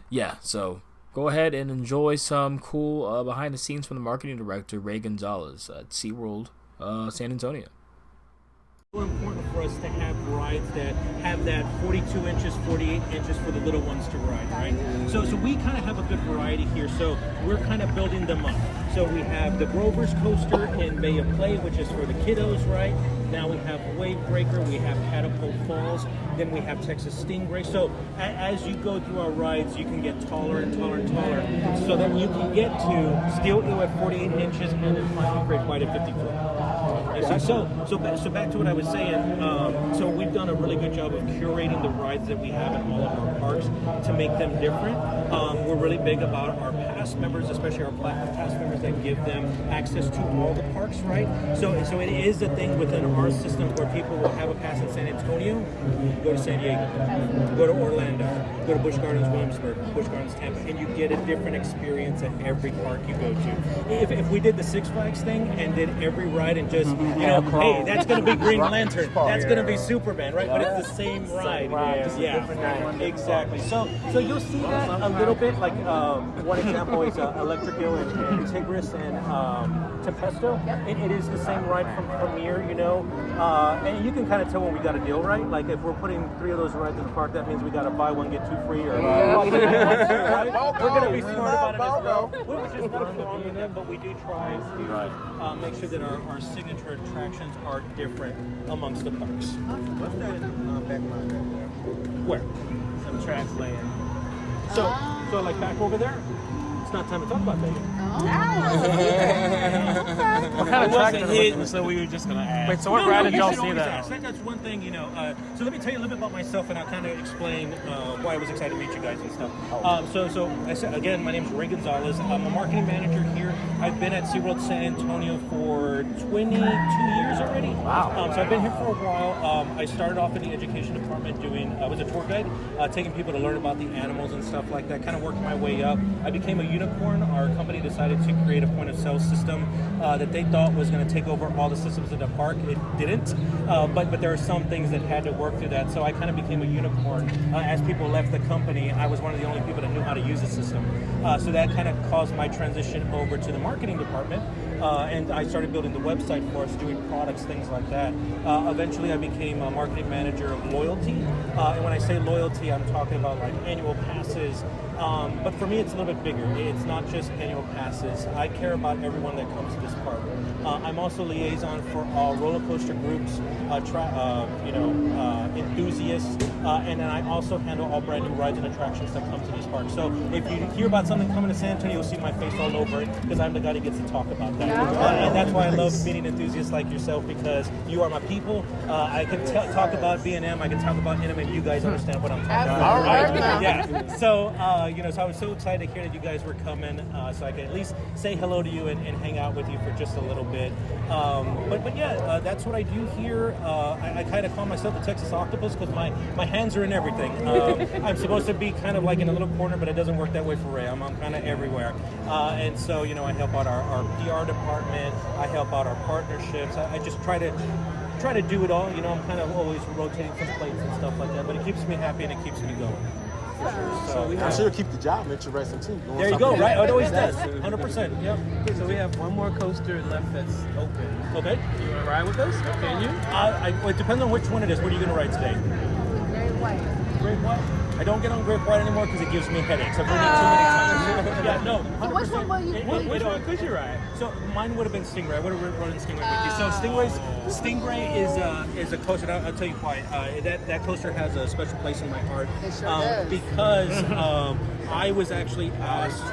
Speaker 1: yeah, so go ahead and enjoy some cool behind the scenes from the marketing director, Ray Gonzalez at SeaWorld San Antonio.
Speaker 4: It's important for us to have rides that have that 42 inches, 48 inches for the little ones to ride, right? So we kind of have a good variety here. So we're kind of building them up. So we have the Grover's Coaster in Bay of Play, which is for the kiddos, right? Now we have Wave Breaker, we have Catapult Falls, then we have Texas Stingray. So as you go through our rides, you can get taller and taller and taller, so that you can get to Steel Eel at 48 inches and then finally Great White at 50 foot. So back to what I was saying. So we've done a really good job of curating the rides that we have in all of our parks to make them different. We're really big about our pass members, especially our Platinum Pass members, that give them access to all the parks, right? So it is a thing within our system where people will have a pass in San Antonio, go to San Diego, go to Orlando, go to Busch Gardens Williamsburg, Busch Gardens Tampa, and you get a different experience at every park you go to. If we did the Six Flags thing and did every ride and just, hey, that's going to be Green Lantern, that's going to be Superman, right? But it's the same ride. Yeah, exactly. So you'll see that a little bit. Like one example is Electric Eel and Tigris and Tempesto. It is the same ride from Premiere, and you can kind of tell when we got a deal, right? Like if we're putting 3 of those rides in the park, that means we got to buy one, get 2 free, or buy 2, get 1 free, right? We're going to be smart about it as well. Which is nothing wrong with them, but we do try to make sure that our signature attractions are different amongst the parks.
Speaker 5: What's that in back line right there?
Speaker 4: Where?
Speaker 5: Some tracks laying.
Speaker 4: So like back over there? It's not time to talk about that yet.
Speaker 5: What kind of track is it? So we were just going to ask. Wait, so what ride did y'all see that?
Speaker 4: That's one thing, so let me tell you a little bit about myself, and I'll kind of explain why I was excited to meet you guys and stuff. So I said, again, my name is Ray Gonzalez. I'm a marketing manager here. I've been at SeaWorld San Antonio for 22 years already. Wow. So I've been here for a while. I started off in the education department I was a tour guide, taking people to learn about the animals and stuff like that, kind of worked my way up. I became a unicorn. Our company decided to create a point of sale system that they thought was going to take over all the systems in the park. It didn't, but there are some things that had to work through that. So I kind of became a unicorn. As people left the company, I was one of the only people that knew how to use the system. So that kind of caused my transition over to the marketing department. And I started building the website for us, doing products, things like that. Eventually, I became a marketing manager of loyalty. And when I say loyalty, I'm talking about like annual passes. But for me, it's a little bit bigger. It's not just annual passes. I care about everyone that comes to this park. I'm also liaison for all roller coaster groups, enthusiasts, and then I also handle all brand new rides and attractions that come to this park. So if you hear about something coming to San Antonio, you'll see my face all over it because I'm the guy that gets to talk about that. And that's why I love meeting enthusiasts like yourself, because you are my people. I can talk about B&M, I can talk about NM, and you guys understand what I'm talking about.
Speaker 6: All right.
Speaker 4: Yeah. So, so I was so excited to hear that you guys were coming, so I could at least say hello to you and hang out with you for just a little bit. But yeah, that's what I do here. I kind of call myself the Texas Octopus because my hands are in everything. I'm supposed to be kind of like in a little corner, but it doesn't work that way for Ray. I'm kind of everywhere. And so, I help out our PR department. I help out our partnerships. I just try to do it all. I'm kind of always rotating some plates and stuff like that, but it keeps me happy and it keeps me going.
Speaker 6: So I'm sure it'll keep the job interesting too.
Speaker 4: There you go, right? It always does. 100%. Yep.
Speaker 5: So we have one more coaster left that's open.
Speaker 4: Okay.
Speaker 5: You want to ride with us? Can you?
Speaker 4: It depends on which one it is. What are you going to ride today?
Speaker 6: Great White.
Speaker 4: Great White? I don't get on Great White anymore because it gives me headaches. I've ridden it too many times. Yeah, no. 100%.
Speaker 6: So which one will you?
Speaker 5: Which one could you ride?
Speaker 4: So mine would have been Stingray. I would have run Stingray with you. So Stingray is a coaster. I'll tell you why. That coaster has a special place in my heart.
Speaker 6: It sure does.
Speaker 4: Because I was actually asked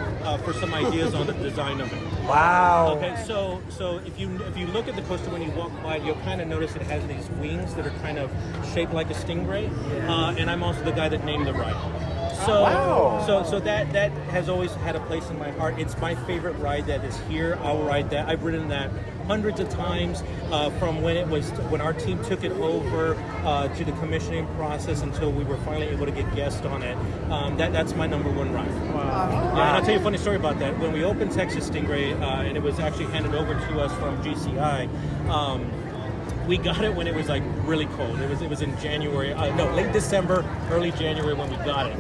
Speaker 4: for some ideas on the design of it.
Speaker 5: Wow.
Speaker 4: Okay, so if you look at the coaster when you walk by, you'll kind of notice it has these wings that are kind of shaped like a stingray. And I'm also the guy that named the ride. So that has always had a place in my heart. It's my favorite ride that is here. I'll ride that. I've ridden that hundreds of times from when our team took it over to the commissioning process until we were finally able to get guests on it. That's my number one ride.
Speaker 5: Wow.
Speaker 4: Yeah, and I'll tell you a funny story about that. When we opened Texas Stingray, and it was actually handed over to us from GCI, we got it when it was like really cold. It was in January, late December, early January when we got it.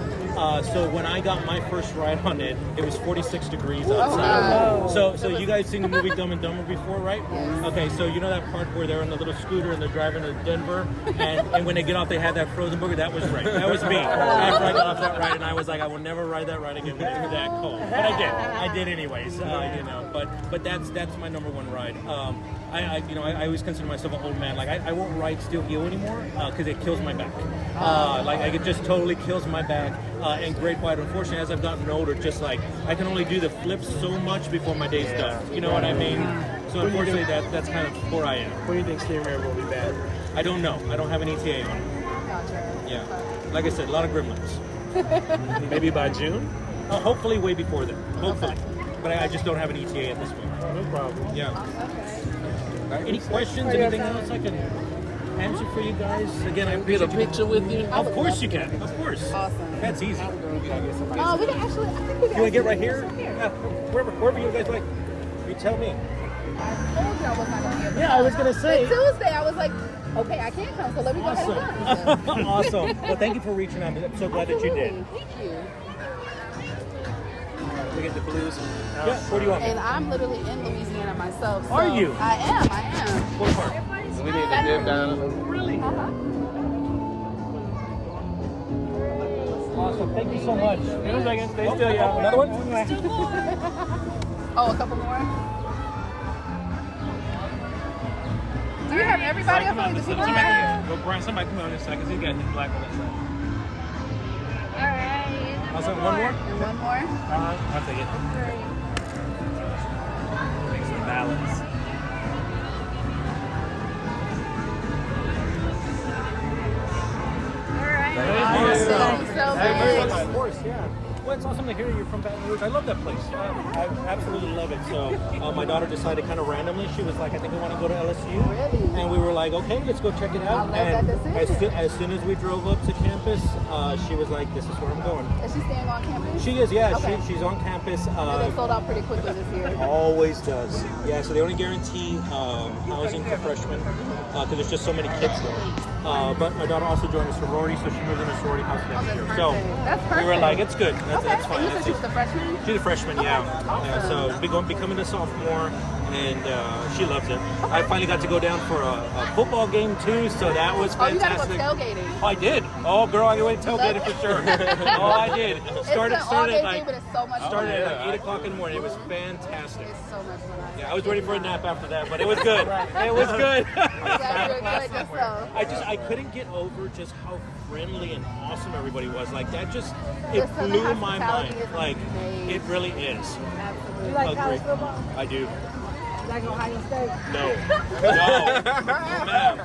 Speaker 4: So when I got my first ride on it, it was 46 degrees outside. So you guys seen the movie Dumb and Dumber before, right? Okay, so you know that part where they're on the little scooter and they're driving to Denver, and when they get off, they have that frozen burger. That was right. That was me. After I got off that ride, and I was like, I will never ride that ride again when it's that cold. But I did. I did anyways. But that's my number one ride. I always consider myself an old man. Like I won't ride steel eel anymore because it kills my back. It just totally kills my back. And great white, unfortunately, as I've gotten older, just like I can only do the flips so much before my day's done. You know what I mean? So unfortunately, that's kind of where I am.
Speaker 5: What do you think steering will be bad?
Speaker 4: I don't know. I don't have an ETA on it.
Speaker 7: Gotcha.
Speaker 4: Yeah, like I said, a lot of gremlins.
Speaker 5: Maybe by June?
Speaker 4: Hopefully, way before then. Hopefully, but I just don't have an ETA at this moment.
Speaker 5: No problem.
Speaker 4: Yeah.
Speaker 7: Okay.
Speaker 4: Any questions? Anything else I can answer for you guys? Again, I appreciate
Speaker 5: Get a picture with you?
Speaker 4: Of course you can. Of course.
Speaker 7: Awesome.
Speaker 4: That's easy.
Speaker 7: We can actually. I think we can.
Speaker 4: You want to get right here? Yeah. Wherever you guys like. You tell me.
Speaker 7: I told you I was not going to be able to.
Speaker 4: Yeah, I was gonna say.
Speaker 7: But Tuesday, I was like, okay, I can't come, so let me go ahead and come.
Speaker 4: Awesome. Well, thank you for reaching out. I'm so glad that you did.
Speaker 7: Thank you.
Speaker 5: We get the blues.
Speaker 4: Yeah. Where do you want me?
Speaker 7: And I'm literally in Louisiana myself. So
Speaker 4: Are you?
Speaker 7: I am.
Speaker 4: What part?
Speaker 5: We need to dip down a little.
Speaker 4: Really?
Speaker 7: Uh-huh.
Speaker 4: Awesome. Thank you so much.
Speaker 5: Wait a second. Stay still, y'all.
Speaker 4: Another one?
Speaker 7: Oh, a couple more? Do you have everybody? I feel like the people have.
Speaker 5: Go, Brian, somebody come on this side because he got his black on that side.
Speaker 7: Alright.
Speaker 4: Awesome. One more?
Speaker 7: One more?
Speaker 5: I'll take it. Make some balance.
Speaker 7: Awesome. So good.
Speaker 4: Of course, yeah. Well, it's awesome to hear you're from Baton Rouge. I love that place. I absolutely love it. So my daughter decided kind of randomly. She was like, I think we want to go to LSU.
Speaker 7: Really?
Speaker 4: And we were like, okay, let's go check it out.
Speaker 7: I love that decision.
Speaker 4: as soon as we drove up to campus, she was like, this is where I'm going.
Speaker 7: Is she staying on campus?
Speaker 4: She is, yeah.
Speaker 7: Okay.
Speaker 4: She's on campus.
Speaker 7: And they sold out pretty quickly this year.
Speaker 4: Always does. Yeah, so they only guarantee housing for freshmen because there's just so many kids there. But my daughter also joined a sorority, so she moved in a sorority house next year. So
Speaker 7: That's perfect.
Speaker 4: we were like, it's good. That's fine.
Speaker 7: And you said she was a freshman?
Speaker 4: She's a freshman, yeah. Yeah, so becoming a sophomore, and she loves it. I finally got to go down for a football game too, so that was
Speaker 7: Oh, you got to
Speaker 4: fantastic.
Speaker 7: go tailgating.
Speaker 4: Oh, I did. Oh, girl, I went tailgated for sure. Oh, I did. Started
Speaker 7: it's an all-day
Speaker 4: at
Speaker 7: thing,
Speaker 4: like
Speaker 7: but it's so much
Speaker 4: started
Speaker 7: fun.
Speaker 4: at like 8 o'clock in the morning. It was fantastic.
Speaker 7: It's so much fun.
Speaker 4: Yeah, I was ready for a nap after that, but it was good. It was good.
Speaker 7: Yeah, you're enjoying yourself.
Speaker 4: I couldn't get over just how friendly and awesome everybody was. Like that just it
Speaker 7: Listen,
Speaker 4: blew
Speaker 7: the
Speaker 4: my
Speaker 7: hospitality
Speaker 4: mind.
Speaker 7: is
Speaker 4: Like
Speaker 7: amazing.
Speaker 4: it really is.
Speaker 7: Absolutely.
Speaker 8: You like
Speaker 4: Agreed.
Speaker 8: college football?
Speaker 4: I do.
Speaker 8: You like Ohio State?
Speaker 4: No, ma'am.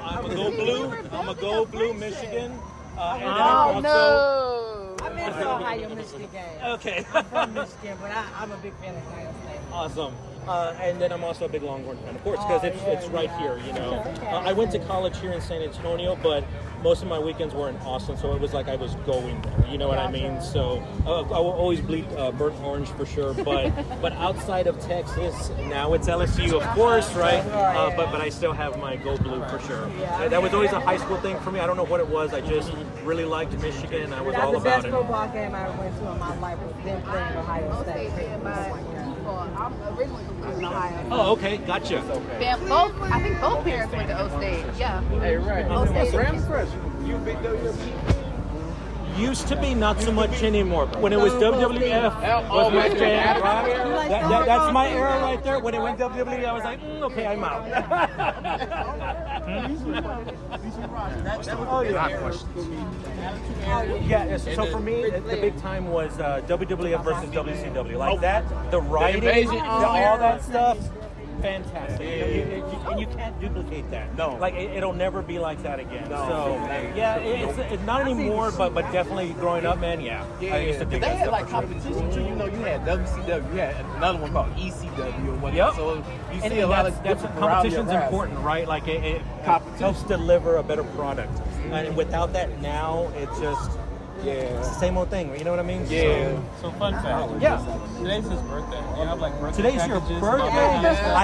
Speaker 4: I'm a go blue. I'm a go blue Michigan. And then I'm
Speaker 7: Oh,
Speaker 4: also
Speaker 7: no.
Speaker 8: I miss the Ohio Michigan game.
Speaker 4: okay.
Speaker 8: I'm from Michigan, but I'm a big fan of Ohio State.
Speaker 4: Awesome. And then I'm also a big Longhorn fan, of course, because it's right here, you know. I went to college here in San Antonio, but most of my weekends were in Austin, so it was like I was going there, you know what I mean? So I will always bleed burnt orange for sure, but outside of Texas, now it's LSU, of course, right? But I still have my go blue for sure. That was always a high school thing for me. I don't know what it was. I just really liked Michigan. I was
Speaker 8: That's
Speaker 4: all
Speaker 8: the
Speaker 4: about
Speaker 8: best
Speaker 4: it.
Speaker 8: football game I ever went to in my life was them playing Ohio State.
Speaker 7: I'm originally from Cleveland, Ohio.
Speaker 4: Oh, okay, gotcha.
Speaker 7: I think both parents went to O State. Yeah.
Speaker 5: Hey, right.
Speaker 7: O State.
Speaker 5: Rams fresh. You big WWF?
Speaker 4: Used to be, not so much anymore. When it was WWF, was my jam, right? That's my era right there. When it went WWE, I was like, okay, I'm out. Oh yeah. Yeah. So for me, the big time was WWF versus WCW. Like that, the writing, all that stuff. Fantastic. And you can't duplicate that.
Speaker 5: No.
Speaker 4: Like it'll never be like that again. No. So yeah, it's not anymore, but definitely growing up, man. Yeah. I used to dig
Speaker 5: They
Speaker 4: that
Speaker 5: had
Speaker 4: stuff
Speaker 5: like
Speaker 4: for sure.
Speaker 5: competition too. You know, you had WCW, you had another one called ECW or whatever.
Speaker 4: Yep.
Speaker 5: So you
Speaker 4: And
Speaker 5: see a lot
Speaker 4: that's
Speaker 5: of different
Speaker 4: competition's
Speaker 5: variety of
Speaker 4: important, right? Like it
Speaker 5: Competition.
Speaker 4: helps deliver a better product. And without that now, it just
Speaker 6: Yeah.
Speaker 4: It's the same old thing. You know what I mean?
Speaker 6: Yeah.
Speaker 5: So fun fact.
Speaker 4: Yeah.
Speaker 5: Today's his birthday. You have like birthday
Speaker 4: Today's your
Speaker 5: packages,
Speaker 4: birthday?
Speaker 5: all that kind of stuff?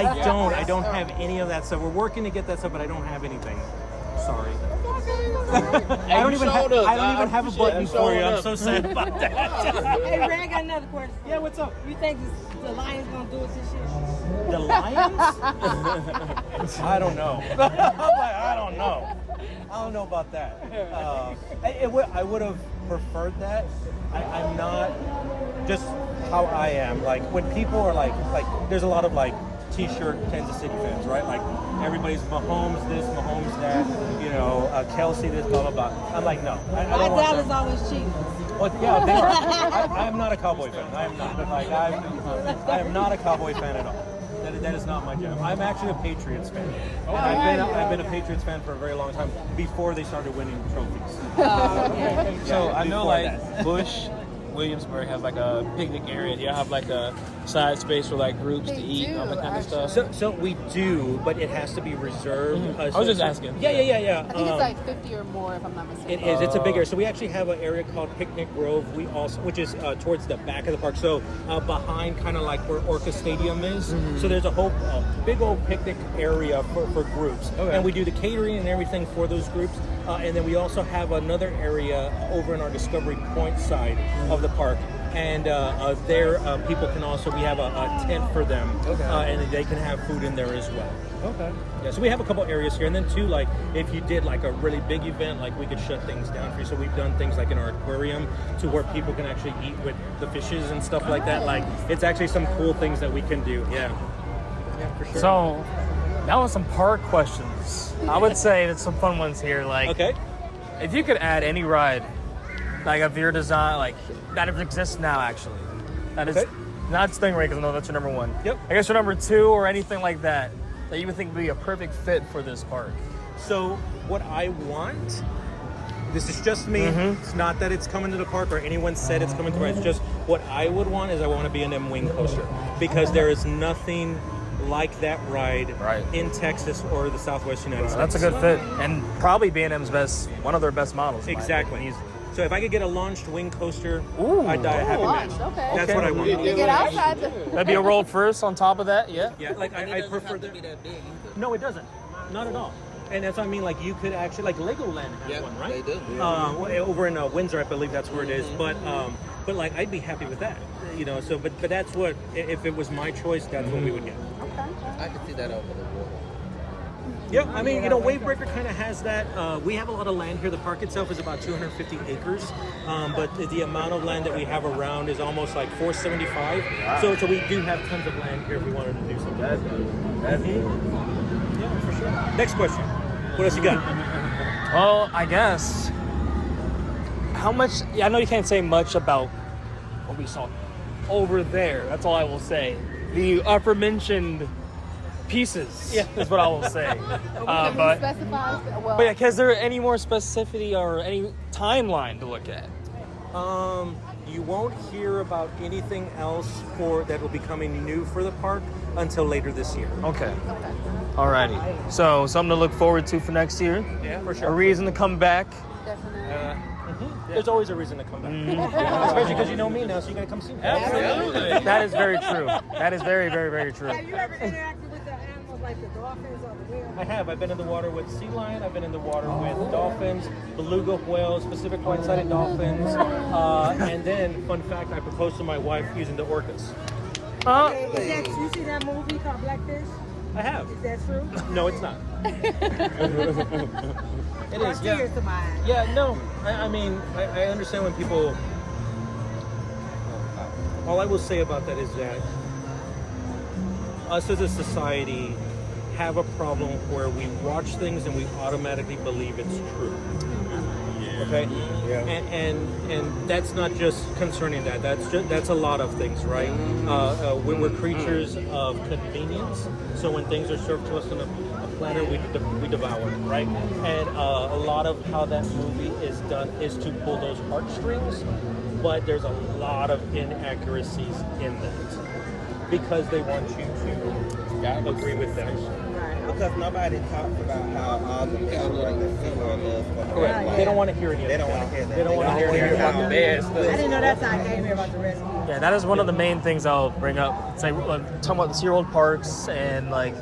Speaker 4: I don't have any of that stuff. We're working to get that stuff, but I don't have anything. Sorry. I don't even have a button for you. I'm so sad about that.
Speaker 8: Hey, Ray, I got another question.
Speaker 4: Yeah, what's up?
Speaker 8: You think the Lions gonna do it this year?
Speaker 4: The Lions? I don't know. I don't know. I don't know about that. I would have preferred that. I'm not just how I am. Like when people are like there's a lot of like T-shirt Kansas City fans, right? Like everybody's Mahomes this, Mahomes that, you know, Kelsey this, blah blah blah. I'm like, no, I
Speaker 8: My
Speaker 4: don't want
Speaker 8: Dallas
Speaker 4: them.
Speaker 8: always cheating.
Speaker 4: Well, yeah, they are. I am not a Cowboy fan. I am not. Like I am not a Cowboy fan at all. That is not my jam. I'm actually a Patriots fan. I've been a Patriots fan for a very long time before they started winning trophies.
Speaker 5: So I know
Speaker 4: Before
Speaker 5: like
Speaker 4: that.
Speaker 5: Bush, Williamsburg has like a picnic area. Do you have like a side space for like groups to eat and all that kind of stuff?
Speaker 4: So we do, but it has to be reserved.
Speaker 5: I was just asking.
Speaker 4: Yeah.
Speaker 7: I think it's like 50 or more, if I'm not mistaken.
Speaker 4: It is. It's a bigger. So we actually have an area called Picnic Grove. We also, which is towards the back of the park. So behind, kind of like where Orca Stadium is. So there's a whole big old picnic area for groups, and we do the catering and everything for those groups. And then we also have another area over in our Discovery Point side of the park. And there, people can also, we have a tent for them, and they can have food in there as well.
Speaker 6: Okay.
Speaker 4: Yeah, so we have a couple areas here, and then too, like if you did like a really big event, like we could shut things down for you. So we've done things like in our aquarium to where people can actually eat with the fishes and stuff like that. Like it's actually some cool things that we can do. Yeah, for sure.
Speaker 9: So that was some park questions. I would say that's some fun ones here. Like,
Speaker 4: okay,
Speaker 9: if you could add any ride, like of your design, like that exists now, actually, that is not Stingray because I know that's your number one.
Speaker 4: Yep.
Speaker 9: I guess your number two or anything like that you would think would be a perfect fit for this park.
Speaker 4: So what I want, this is just me. It's not that it's coming to the park or anyone said it's coming to the park. It's just what I would want is I want to be an M-Wing coaster because there is nothing like that ride in Texas or the Southwest United States.
Speaker 9: That's a good fit, and probably B&M's one of their best models.
Speaker 4: Exactly. So if I could get a launched wing coaster, I'd die a happy man.
Speaker 7: Okay.
Speaker 4: That's what I want.
Speaker 7: You get outside
Speaker 9: That'd be a roll first on top of that, yeah?
Speaker 4: Yeah, like I prefer that. No, it doesn't. Not at all. And that's what I mean, like you could actually, like Legoland has one, right?
Speaker 10: They do.
Speaker 4: Over in Windsor, I believe that's where it is. But like I'd be happy with that, you know. So, but that's what, if it was my choice, that's what we would get.
Speaker 10: I can see that over the water.
Speaker 4: Yeah, I mean, you know, Wavebreaker kind of has that. We have a lot of land here. The park itself is about 250 acres, but the amount of land that we have around is almost like 475. So we do have tons of land here if we wanted to do something. Yeah, for sure. Next question. What else you got?
Speaker 9: Well, I guess. How much? Yeah, I know you can't say much about what we saw over there. That's all I will say. The aforementioned pieces is what I will say. But yeah, is there any more specificity or any timeline to look at?
Speaker 4: You won't hear about anything else that will be coming new for the park until later this year.
Speaker 9: Okay. Alrighty. So something to look forward to for next year.
Speaker 4: Yeah, for sure.
Speaker 9: A reason to come back.
Speaker 4: There's always a reason to come back. Especially because you know me now, so you're going to come see me.
Speaker 9: Absolutely. That is very true. That is very, very, very true.
Speaker 8: Have you ever interacted with the animals like the dolphins or the whales?
Speaker 4: I have. I've been in the water with sea lion. I've been in the water with dolphins, beluga whales, Pacific white-sided dolphins. And then, fun fact, I proposed to my wife using the orcas.
Speaker 8: You see that movie called Blackfish?
Speaker 4: I have.
Speaker 8: Is that true?
Speaker 4: No, it's not. It is, yeah.
Speaker 8: Tears to my eyes.
Speaker 4: Yeah, no. I mean, I understand when people... All I will say about that is that us as a society have a problem where we watch things and we automatically believe it's true. Okay? Yeah. And that's not just concerning that. That's a lot of things, right? We're creatures of convenience. So when things are served to us on a platter, we devour it, right? And a lot of how that movie is done is to pull those heartstrings, but there's a lot of inaccuracies in that because they want you to agree with them.
Speaker 10: because nobody talks about how awesome everything that SeaWorld does.
Speaker 4: Correct. They don't want to hear any of
Speaker 10: They
Speaker 4: that.
Speaker 10: don't want to hear that.
Speaker 4: They don't want to hear
Speaker 10: about the bad stuff.
Speaker 8: I didn't know that's how I came here about the rescue.
Speaker 9: Yeah, that is one of the main things I'll bring up. It's like talking about the SeaWorld parks and like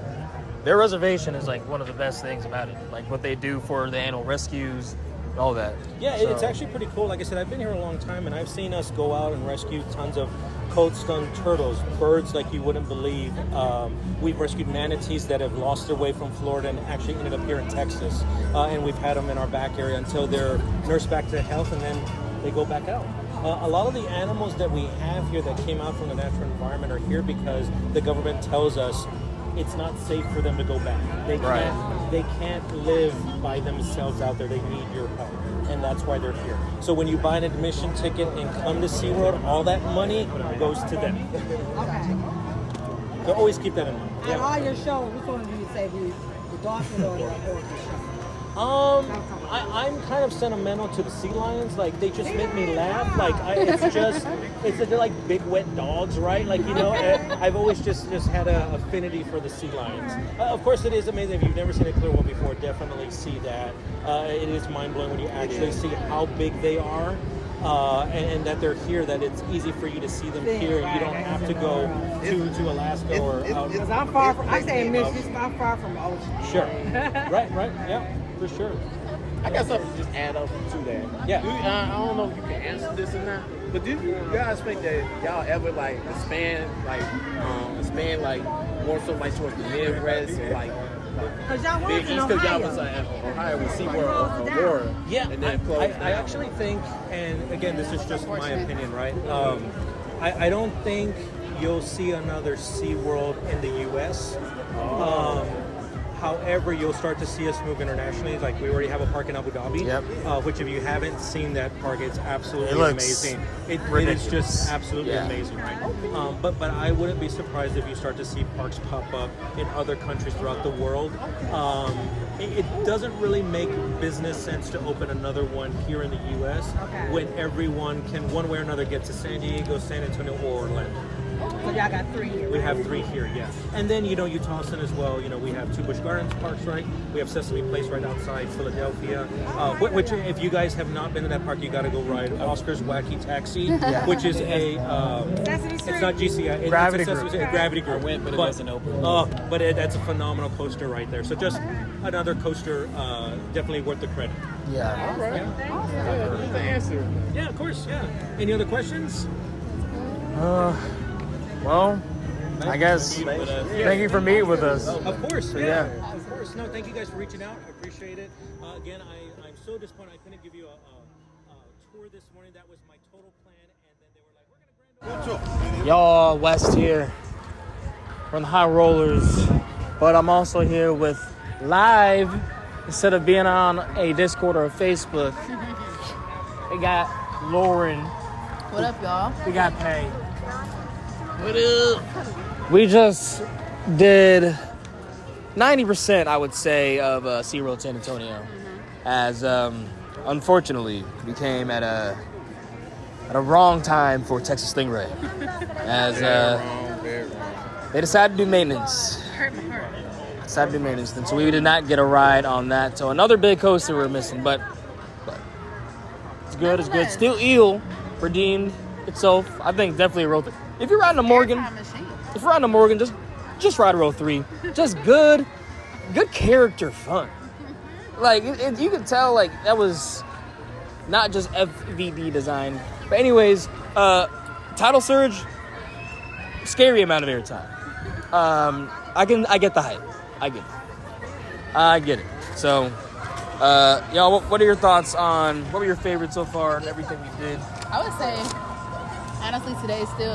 Speaker 9: their reservation is like one of the best things about it. Like what they do for the animal rescues, all that.
Speaker 4: Yeah, it's actually pretty cool. Like I said, I've been here a long time, and I've seen us go out and rescue tons of cold-stunned turtles, birds like you wouldn't believe. We've rescued manatees that have lost their way from Florida and actually ended up here in Texas. And we've had them in our back area until they're nursed back to health, and then they go back out. A lot of the animals that we have here that came out from the natural environment are here because the government tells us it's not safe for them to go back. They can't live by themselves out there. They need your help, and that's why they're here. So when you buy an admission ticket and come to SeaWorld, all that money goes to them.
Speaker 8: Okay.
Speaker 4: So always keep that in mind.
Speaker 8: At all your shows, which one do you say the dolphin or the orca show?
Speaker 4: I'm kind of sentimental to the sea lions. Like they just make me laugh. Like they're like big wet dogs, right? Like I've always just had an affinity for the sea lions. Of course, it is amazing if you've never seen a clear one before. Definitely see that. It is mind blowing when you actually see how big they are. And that they're here, that it's easy for you to see them here, and you don't have to go to Alaska or out.
Speaker 8: Because I'm far from, I say in Michigan, I'm far from the ocean.
Speaker 4: Sure. Right, yeah, for sure.
Speaker 6: I got something to just add up to that.
Speaker 4: Yeah.
Speaker 6: I don't know if you can answer this or not, but do you guys think that y'all ever expand more so towards the Midwest or
Speaker 8: Because y'all
Speaker 6: Big
Speaker 8: was in
Speaker 6: East? Because y'all was
Speaker 8: Ohio.
Speaker 6: Ohio with SeaWorld Aurora.
Speaker 4: Yeah,
Speaker 6: and then closed
Speaker 4: I
Speaker 6: down.
Speaker 4: actually think, and again, this is just my opinion, right? I don't think you'll see another SeaWorld in the U.S. However, you'll start to see us move internationally. Like we already have a park in Abu Dhabi, which if you haven't seen that park, it's absolutely amazing. It is just absolutely amazing, right? But I wouldn't be surprised if you start to see parks pop up in other countries throughout the world. It doesn't really make business sense to open another one here in the U.S. when everyone can, one way or another, get to San Diego, San Antonio, or Orlando.
Speaker 8: So y'all got 3 here.
Speaker 4: We have 3 here, yeah. And then, Utahson as well. We have 2 Busch Gardens parks, right? We have Sesame Place right outside Philadelphia. Which, if you guys have not been to that park, you got to go ride Oscar's Wacky Taxi, which is a... it's not GCI.
Speaker 9: Gravity
Speaker 4: it's
Speaker 9: Group.
Speaker 4: Gravity Group.
Speaker 5: I went, but it wasn't open.
Speaker 4: But that's a phenomenal coaster right there. So just another coaster, definitely worth the credit.
Speaker 9: Yeah.
Speaker 6: All right. That's the answer.
Speaker 4: Yeah, of course, yeah. Any other questions?
Speaker 9: Well, I guess thank you for meeting with us.
Speaker 4: Of course,
Speaker 9: yeah.
Speaker 4: Of course. No, thank you guys for reaching out. I appreciate it. Again, I'm so disappointed I couldn't give you a tour this morning. That was my total plan, and then they were like, we're going to
Speaker 9: Y'all, West here. We're on the High Rollers, but I'm also here with live instead of being on a Discord or a Facebook. We got Lauren.
Speaker 7: What up, y'all?
Speaker 9: We got Pay.
Speaker 7: What up?
Speaker 9: We just did 90%, I would say, of SeaWorld San Antonio, as unfortunately we came at a wrong time for Texas Stingray, as
Speaker 6: Very wrong.
Speaker 9: they decided to do maintenance. And so we did not get a ride on that. So another big coaster we're missing, but it's good. It's good. Still Eel redeemed itself. I think definitely a row 3. If you're riding a Morgan, just ride a row 3. Just good character fun. Like you could tell, like that was not just FVD design. But anyways, Tidal Surge, scary amount of airtime. I get the hype. I get it. So, y'all, what are your thoughts on, what were your favorites so far and everything we did?
Speaker 7: I would say, honestly, today still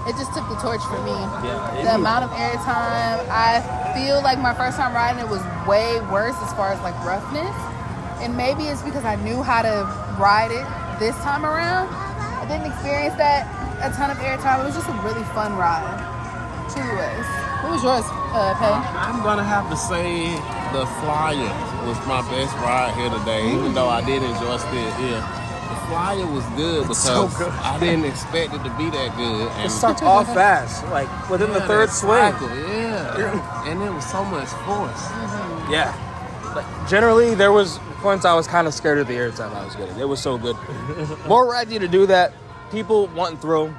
Speaker 7: it just took the torch for me.
Speaker 9: Yeah.
Speaker 7: The amount of airtime, I feel like my first time riding it was way worse as far as like roughness. And maybe it's because I knew how to ride it this time around. I didn't experience that a ton of airtime. It was just a really fun ride. Truly was. What was yours, Pay?
Speaker 11: I'm going to have to say the Flyer was my best ride here today, even though I did enjoy still here. The Flyer was good because
Speaker 9: so good.
Speaker 11: I didn't expect it to be that good. And
Speaker 9: It starts off fast, like within the third swing.
Speaker 11: Yeah. and it was so much force.
Speaker 9: Yeah. But generally, there was points I was kind of scared of the airtime I was getting. It was so good. More ready to do that. People want and throw.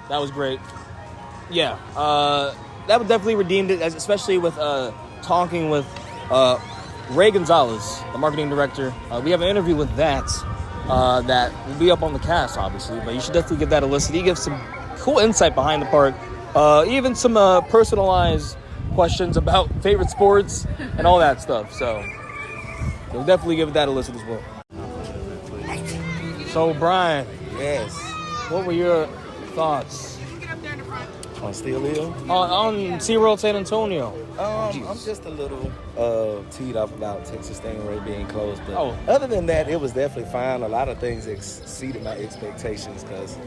Speaker 9: That was great. Yeah. That would definitely redeemed it, especially with talking with Ray Gonzalez, the marketing director. We have an interview with that will be up on the cast, obviously, but you should definitely give that a listen. He gives some cool insight behind the park, even some personalized questions about favorite sports and all that stuff. So you'll definitely give that a listen as well. So Brian,
Speaker 12: Yes.
Speaker 9: what were your thoughts
Speaker 12: On Steel Hill?
Speaker 9: on SeaWorld San Antonio?
Speaker 12: I'm just a little teed up about Texas Stingray being closed, but
Speaker 9: Oh.
Speaker 12: other than that, it was definitely fine. A lot of things exceeded my expectations because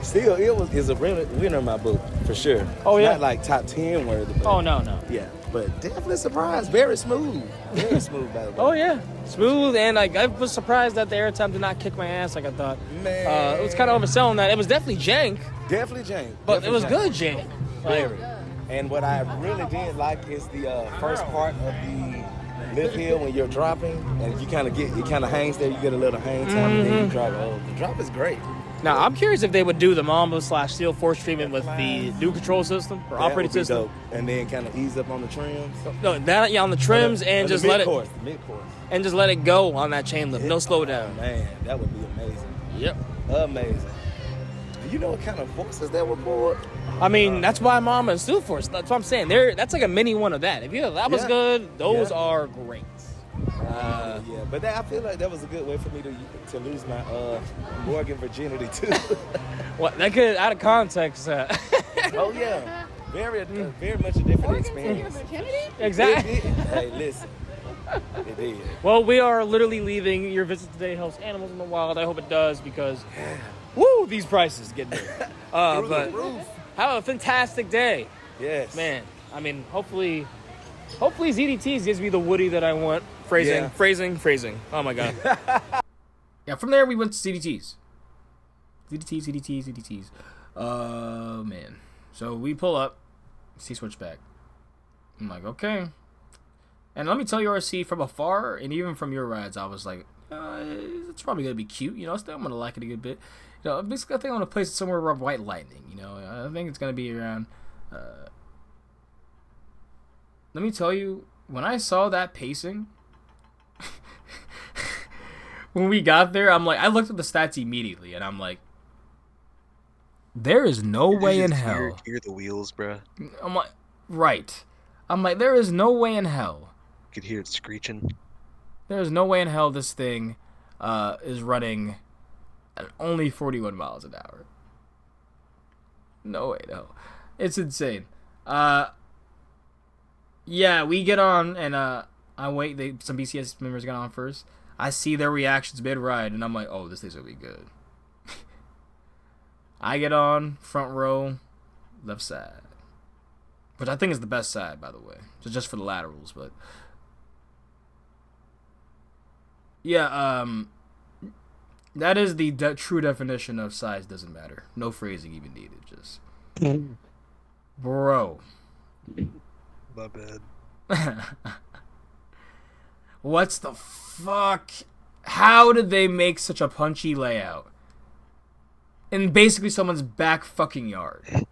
Speaker 12: Steel Hill is a winner in my book for sure.
Speaker 9: Oh, yeah?
Speaker 12: Not like top 10 worthy. But
Speaker 9: Oh, no.
Speaker 12: yeah, but definitely surprised. Very smooth. Very smooth, by the way.
Speaker 9: Oh, yeah. Smooth, and I was surprised that the airtime did not kick my ass like I thought.
Speaker 12: Man.
Speaker 9: It was kind of overselling that. It was definitely jank,
Speaker 12: Definitely jank.
Speaker 9: but it was
Speaker 12: Definitely
Speaker 9: good jank.
Speaker 12: Very. And what I really did like is the first part of the lift hill when you're dropping, and it kind of hangs there. You get a little hang time, and then you drop. Oh, the drop is great.
Speaker 9: Now, I'm curious if they would do the Mamba/Steel Force treatment with the new control system or
Speaker 12: That
Speaker 9: operating
Speaker 12: would be
Speaker 9: system.
Speaker 12: dope. And then kind of ease up on the trims.
Speaker 9: No, that on the trims and just let it
Speaker 12: Mid-course.
Speaker 9: go on that chain lift. No slow down.
Speaker 12: Man, that would be amazing.
Speaker 9: Yep.
Speaker 12: Amazing. Do you know what kind of forces that were pulled?
Speaker 9: I mean, that's why Mamba and Steel Force. That's what I'm saying. That's like a mini one of that. If that was
Speaker 12: Yeah.
Speaker 9: good, those
Speaker 12: Yeah.
Speaker 9: are great.
Speaker 12: Yeah, but I feel like that was a good way for me to lose my Morgan virginity too.
Speaker 9: What that could out of context.
Speaker 12: Oh yeah, very much a different experience.
Speaker 9: Exactly.
Speaker 12: It did. Hey, listen, it did.
Speaker 9: Well, we are literally leaving. Your visit today helps animals in the wild. I hope it does because, woo, these prices get there. But have a fantastic day.
Speaker 12: Yes,
Speaker 9: Man, I mean, hopefully ZDTs gives me the Woody that I want. Phrasing. Oh my god.
Speaker 1: Yeah, from there we went to CDTs. CDTs. Man. So we pull up, see Switchback. I'm like, okay. And let me tell you, RC, from afar, and even from your rides, I was like, it's probably going to be cute. You know, still I'm going to like it a good bit. You know, basically, I think I'm going to place it somewhere around White Lightning. You know, I think it's going to be around... let me tell you, when I saw that pacing... when we got there, I'm like, I looked at the stats immediately, and I'm like, there is no way in hell.
Speaker 2: Hear the wheels, bruh.
Speaker 1: I'm like, right. I'm like, there is no way in hell.
Speaker 2: You could hear it screeching.
Speaker 1: There is no way in hell this thing is running at only 41 miles an hour. No way, no. It's insane. Yeah, we get on, and I wait. Some BCS members got on first. I see their reactions mid-ride, and I'm like, oh, this thing's going to be good. I get on, front row, left side. Which I think is the best side, by the way. So just for the laterals, but... Yeah, that is the true definition of size doesn't matter. No phrasing even needed, just... Bro.
Speaker 2: My bad.
Speaker 1: What's the fuck? How did they make such a punchy layout? In basically someone's back fucking yard.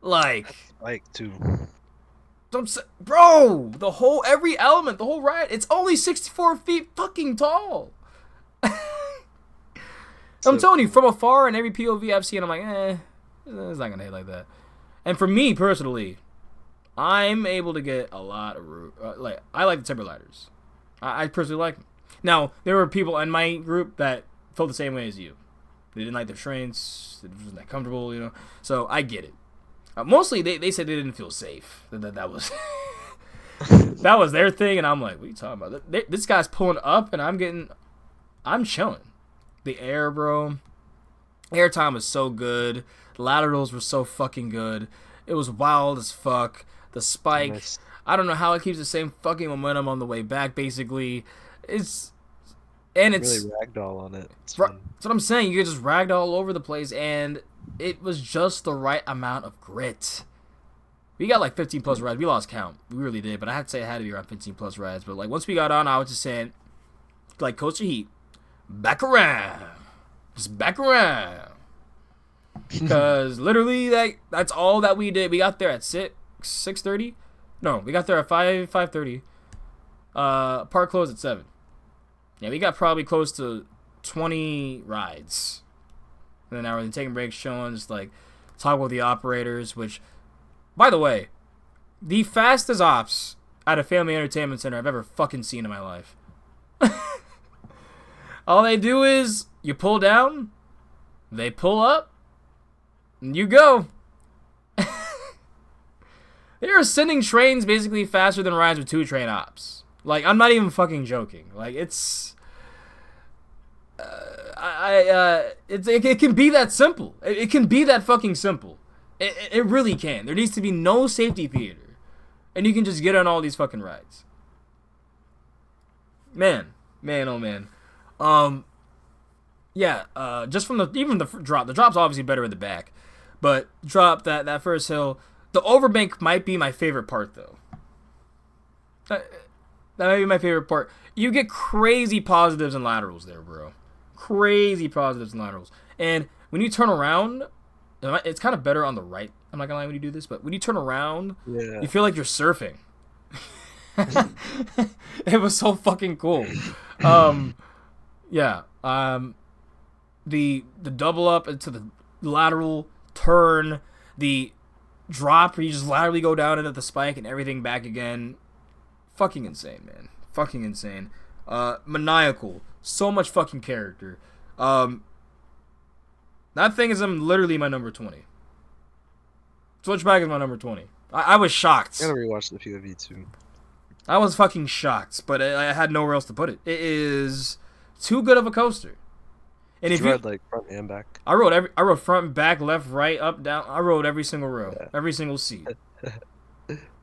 Speaker 1: Like...
Speaker 2: Like, too.
Speaker 1: Bro! Every element, the whole ride, it's only 64 feet fucking tall! I'm telling you, from afar and every POV I've seen, I'm like, it's not gonna hit like that. And for me, personally... I'm able to get a lot of I like the timber ladders. I personally like them. Now, there were people in my group that felt the same way as you. They didn't like the restraints. It wasn't that comfortable, you know. So I get it. Mostly, they said they didn't feel safe. That was that was their thing, and I'm like, what are you talking about? This guy's pulling up, and I'm chilling. The air, bro. Airtime was so good. The laterals were so fucking good. It was wild as fuck. The spike, nice. I don't know how it keeps the same fucking momentum on the way back, basically. It's really
Speaker 2: ragdoll on it. That's
Speaker 1: what I'm saying. You could just ragdoll all over the place, and it was just the right amount of grit. We got like 15 plus rides. We lost count. We really did, but I had to say it had to be around 15 plus rides. But like once we got on, I was just saying, like Coaster Heat, back around, just back around, because literally like that's all that we did. We got there at 6:30. No, we got there at 5:30. Park closed at 7. Yeah, we got probably close to 20 rides. And then now we're taking breaks, showing, just like talk with the operators, which, by the way, the fastest ops at a family entertainment center I've ever fucking seen in my life. All they do is you pull down, they pull up, and you go. They are sending trains basically faster than rides with 2 train ops. Like, I'm not even fucking joking. Like, it's... it can be that simple. It can be that fucking simple. It really can. There needs to be no safety theater. And you can just get on all these fucking rides. Man, oh man. Yeah, just from the drop. The drop's obviously better in the back. But drop, that first hill. The overbank might be my favorite part, though. That might be my favorite part. You get crazy positives and laterals there, bro. Crazy positives and laterals. And when you turn around, it's kind of better on the right. I'm not gonna lie when you do this, but when you turn around, you feel like you're surfing. It was so fucking cool. Yeah. The double up into the lateral turn, the drop where you just laterally go down into the spike and everything back again. Fucking insane, man. Fucking insane. Maniacal. So much fucking character. That thing is literally my number 20. Switchback is my number 20. I was shocked.
Speaker 2: I gotta rewatch the POV too.
Speaker 1: I was fucking shocked, but I had nowhere else to put it. It is too good of a coaster. And
Speaker 2: if you rode like front and back,
Speaker 1: I rode front, back, left, right, up, down. I rode every single row, every single seat.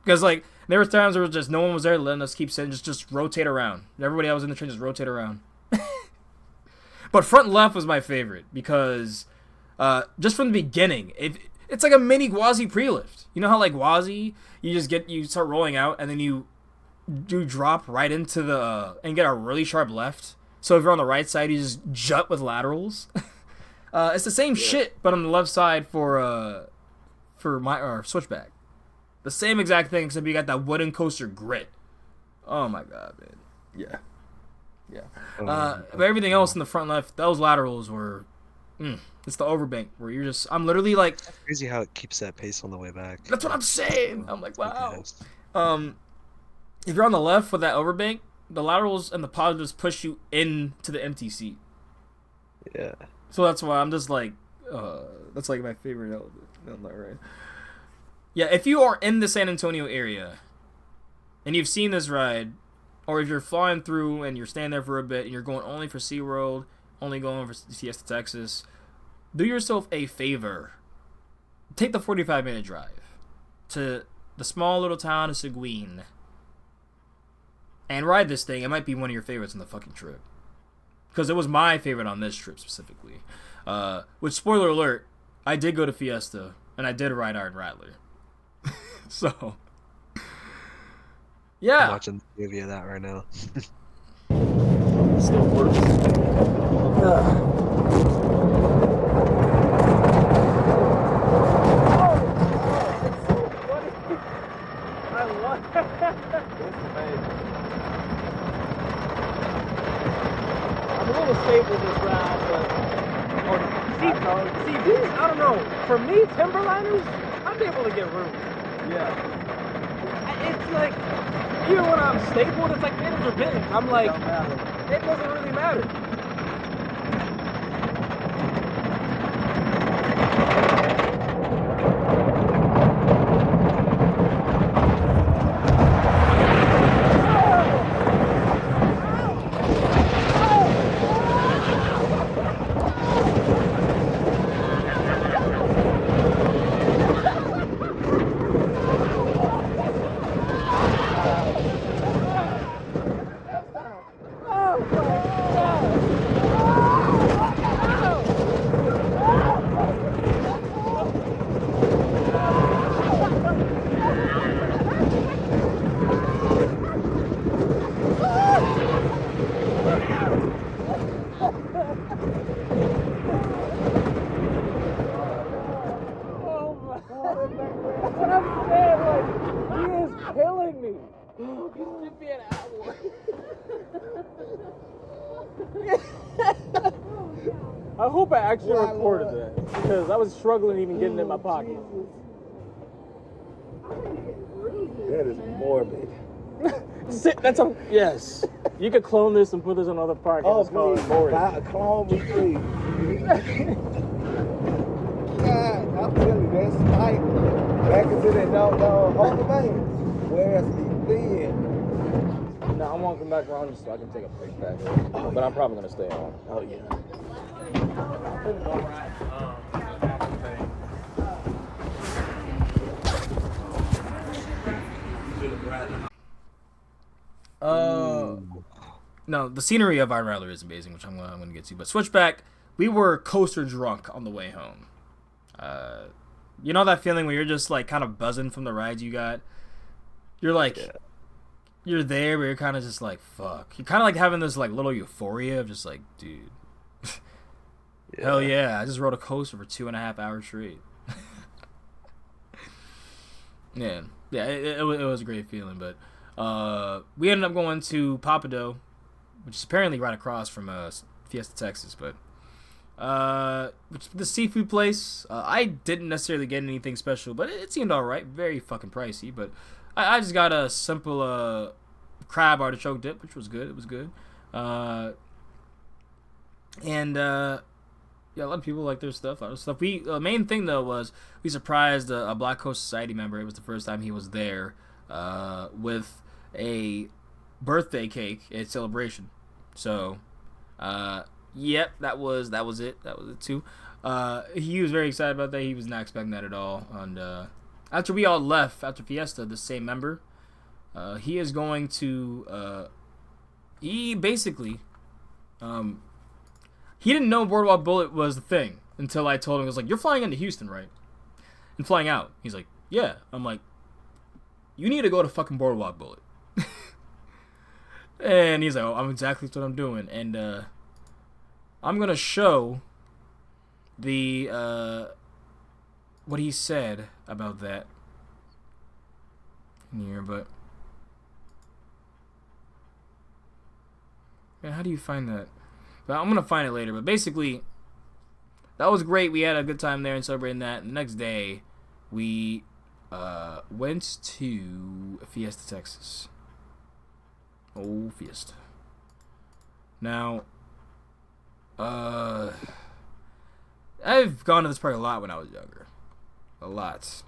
Speaker 1: Because like there was times where just no one was there letting us keep sitting, just rotate around. Everybody else in the train just rotate around. But front left was my favorite because just from the beginning, it's like a mini Gwazi pre-lift. You know how like Gwazi, you start rolling out and then you drop right into the and get a really sharp left. So if you're on the right side, you just jut with laterals. It's the same shit, but on the left side for my switchback. The same exact thing, except you got that wooden coaster grit. Oh my god, man. Yeah. But everything else in the front left, those laterals were... it's the overbank where I'm literally like...
Speaker 2: It's crazy how it keeps that pace on the way back.
Speaker 1: That's what I'm saying. I'm like, wow. If you're on the left with that overbank, the laterals and the positives push you into the empty seat.
Speaker 2: Yeah.
Speaker 1: So that's why I'm just like... that's like my favorite element, right? Yeah, if you are in the San Antonio area and you've seen this ride, or if you're flying through and you're staying there for a bit and you're going only for SeaWorld, only going for Fiesta Texas, do yourself a favor. Take the 45-minute drive to the small little town of Seguin and ride this thing. It might be one of your favorites on the fucking trip. Because it was my favorite on this trip specifically. Which, spoiler alert, I did go to Fiesta and I did ride Iron Rattler. So, yeah.
Speaker 2: I'm watching the movie of that right now.
Speaker 9: Still works.
Speaker 6: I'm a little stable this ride, but see these, I don't know. For me, Timberliners, I'm able to get room. Yeah. It's like, even when I'm stapled, it's like mittens or bins. I'm like, it doesn't really matter.
Speaker 9: I hope I actually recorded that because I was struggling even getting it in my pocket.
Speaker 12: That is morbid.
Speaker 9: That's a yes. You could clone this and put this on other podcasts.
Speaker 12: Oh,
Speaker 9: called
Speaker 12: please.
Speaker 9: Morbid.
Speaker 12: Clone me, please. God, I'm telling you, that spike back into that dog Hulk veins. Where's the thin?
Speaker 6: No, I'm walking back around so I can take a pic back. But I'm probably gonna stay on.
Speaker 12: Oh yeah.
Speaker 1: No, the scenery of Iron Rattler is amazing, which I'm going to get to. But Switchback, we were coaster drunk on the way home. You know that feeling where you're just like kind of buzzing from the rides you got? You're like, you're there, but you're kind of just like, fuck. You're kind of like having this like little euphoria of just like, dude, hell yeah, I just rode a coaster for 2.5 hours straight. Yeah, it was a great feeling, but we ended up going to Papado, which is apparently right across from Fiesta, Texas, but which is the seafood place. I didn't necessarily get anything special, but it seemed alright. Very fucking pricey, but I just got a simple crab artichoke dip, which was good. It was good. Yeah, a lot of people like their stuff. The main thing though was we surprised a Black Coast Society member. It was the first time he was there with a birthday cake at celebration. So, yep, that was it. That was it too. He was very excited about that. He was not expecting that at all. And after we all left after Fiesta, the same member, he is going to he basically he didn't know Boardwalk Bullet was the thing until I told him. I was like, "You're flying into Houston, right?" And flying out. He's like, "Yeah." I'm like, "You need to go to fucking Boardwalk Bullet." And he's like, "Oh, I'm exactly what I'm doing." And I'm gonna show the what he said about that in here, but man, how do you find that? But I'm gonna find it later. But basically, that was great. We had a good time there and celebrating that. And the next day, we went to Fiesta, Texas. Oh, Fiesta. Now, I've gone to this park a lot when I was younger. A lot.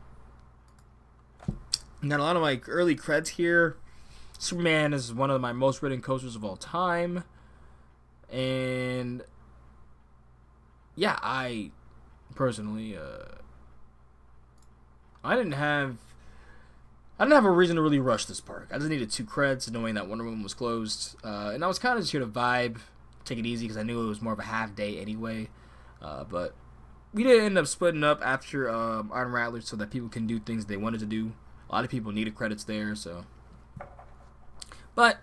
Speaker 1: Got a lot of like early creds here. Superman is one of my most ridden coasters of all time. And yeah, I personally I didn't have a reason to really rush this park. I just needed 2 creds knowing that Wonder Woman was closed. And I was kind of just here to vibe, take it easy because I knew it was more of a half day anyway. But we did end up splitting up after Iron Rattler so that people can do things they wanted to do. A lot of people needed credits there, so. But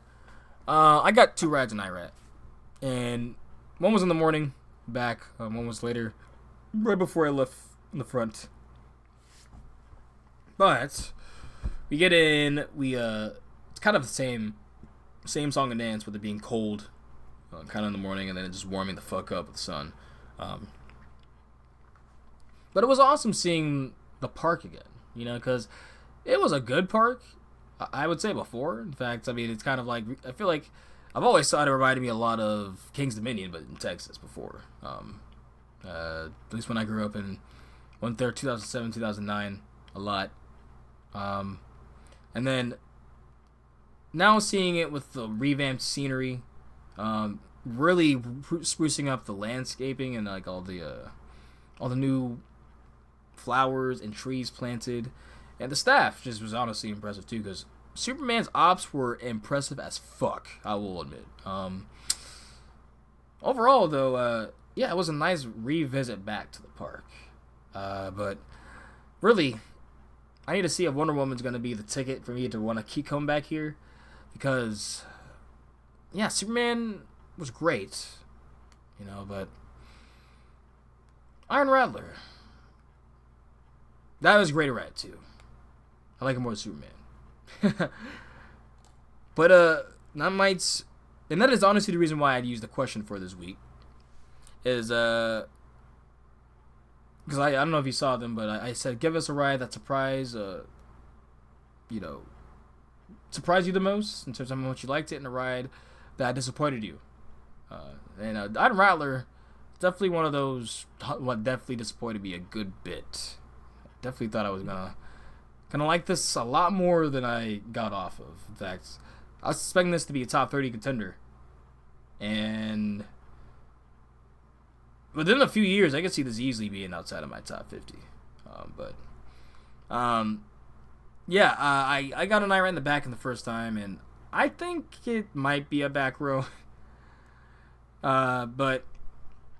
Speaker 1: I got 2 rides in IRAT. And one was in the morning, back. One was later, right before I left in the front. But we get in. It's kind of the same song and dance with it being cold, kind of in the morning, and then it just warming the fuck up with the sun. But it was awesome seeing the park again, you know, because it was a good park. I would say before. In fact, I mean, it's kind of like I feel like. I've always thought it reminded me a lot of King's Dominion, but in Texas before. At least when I grew up and went there 2007, 2009, a lot. And then now seeing it with the revamped scenery, really sprucing up the landscaping and like all the new flowers and trees planted, and the staff just was honestly impressive too because. Superman's ops were impressive as fuck, I will admit. Overall, though, yeah, it was a nice revisit back to the park. But really, I need to see if Wonder Woman's going to be the ticket for me to want to keep coming back here. Because, yeah, Superman was great, you know, but Iron Rattler, that was a great ride, too. I like it more than Superman. But that is honestly the reason why I'd use the question for this week is because I don't know if you saw them, but I said give us a ride that surprise you the most in terms of how much you liked it, and a ride that disappointed you. And Iron Rattler, definitely one of those what definitely disappointed me a good bit. Definitely thought I was gonna like this a lot more than I got off of. In fact, I was expecting this to be a top 30 contender, and within a few years, I could see this easily being outside of my top 50. Yeah, I got an eye right in the back in the first time, and I think it might be a back row. But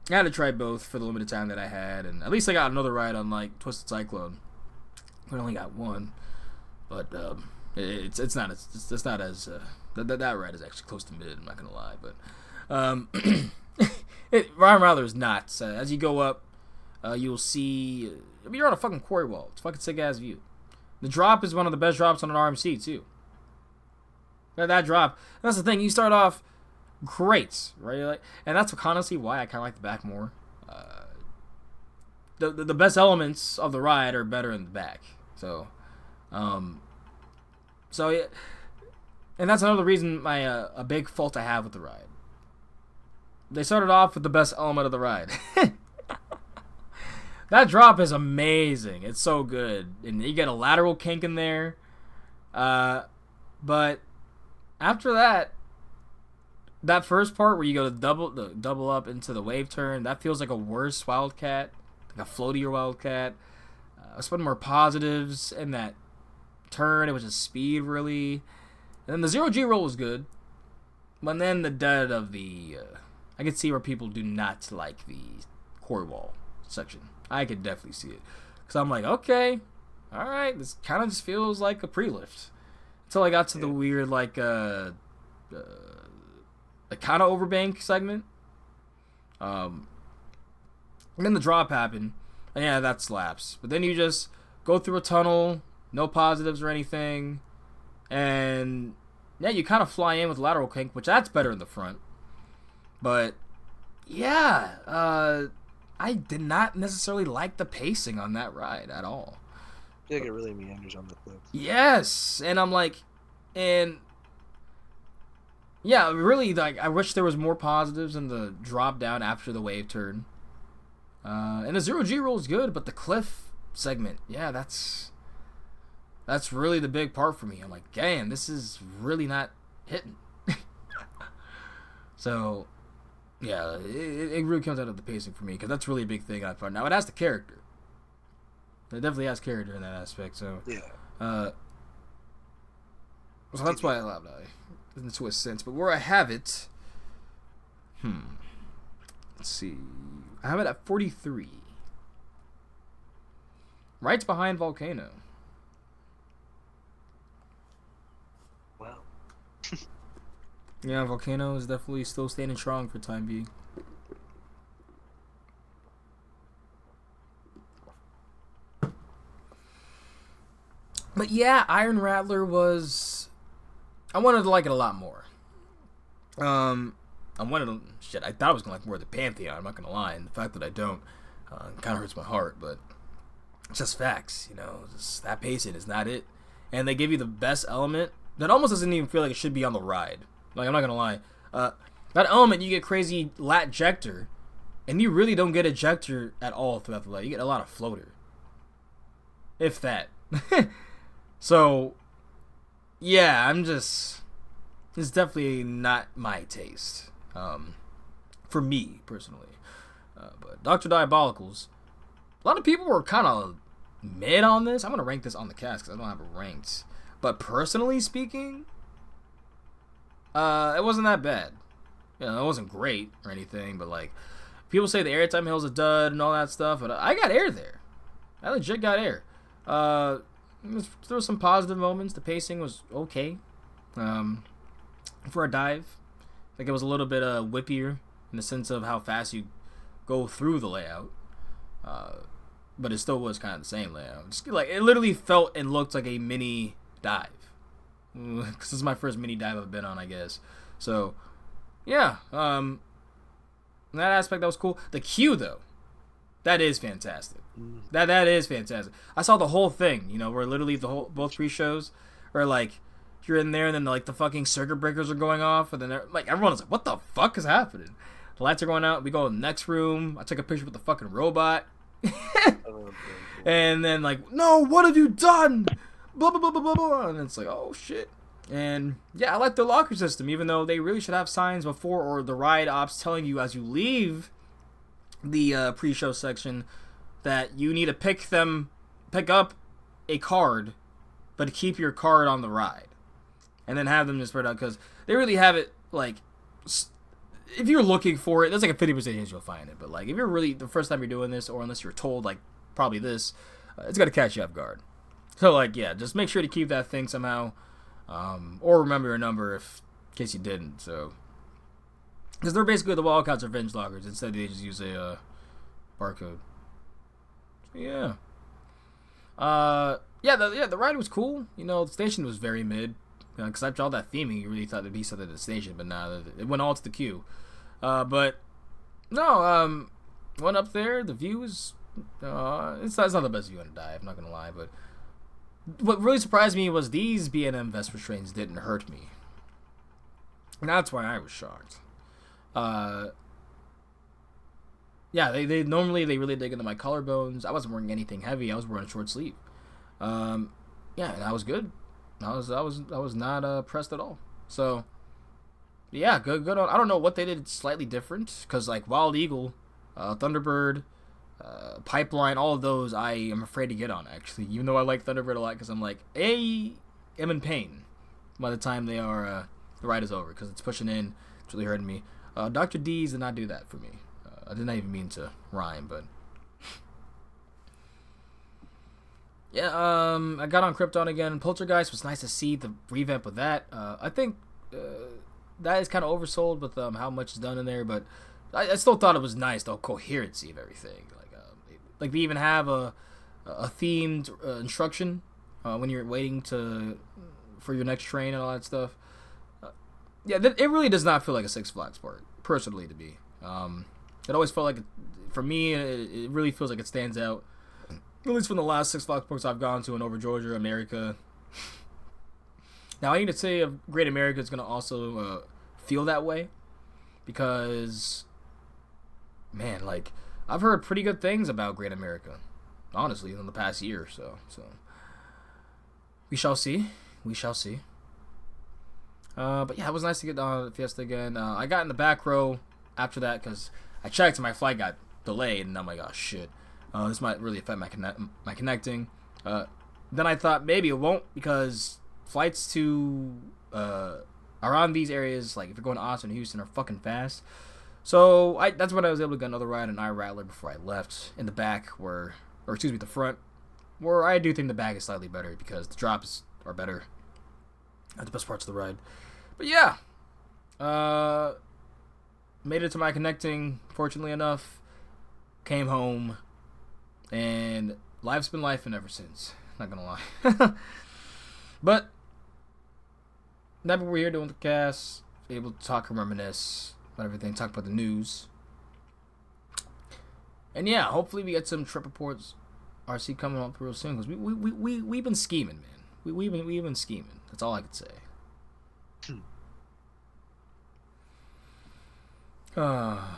Speaker 1: I had to try both for the limited time that I had, and at least I got another ride on like Twisted Cyclone. I only got one, but it's not as that ride is actually close to mid. I'm not gonna lie, but Ryan Rattler is nuts. As you go up, you'll see. I mean, you're on a fucking quarry wall. It's a fucking sick ass view. The drop is one of the best drops on an RMC too. That drop. That's the thing. You start off great, right? And that's honestly why I kind of like the back more. The best elements of the ride are better in the back. So yeah, and that's another reason a big fault I have with the ride. They started off with the best element of the ride. That drop is amazing. It's so good. And you get a lateral kink in there. But after that first part where you go to double up into the wave turn, that feels like a worse Wildcat, like a floatier Wildcat. I spent more positives in that turn. It was just speed, really. And then the 0G roll was good. But then the dead of the... I could see where people do not like the quarry wall section. I could definitely see it. Because I'm like, okay, alright, this kind of just feels like a pre-lift. Until I got to the weird, like kind of overbank segment. And then the drop happened. And yeah, that slaps. But then you just go through a tunnel, no positives or anything. And yeah, you kind of fly in with lateral kink, which that's better in the front. But yeah, I did not necessarily like the pacing on that ride at all.
Speaker 2: Yeah, it really meanders on the cliff.
Speaker 1: Yes, and I'm like, and yeah, really, like I wish there was more positives in the drop down after the wave turn. And the 0G roll is good, but the cliff segment, yeah, that's really the big part for me. I'm like, damn, this is really not hitting. So, yeah, it really comes out of the pacing for me, because that's really a big thing I find. Now, it has the character. It definitely has character in that aspect, so...
Speaker 2: Yeah.
Speaker 1: So that's why I love it, into a sense. But where I have it... Let's see... I have it at 43. Right behind Volcano.
Speaker 2: Wow.
Speaker 1: Yeah, Volcano is definitely still standing strong for time being. But yeah, Iron Rattler was... I wanted to like it a lot more. I thought I was going to like more of the Pantheon, I'm not going to lie. And the fact that I don't kind of hurts my heart, but it's just facts, that pacing is not it. And they give you the best element that almost doesn't even feel like it should be on the ride. Like, I'm not going to lie. That element, you get crazy lat ejector, and you really don't get ejector at all throughout the lat. You get a lot of floater. If that. So, yeah, it's definitely not my taste. For me, personally. But Dr. Diabolicals, a lot of people were kind of mid on this. I'm going to rank this on the cast because I don't have it ranked. But personally speaking, it wasn't that bad. It wasn't great or anything, but like, people say the airtime hill's a dud and all that stuff, but I got air there. I legit got air. There were some positive moments. The pacing was okay. For a dive, like it was a little bit whippier in the sense of how fast you go through the layout. But it still was kind of the same layout. Just, like, it literally felt and looked like a mini dive. Because this is my first mini dive I've been on, I guess. So, yeah. that aspect, that was cool. The queue, though, that is fantastic. That is fantastic. I saw the whole thing, you know, where literally both pre-shows are like, you're in there and then like the fucking circuit breakers are going off and then like everyone is like, what the fuck is happening? The lights are going out. We go in the next room. I took a picture with the fucking robot. And then like, no, what have you done? Blah, blah, blah, blah, blah, blah. And it's like, oh shit. And yeah, I like the locker system, even though they really should have signs before or the ride ops telling you as you leave the pre-show section that you need to pick up a card, but keep your card on the ride. And then have them just spread out, because they really have it, like, if you're looking for it, there's like a 50% chance you'll find it. But like, if you're really, the first time you're doing this, or unless you're told, like, probably this, it's going to catch you off guard. So like, yeah, just make sure to keep that thing somehow. Or remember your number in case you didn't. So, because they're basically the Wildcats Revenge lockers. Instead, they just use a barcode. So, yeah. The ride was cool. You know, the station was very mid. Because after all that theming, you really thought there'd be something at the station, but nah, it went all to the queue. But no, went up there. The view is it's not the best view on a dive. I'm not gonna lie, but what really surprised me was these B&M Vesper trains didn't hurt me. And that's why I was shocked. Yeah, they normally really dig into my collarbones. I wasn't wearing anything heavy. I was wearing a short sleeve. Yeah, and I was good. I was not pressed at all. So yeah, good on. I don't know what they did slightly different, because like Wild Eagle, Thunderbird, Pipeline, all of those I am afraid to get on, actually, even though I like Thunderbird a lot, because I'm like, I'm in pain by the time they are the ride is over, because it's pushing in. It's really hurting me. Dr. D's did not do that for me. I did not even mean to rhyme, but yeah, I got on Krypton again. Poltergeist was nice to see the revamp of that. I think that is kind of oversold with how much is done in there, but I still thought it was nice, the coherency of everything. Like they even have a themed instruction when you're waiting for your next train and all that stuff. Yeah, it really does not feel like a Six Flags park, personally, to me. It always felt like, for me, it really feels like it stands out. At least from the last Six Flags parks I've gone to in over Georgia, America. Now, I need to say Great America is going to also feel that way. Because, man, like, I've heard pretty good things about Great America. Honestly, in the past year or so. So, we shall see. We shall see. But yeah, it was nice to get on Fiesta again. I got in the back row after that because I checked and my flight got delayed. And I'm like, oh, shit. This might really affect my connecting. Then I thought maybe it won't, because flights to around these areas, like if you're going to Austin and Houston, are fucking fast. So that's when I was able to get another ride on iRattler before I left in the back, the front, where I do think the back is slightly better because the drops are better at the best parts of the ride. But yeah, made it to my connecting, fortunately enough, came home. And life's been lifing ever since. Not gonna lie. But now we're here doing the cast, able to talk and reminisce about everything, talk about the news. And yeah, hopefully we get some trip reports RC coming up real soon, because we've been scheming, man. We've been scheming. That's all I could say.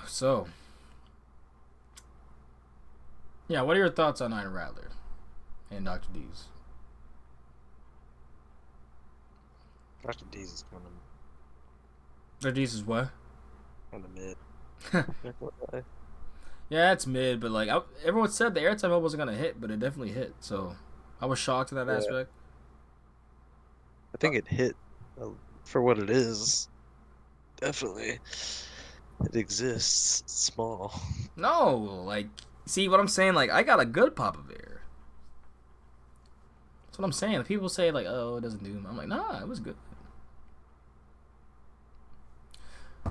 Speaker 1: So yeah, what are your thoughts on Iron Rattler and Dr. D's?
Speaker 2: Dr. D's is kind of...
Speaker 1: Dr. D's is what?
Speaker 2: Kind of mid.
Speaker 1: Yeah, it's mid, but like everyone said the airtime hub wasn't gonna hit, but it definitely hit. So I was shocked in that aspect.
Speaker 2: I think it hit for what it is. Definitely, it exists. It's small.
Speaker 1: No, like, see what I'm saying? Like, I got a good pop of air. That's what I'm saying. People say like, oh, it doesn't do. I'm like, nah, it was good.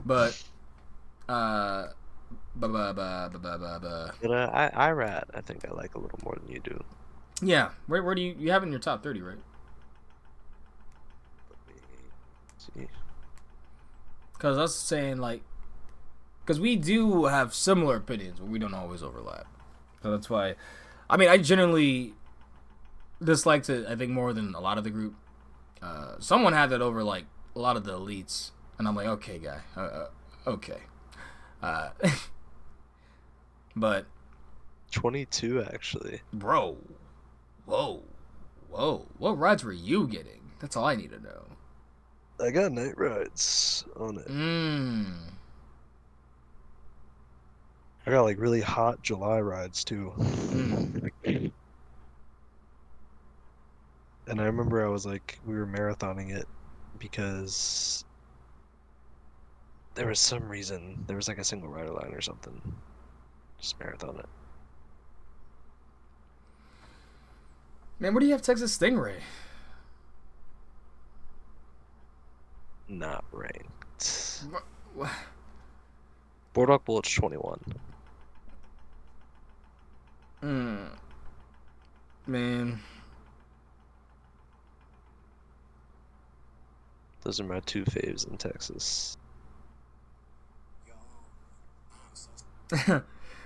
Speaker 1: But
Speaker 2: But IRAT, I think I like a little more than you do.
Speaker 1: Yeah, where do you have it in your top 30, right?
Speaker 2: Let me see.
Speaker 1: Because I was saying, like, because we do have similar opinions, but we don't always overlap. So that's why, I mean, I generally disliked it, I think, more than a lot of the group. Someone had that over, like, a lot of the elites, and I'm like, okay, guy, okay. But
Speaker 2: 22, actually.
Speaker 1: Bro, whoa, what rides were you getting? That's all I need to know.
Speaker 2: I got night rides on it. I got like really hot July rides too. And I remember we were marathoning it because there was some reason, there was like a single rider line or something. Just marathon it.
Speaker 1: Man, what do you have Texas Stingray?
Speaker 2: Not ranked. Boardwalk Bullet's 21.
Speaker 1: Man.
Speaker 2: Those are my two faves in Texas.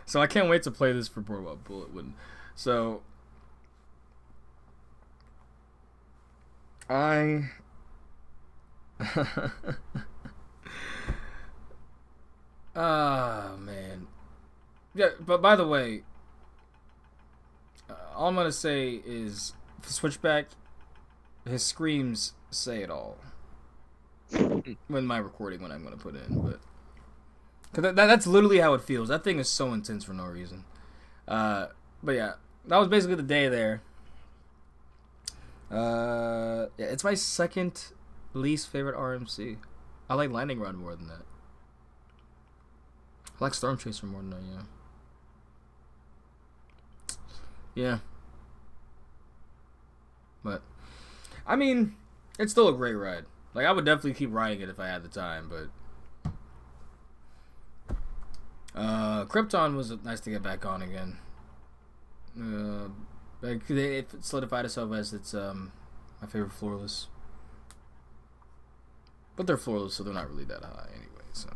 Speaker 1: So I can't wait to play this for Boardwalk Bullet. So I man. Yeah, but by the way, all I'm gonna say is Switchback, his screams say it all. When my recording, when I'm gonna put in, but cause that's literally how it feels. That thing is so intense for no reason. But yeah, that was basically the day there. Yeah, it's my second least favorite RMC. I like Lightning Rod more than that. I like Storm Chaser more than that, yeah. Yeah. But, I mean, it's still a great ride. Like, I would definitely keep riding it if I had the time, but Krypton was nice to get back on again. It solidified itself as its my favorite floorless. But they're floorless, so they're not really that high anyway, so.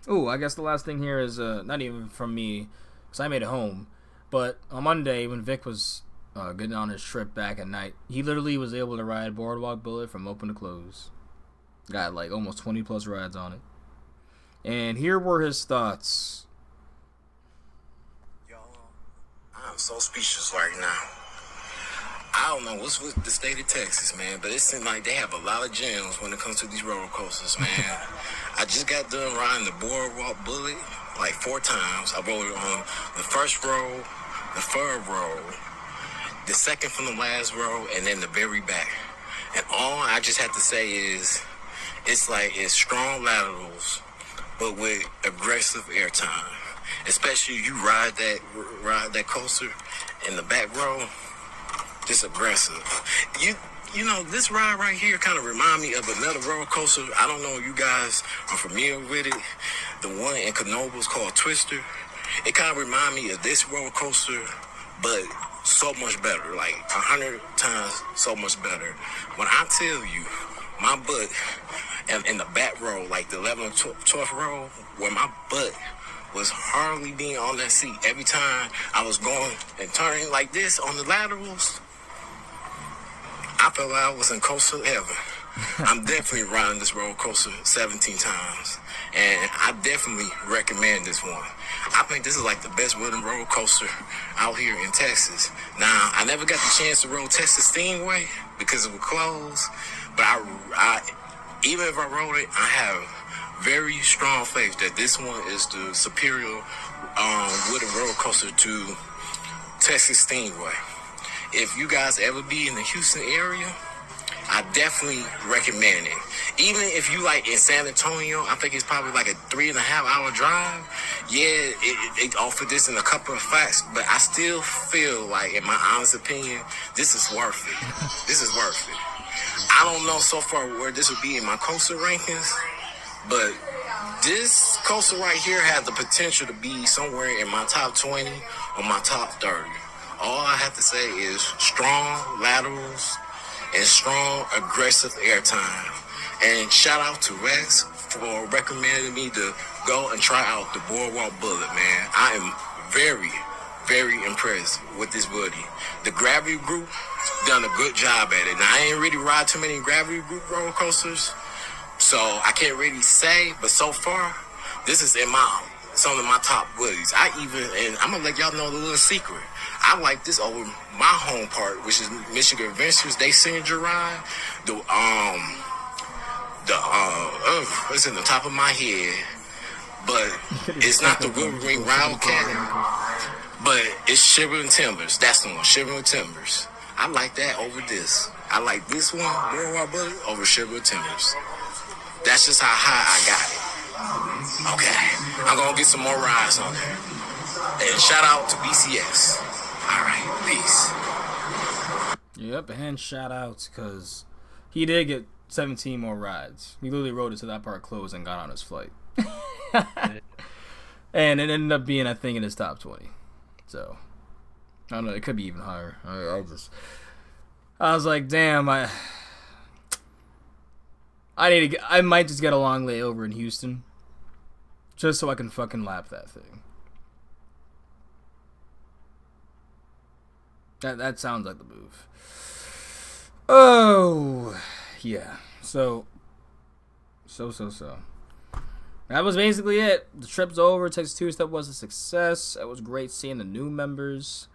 Speaker 1: Oh, I guess the last thing here is not even from me, because I made it home, but on Monday when Vic was getting on his trip back at night, he literally was able to ride Boardwalk Bullet from open to close. Got like almost 20 plus rides on it. And here were his thoughts.
Speaker 13: I'm so speechless right now. I don't know what's with the state of Texas, man, but it seems like they have a lot of gems when it comes to these roller coasters, man. I just got done riding the Boardwalk Bullet like 4 times. I rode it on the first row, the third row, the second from the last row, and then the very back. And all I just have to say is, it's strong laterals, but with aggressive airtime. Especially you ride that coaster in the back row, just aggressive. You know, this ride right here kind of remind me of another roller coaster. I don't know if you guys are familiar with it. The one in Knoebels called Twister. It kind of remind me of this roller coaster, but so much better, like 100 times so much better. When I tell you, my butt in the back row, like the 11th, 12th row, where my butt was hardly being on that seat every time I was going and turning like this on the laterals, I felt like I was in coastal heaven. I'm definitely riding this roller coaster 17 times, and I definitely recommend this one. I think this is like the best wooden roller coaster out here in Texas. Now, I never got the chance to roll Texas Stingray because it was closed, but I even if I rode it, I have very strong faith that this one is the superior wooden roller coaster to Texas Stingray. If you guys ever be in the Houston area, I definitely recommend it. Even if you like in San Antonio, I think it's probably like a 3.5-hour drive. Yeah, it offered this in a couple of facts, but I still feel like, in my honest opinion, this is worth it. This is worth it. I don't know so far where this would be in my coaster rankings, but this coaster right here has the potential to be somewhere in my top 20 or my top 30. All I have to say is strong laterals and strong aggressive airtime. And shout out to Rex for recommending me to go and try out the Boardwalk Bullet, man. I am very, very impressed with this buddy. The Gravity Group done a good job at it. Now, I ain't really ride too many Gravity Group roller coasters, so I can't really say, but so far, this is some of my top buddies. And I'm gonna let y'all know the little secret. I like this over my home park, which is Michigan Adventures. They signature ride. It's in the top of my head, but it's not the Wolverine Wildcat, but it's Shivering Timbers. That's the one, Shivering Timbers. I like that over this. I like this one, Boardwalk Bullet, over Shivering Timbers. That's just how high I got it. Okay, I'm gonna get some more rides on there. And shout out to BCS. All right, peace.
Speaker 1: Yep, and shout outs because he did get 17 more rides. He literally rode it to that part closed and got on his flight. And it ended up being, I think, in his top 20. So, I don't know, it could be even higher. I was like, damn, I might just get a long layover in Houston just so I can fucking lap that thing. That sounds like the move. Oh, yeah. So. That was basically it. The trip's over. Texas Two-Step was a success. It was great seeing the new members.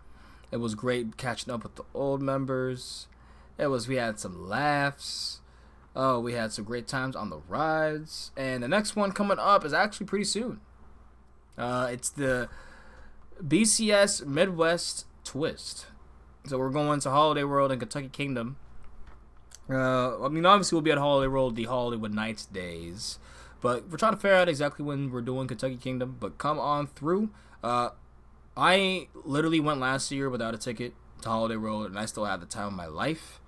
Speaker 1: It was great catching up with the old members. We had some laughs. Oh, we had some great times on the rides. And the next one coming up is actually pretty soon. It's the BCS Midwest Twist. So we're going to Holiday World in Kentucky Kingdom. Obviously we'll be at Holiday World the Hollywood Nights days. But we're trying to figure out exactly when we're doing Kentucky Kingdom. But come on through. I literally went last year without a ticket to Holiday World, and I still had the time of my life.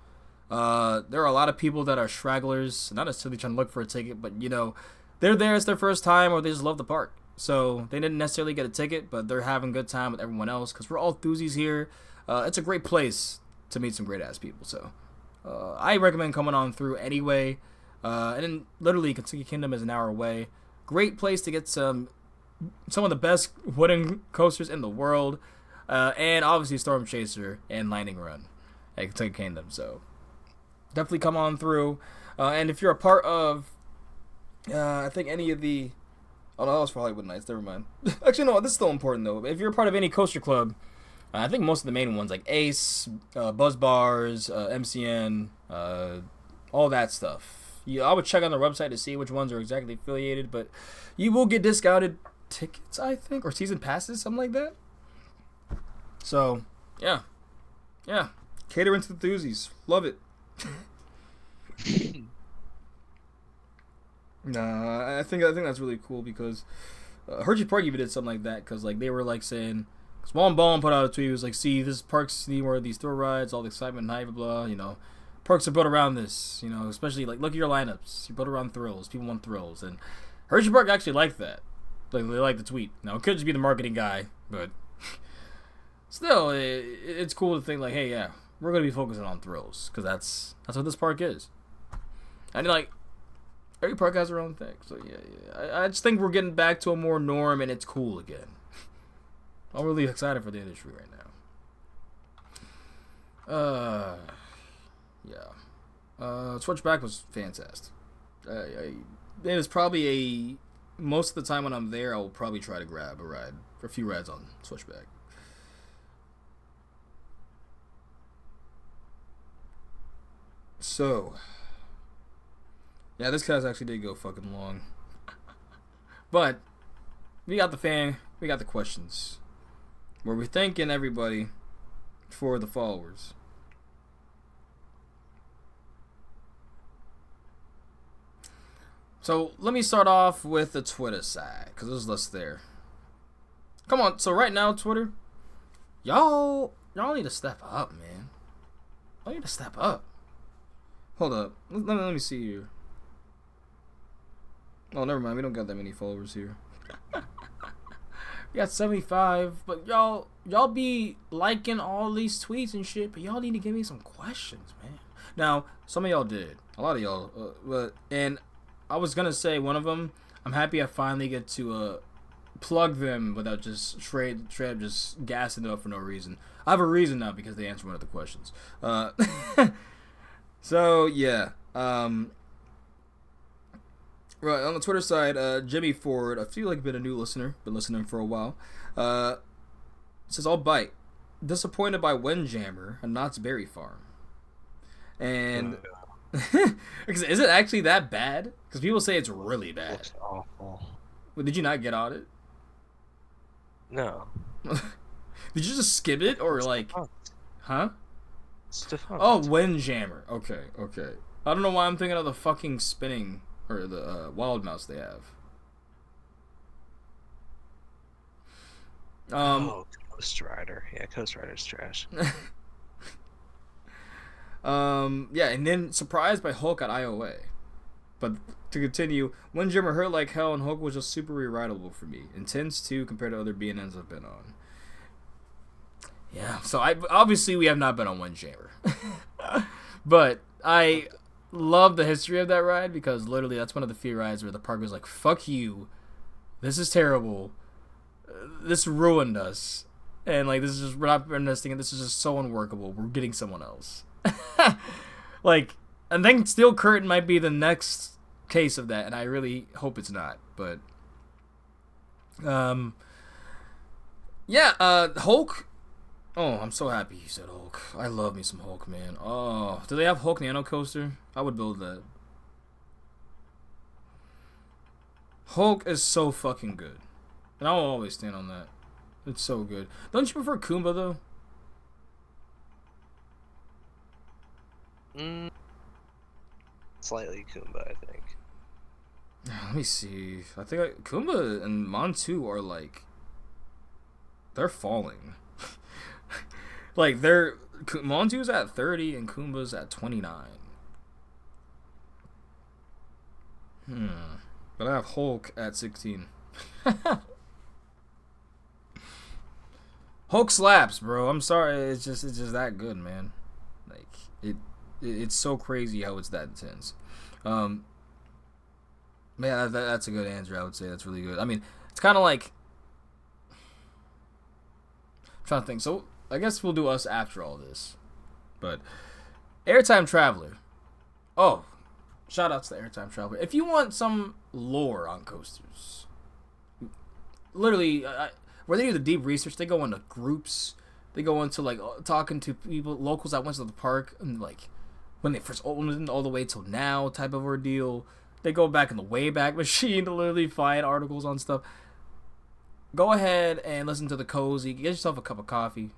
Speaker 1: There are a lot of people that are stragglers, not necessarily trying to look for a ticket, but, they're there, it's their first time, or they just love the park. So they didn't necessarily get a ticket, but they're having a good time with everyone else, because we're all DOOZYs here. It's a great place to meet some great-ass people, so I recommend coming on through anyway. And then literally Kentucky Kingdom is an hour away. Great place to get some of the best wooden coasters in the world, and obviously Storm Chaser and Lightning Run at Kentucky Kingdom. So definitely come on through. And if you're a part of, I think any of the, oh no, that was for Hollywood Nights. Never mind. Actually, no, this is still important though. If you're a part of any coaster club, I think most of the main ones like Ace, Buzz Bars, MCN, all that stuff. I would check on their website to see which ones are exactly affiliated, but you will get discounted tickets, I think, or season passes, something like that. So, yeah. Catering to the DOOZYs. Love it. Nah, I think that's really cool because Hershey Park even did something like that because they were saying, Small Ball put out a tweet. It was like, see, this park's need more of these thrill rides, all the excitement and hype, blah, Parks are built around this, especially look at your lineups. You're built around thrills. People want thrills, and Hershey Park actually liked that. They liked the tweet. Now it could just be the marketing guy, but still, it's cool to think hey, yeah, we're gonna be focusing on thrills because that's what this park is. And every park has their own thing. So yeah. I just think we're getting back to a more norm, and it's cool again. I'm really excited for the industry right now. Yeah. Switchback was fantastic. It is probably most of the time when I'm there, I will probably try to grab a few rides on Switchback. So, yeah, this class actually did go fucking long. But, we got the questions. Where we're thanking everybody for the followers. So let me start off with the Twitter side, because there's less there. Come on, so right now, Twitter, y'all need to step up, man. Y'all need to step up. Hold up, let me see here. Oh, never mind, we don't got that many followers here. We got 75, but y'all be liking all these tweets and shit, but y'all need to give me some questions, man. Now, some of y'all did, a lot of y'all, I was gonna say one of them. I'm happy I finally get to plug them without just straight up just gassing it up for no reason. I have a reason now because they answered one of the questions. So yeah. Right, on the Twitter side, Jimmy Ford, I feel like been a new listener, been listening for a while. Says, I'll bite. Disappointed by Windjammer and Knott's Berry Farm. And is it actually that bad? Because people say it's really bad.
Speaker 2: Looks awful.
Speaker 1: Well, did you not get on it?
Speaker 2: No.
Speaker 1: Did you just skip it or like? Huh?
Speaker 2: Stefan.
Speaker 1: Oh, Windjammer. Okay. I don't know why I'm thinking of the fucking spinning or the wild mouse they have.
Speaker 2: Coast Rider. Yeah, Coast Rider's trash.
Speaker 1: Yeah, and then surprised by Hulk at IOA. But to continue, Windjammer hurt like hell, and Hulk was just super rewritable for me. Intense too compared to other BNNs I've been on. Yeah, so obviously we have not been on Windjammer. But I love the history of that ride because literally that's one of the few rides where the park was like, fuck you, this is terrible, this ruined us, and like this is just, we're not investing in this, is just so unworkable, we're getting someone else. Like, I think Steel Curtain might be the next case of that, and I really hope it's not, but Hulk. Oh, I'm so happy you said Hulk. I love me some Hulk, man. Oh, do they have Hulk Nano Coaster? I would build that. Hulk is so fucking good. And I'll always stand on that. It's so good. Don't you prefer Kumba, though?
Speaker 2: Slightly Kumba, I think.
Speaker 1: Let me see. I think Kumba and Montu are like... They're falling. Like, Montu's at 30 and Kumba's at 29. But I have Hulk at 16. Hulk slaps, bro. I'm sorry. It's just that good, man. Like, it's so crazy how it's that intense. Yeah, that's a good answer, I would say. That's really good. I mean, it's kind of like... I'm trying to think. So... I guess we'll do us after all this. But Airtime Traveler. Oh, shout outs to Airtime Traveler. If you want some lore on coasters, literally, where they do the deep research, they go into groups. They go into like talking to people, locals that went to the park, and like when they first opened all the way till now type of ordeal. They go back in the Wayback Machine to literally find articles on stuff. Go ahead and listen to the Cozy. Get yourself a cup of coffee.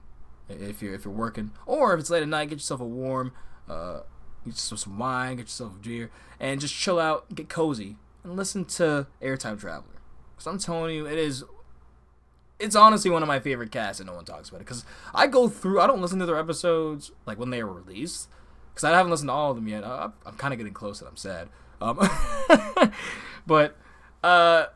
Speaker 1: If you're working, or if it's late at night, get yourself a warm, get yourself some wine, get yourself a beer, and just chill out, get cozy, and listen to Airtime Traveler. Because I'm telling you, it's honestly one of my favorite casts, and no one talks about it. Because I don't listen to their episodes like when they are released, because I haven't listened to all of them yet. I'm kind of getting close, and I'm sad. But yeah,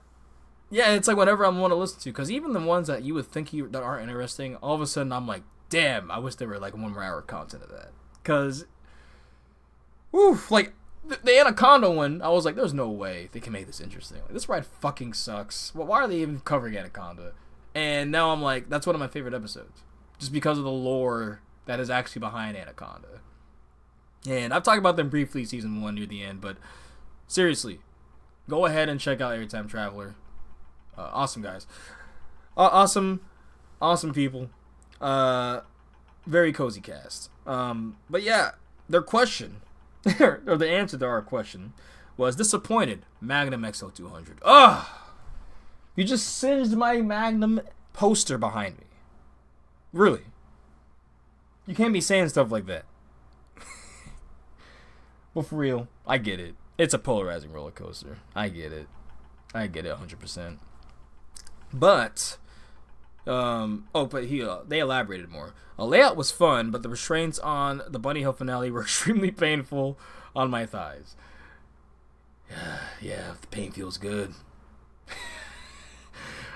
Speaker 1: it's like whatever I want to listen to. Because even the ones that you would think that aren't interesting, all of a sudden I'm like, damn, I wish there were like 1 more hour of content of that. Because, like, the Anaconda one, I was like, there's no way they can make this interesting. Like, this ride fucking sucks. Well, why are they even covering Anaconda? And now I'm like, that's one of my favorite episodes. Just because of the lore that is actually behind Anaconda. And I've talked about them briefly season 1 near the end, but seriously, go ahead and check out Airtime Traveler. Awesome guys. Awesome people. Very cozy cast. But yeah, their question, or the answer to our question, was disappointed. Magnum XL200. Ugh! You just singed my Magnum poster behind me. Really? You can't be saying stuff like that. Well, for real, I get it. It's a polarizing roller coaster. I get it 100%. But, they elaborated more. Layout was fun, but the restraints on the Bunny Hill finale were extremely painful on my thighs. Yeah, the pain feels good.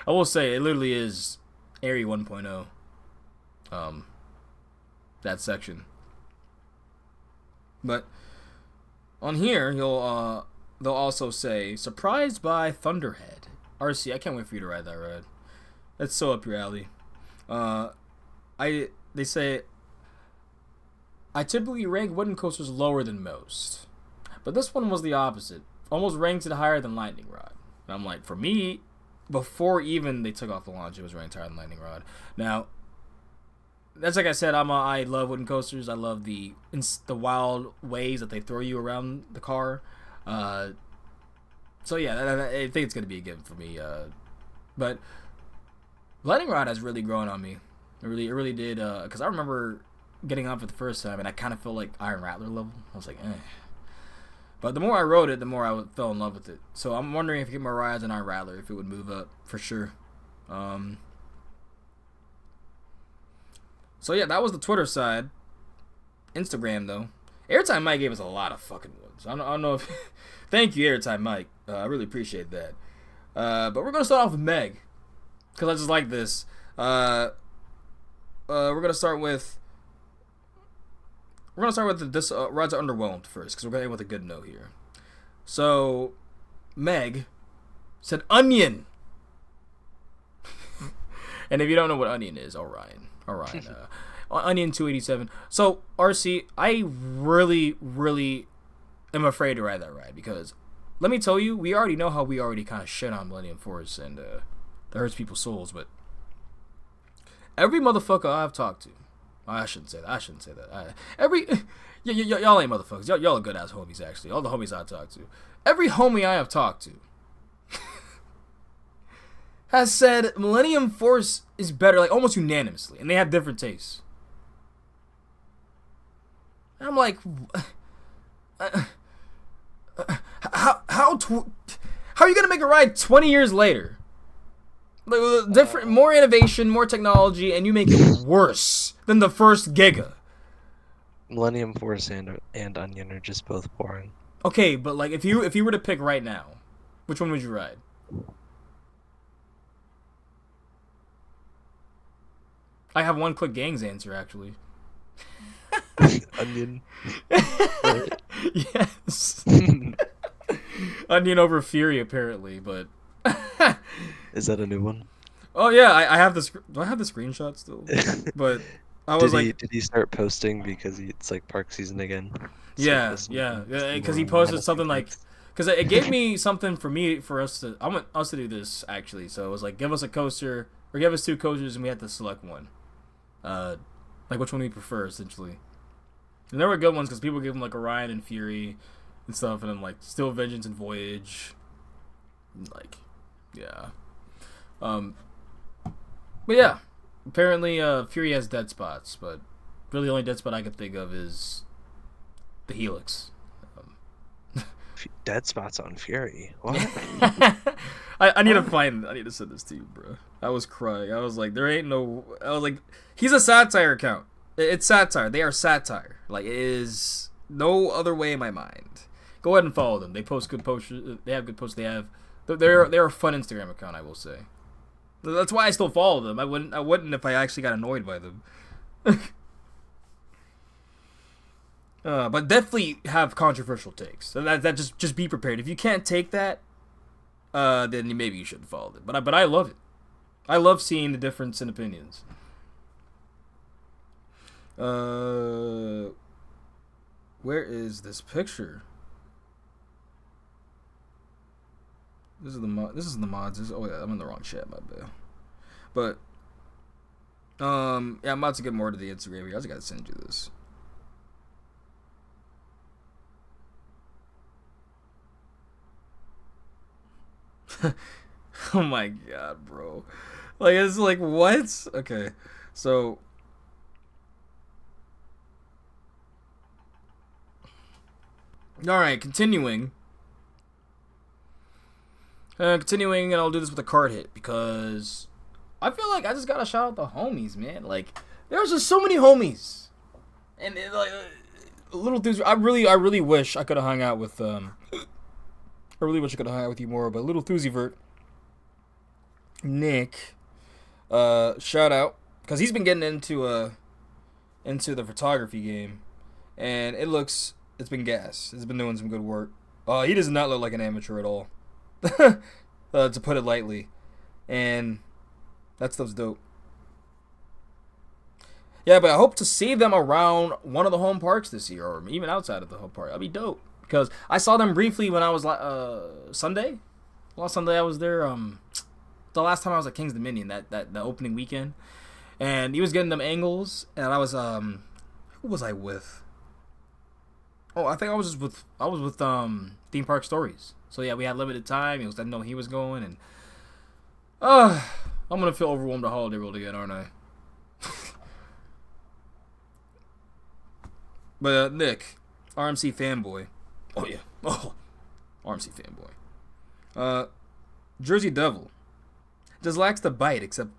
Speaker 1: I will say, it literally is Airy 1.0. That section. But, on here, you'll, they'll also say, surprised by Thunderhead. RC, I can't wait for you to ride that ride. That's so up your alley. They say, I typically rank wooden coasters lower than most. But this one was the opposite. Almost ranks it higher than Lightning Rod. And I'm like, for me, before even they took off the launch, it was ranked higher than Lightning Rod. Now, that's like I said, I love wooden coasters. I love the wild ways that they throw you around the car. So yeah, I think it's gonna be a given for me. But Lightning Rod has really grown on me. It really did. Because I remember getting off it the first time, and I kind of felt like Iron Rattler level. I was like, eh. But the more I rode it, the more I fell in love with it. So I'm wondering if I get more rides on Iron Rattler, if it would move up for sure. So yeah, that was the Twitter side. Instagram though, Airtime Mike gave us a lot of fucking ones. I don't know if. Thank you, Airtime Mike. I really appreciate that. But we're gonna start off with Meg, because I just like this. We're gonna start with. We're going to start with this rides are underwhelmed first, because we're going to end with a good note here. So, Meg said onion. And if you don't know what onion is, Orion. Onion 287. So, RC, I really, really am afraid to ride that ride, because let me tell you, we already know how we already kind of shit on Millennium Force, and that hurts people's souls, but every motherfucker I've talked to, I shouldn't say that. Y'all ain't motherfuckers. Y'all are good ass homies, actually. All the homies I talk to. Every homie I have talked to has said Millennium Force is better, like almost unanimously, and they have different tastes. And I'm like, how are you gonna make a ride 20 years later? Like, different, more innovation, more technology, and you make it worse than the first Giga.
Speaker 2: Millennium Force and Onion are just both boring.
Speaker 1: Okay, but like if you were to pick right now, which one would you ride? I have one quick gang's answer actually.
Speaker 2: Onion.
Speaker 1: Yes. Onion over Fury apparently, but.
Speaker 2: Is that a new one?
Speaker 1: Oh yeah, I have the. Do I have the screenshot still? But I was
Speaker 2: did he start posting because it's like park season again?
Speaker 1: Yeah, because he posted something like, because it gave me something for us to. I want us to do this actually. So it was like, give us a coaster or give us 2 coasters, and we had to select one. Like which one we prefer essentially. And there were good ones because people give them like Orion and Fury and stuff, and then like Steel Vengeance and Voyage. And, like, yeah. But yeah, apparently Fury has dead spots, but really the only dead spot I could think of is the Helix.
Speaker 2: Dead spots on Fury? What?
Speaker 1: I need to send this to you, bro. I was crying. I was like, I was like, he's a satire account. It's satire. They are satire. Like, it is no other way in my mind. Go ahead and follow them. They post good posts. They have good posts. They're a fun Instagram account, I will say. That's why I still follow them. I wouldn't if I actually got annoyed by them. But definitely have controversial takes. So that just be prepared. If you can't take that, then maybe you shouldn't follow them. But I love it. I love seeing the difference in opinions. Where is this picture? This is the mods. Oh yeah, I'm in the wrong chat, my bad. But yeah, I'm about to get more to the Instagram here. I just gotta send you this. Oh my god, bro. Like, it's like, what? Okay, so alright, continuing, and I'll do this with a card hit, because I feel like I just gotta shout out the homies, man. Like, there's just so many homies, and like, little dudes. I really wish I could have hung out with I really wish I could have hung out with you more, but little Thoozivert, Nick, shout out, because he's been getting into the photography game, and it's been gas. It's been doing some good work. He does not look like an amateur at all. To put it lightly. And that stuff's dope. Yeah, but I hope to see them around one of the home parks this year, or even outside of the home park. That'd be dope. Because I saw them briefly when I was Sunday. Last Sunday I was there. The last time I was at King's Dominion, the opening weekend. And he was getting them angles, and I was who was I with? Oh, I think I was with Theme Park Stories. So yeah, we had limited time. He was letting know he was going, and I'm gonna feel overwhelmed the Holiday World again, aren't I? But Nick, RMC fanboy. Oh yeah, RMC fanboy. Jersey Devil just lacks the bite, except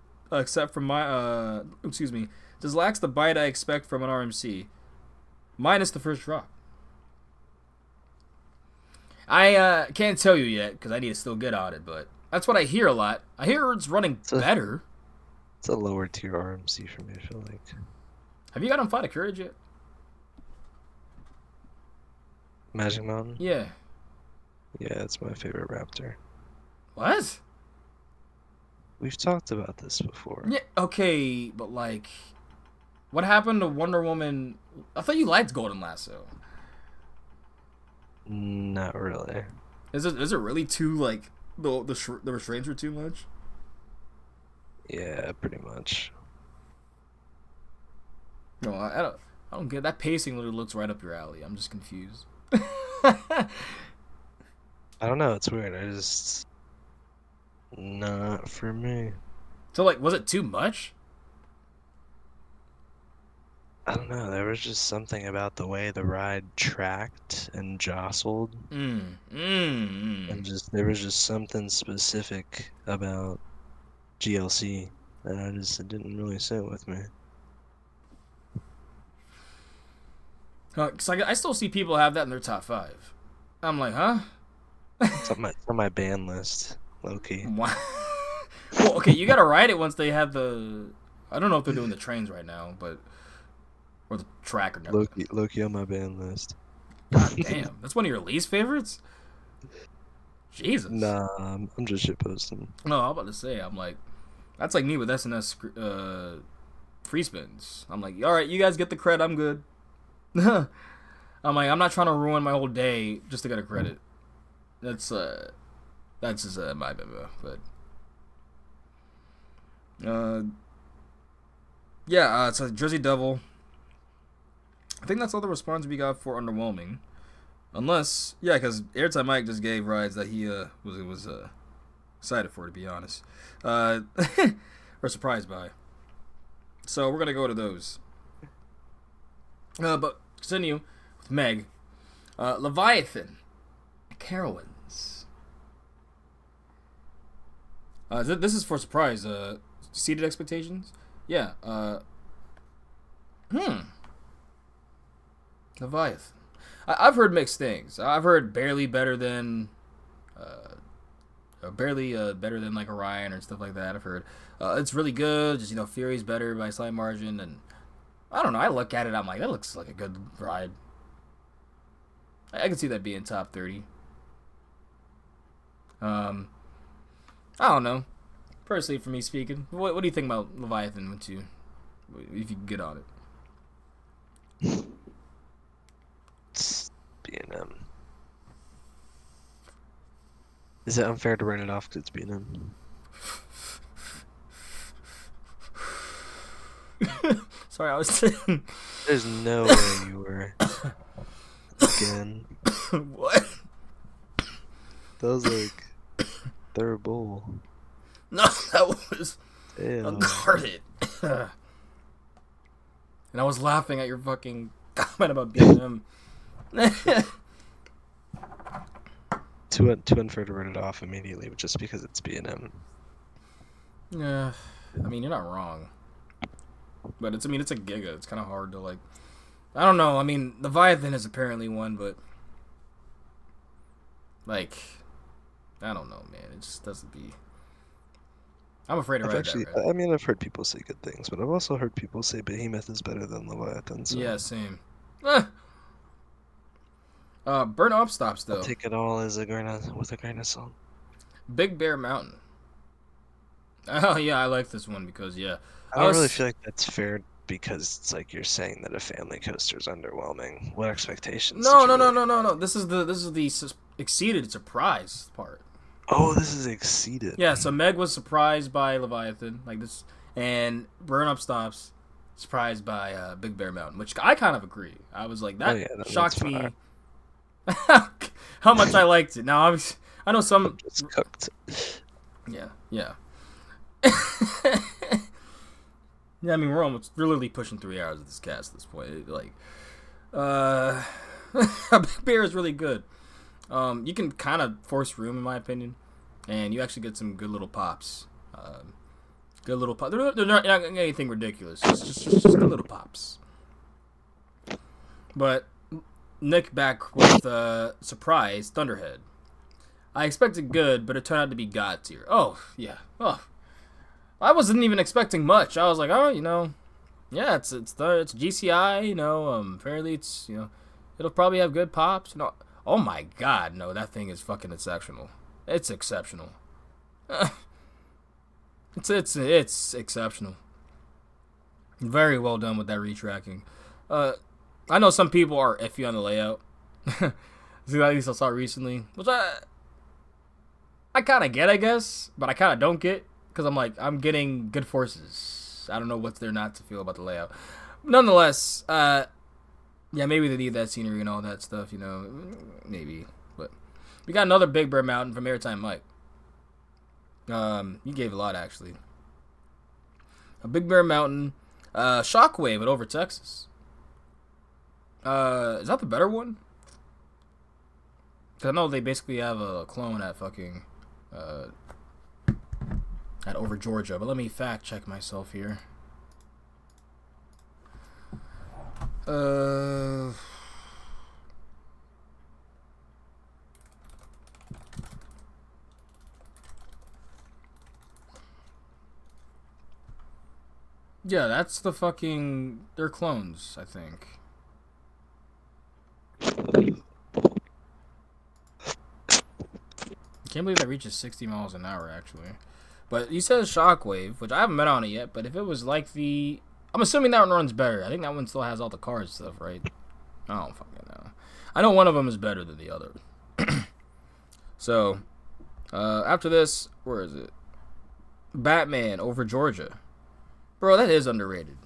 Speaker 1: from my just lacks the bite I expect from an RMC, minus the first drop. I can't tell you yet because I need to still get on it, but that's what I hear a lot. I hear it's running better.
Speaker 2: It's a lower tier RMC for me, I feel like.
Speaker 1: Have you got on Flight of Courage yet?
Speaker 2: Magic Mountain?
Speaker 1: Yeah.
Speaker 2: Yeah, it's my favorite Raptor.
Speaker 1: What?
Speaker 2: We've talked about this before.
Speaker 1: Yeah, okay, but like, what happened to Wonder Woman? I thought you liked Golden Lasso.
Speaker 2: Not really.
Speaker 1: Is it really too like the restraints are too much?
Speaker 2: Yeah, pretty much.
Speaker 1: No, I don't get that pacing. Literally looks right up your alley. I'm just confused.
Speaker 2: I don't know. It's weird. I just not for me.
Speaker 1: So like, was it too much?
Speaker 2: I don't know. There was just something about the way the ride tracked and jostled, and just there was just something specific about GLC that it didn't really sit with me.
Speaker 1: Cause I still see people have that in their top 5. I'm like, huh?
Speaker 2: It's on my ban list, low key.
Speaker 1: Well, okay, you gotta ride it once they have the. I don't know if they're doing the trains right now, but or the track or nothing.
Speaker 2: Low key on my ban list.
Speaker 1: God damn, that's one of your least favorites. Jesus.
Speaker 2: Nah, I'm just shitposting.
Speaker 1: No, I'm about to say, I'm like, that's like me with SNS free spins. I'm like, all right, you guys get the credit, I'm good. I'm like, I'm not trying to ruin my whole day just to get a credit. That's just my memo, but yeah. So Jersey Devil. I think that's all the response we got for underwhelming, unless because Airtime Mike just gave rides that he was excited for, to be honest, or surprised by. So we're gonna go to those. But continue with Meg. Leviathan. Carowinds. This is for surprise. Seated expectations? Yeah. Leviathan. I've heard mixed things. I've heard barely better than like Orion or stuff like that. I've heard it's really good. Just Fury's better by a slight margin, and I don't know. I look at it, I'm like, that looks like a good ride. I can see that being top 30. I don't know. Personally, for me speaking, what do you think about Leviathan? If you can get on it,
Speaker 2: it's B&M. Is it unfair to write it off because it's B&M?
Speaker 1: Sorry, I was saying.
Speaker 2: There's no way you were. Again.
Speaker 1: What?
Speaker 2: That was like third bowl.
Speaker 1: No, that was
Speaker 2: Damn.
Speaker 1: Uncarded. And I was laughing at your fucking comment about B&M.
Speaker 2: Too unfair to write it off immediately just because it's B&M.
Speaker 1: Yeah, I mean, you're not wrong. But it's a Giga. It's kind of hard to like. I don't know. I mean, Leviathan is apparently one, but like, I don't know, man. It just doesn't be. I'm afraid to ride that ride.
Speaker 2: I mean, I've heard people say good things, but I've also heard people say Behemoth is better than Leviathan. So.
Speaker 1: Yeah, same. Burn Up stops though.
Speaker 2: I'll take it all as with a grain of salt.
Speaker 1: Big Bear Mountain. Oh yeah, I like this one because
Speaker 2: I don't really feel like that's fair because it's like you're saying that a family coaster is underwhelming. What expectations?
Speaker 1: No. This is the exceeded surprise part.
Speaker 2: Oh, this is exceeded.
Speaker 1: Yeah, so Meg was surprised by Leviathan, like this, and Burn Up Stops surprised by Big Bear Mountain, which I kind of agree. I was like, that shocked me how much I liked it. Now, I know some...
Speaker 2: It's cooked.
Speaker 1: Yeah. Yeah, I mean, we're almost really pushing 3 hours of this cast at this point. Big Bear is really good. You can kind of force room, in my opinion, and you actually get some good little pops. Good little pops. They're not anything ridiculous. It's just good little pops. But Nick back with surprise Thunderhead. I expected good, but it turned out to be God tier. Oh yeah. Oh, I wasn't even expecting much. I was like, oh, yeah, it's GCI. Fairly, it's it'll probably have good pops. Oh my God, no, that thing is fucking exceptional. It's exceptional. It's exceptional. Very well done with that retracking. I know some people are iffy on the layout. At least I saw it recently, which I kind of get, I guess, but I kind of don't get because I'm like, I'm getting good forces. I don't know what's there not to feel about the layout. Nonetheless, yeah, maybe they need that scenery and all that stuff, maybe. But we got another Big Bear Mountain from Airtime Mike. You gave a lot, actually. A Big Bear Mountain, Shockwave at Over Texas. Is that the better one? Because I know they basically have a clone at fucking, at Over Georgia. But let me fact check myself here. Yeah, that's the fucking... They're clones, I think. I can't believe that reaches 60 miles an hour, actually. But you said Shockwave, which I haven't been on it yet, but if it was like the... I'm assuming that one runs better. I think that one still has all the cars stuff, right? I don't fucking know. I know one of them is better than the other. So, after this, where is it? Batman Over Georgia. Bro, that is underrated.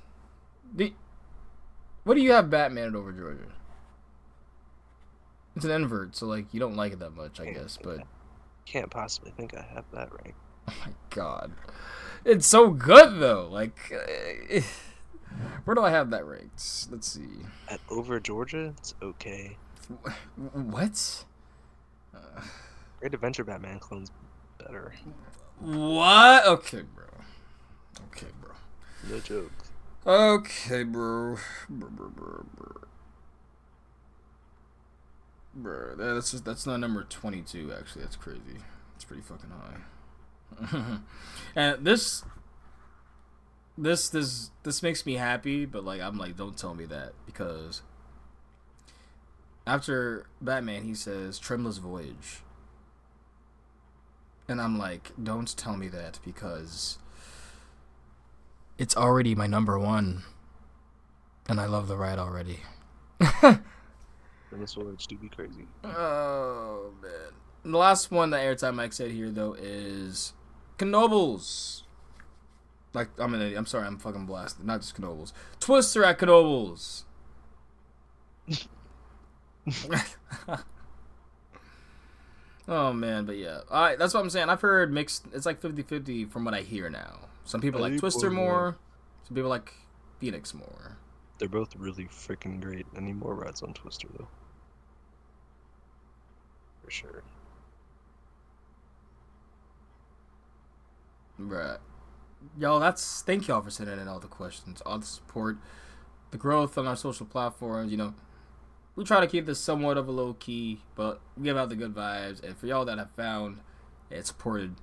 Speaker 1: What do you have Batman at Over Georgia? It's an invert, so like you don't like it that much, I guess, but
Speaker 2: can't possibly think I have that right.
Speaker 1: Oh my God, it's so good though. Like, where do I have that ranked? Let's see.
Speaker 2: At Over Georgia, it's okay.
Speaker 1: What?
Speaker 2: Great Adventure Batman clone's better.
Speaker 1: What? Okay, bro.
Speaker 2: No jokes.
Speaker 1: Okay, bro. Bro, that's not number 22. Actually, that's crazy. It's pretty fucking high. And this makes me happy, but like I'm like, don't tell me that, because after Batman he says Trimless Voyage, and I'm like, don't tell me that, because it's already my number one, and I love the ride already.
Speaker 2: Trimless Voyage do be crazy.
Speaker 1: Oh man. The last one that Airtime Mike said here though is Knoebels. Like I'm sorry, I'm fucking blasted. Not just Knoebels. Twister at Knoebels. Oh man, but yeah. Alright, that's what I'm saying. I've heard mixed, it's like 50-50 from what I hear now. Some people like Twister more, some people like Phoenix more.
Speaker 2: They're both really freaking great. I need more rides on Twister though. For sure.
Speaker 1: Right. Yo, thank y'all for sending in all the questions, all the support, the growth on our social platforms. We try to keep this somewhat of a low key, but we give out the good vibes. And for y'all that have found and supported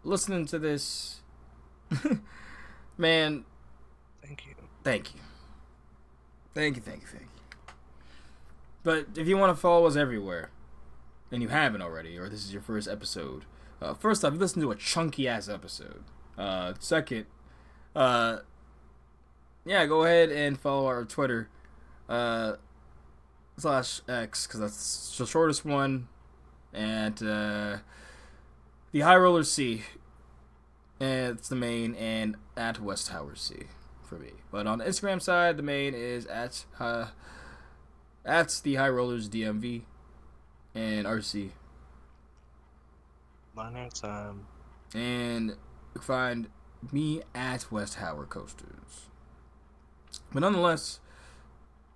Speaker 1: listening to this, man,
Speaker 2: thank you.
Speaker 1: Thank you. But if you want to follow us everywhere, and you haven't already, or this is your first episode, first off, you listen to a chunky ass episode. Second, go ahead and follow our Twitter /X, because that's the shortest one, and the High Roller C, and it's the main, and at West Tower C for me. But on the Instagram side, the main is at the High Rollers DMV and RC.
Speaker 2: Minor time.
Speaker 1: And you can find me at West Howard Coasters. But nonetheless,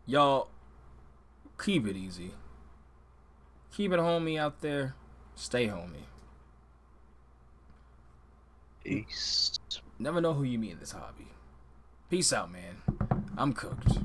Speaker 1: y'all, keep it easy. Keep it homey out there. Stay homey.
Speaker 2: Peace.
Speaker 1: Never know who you meet in this hobby. Peace out, man. I'm cooked.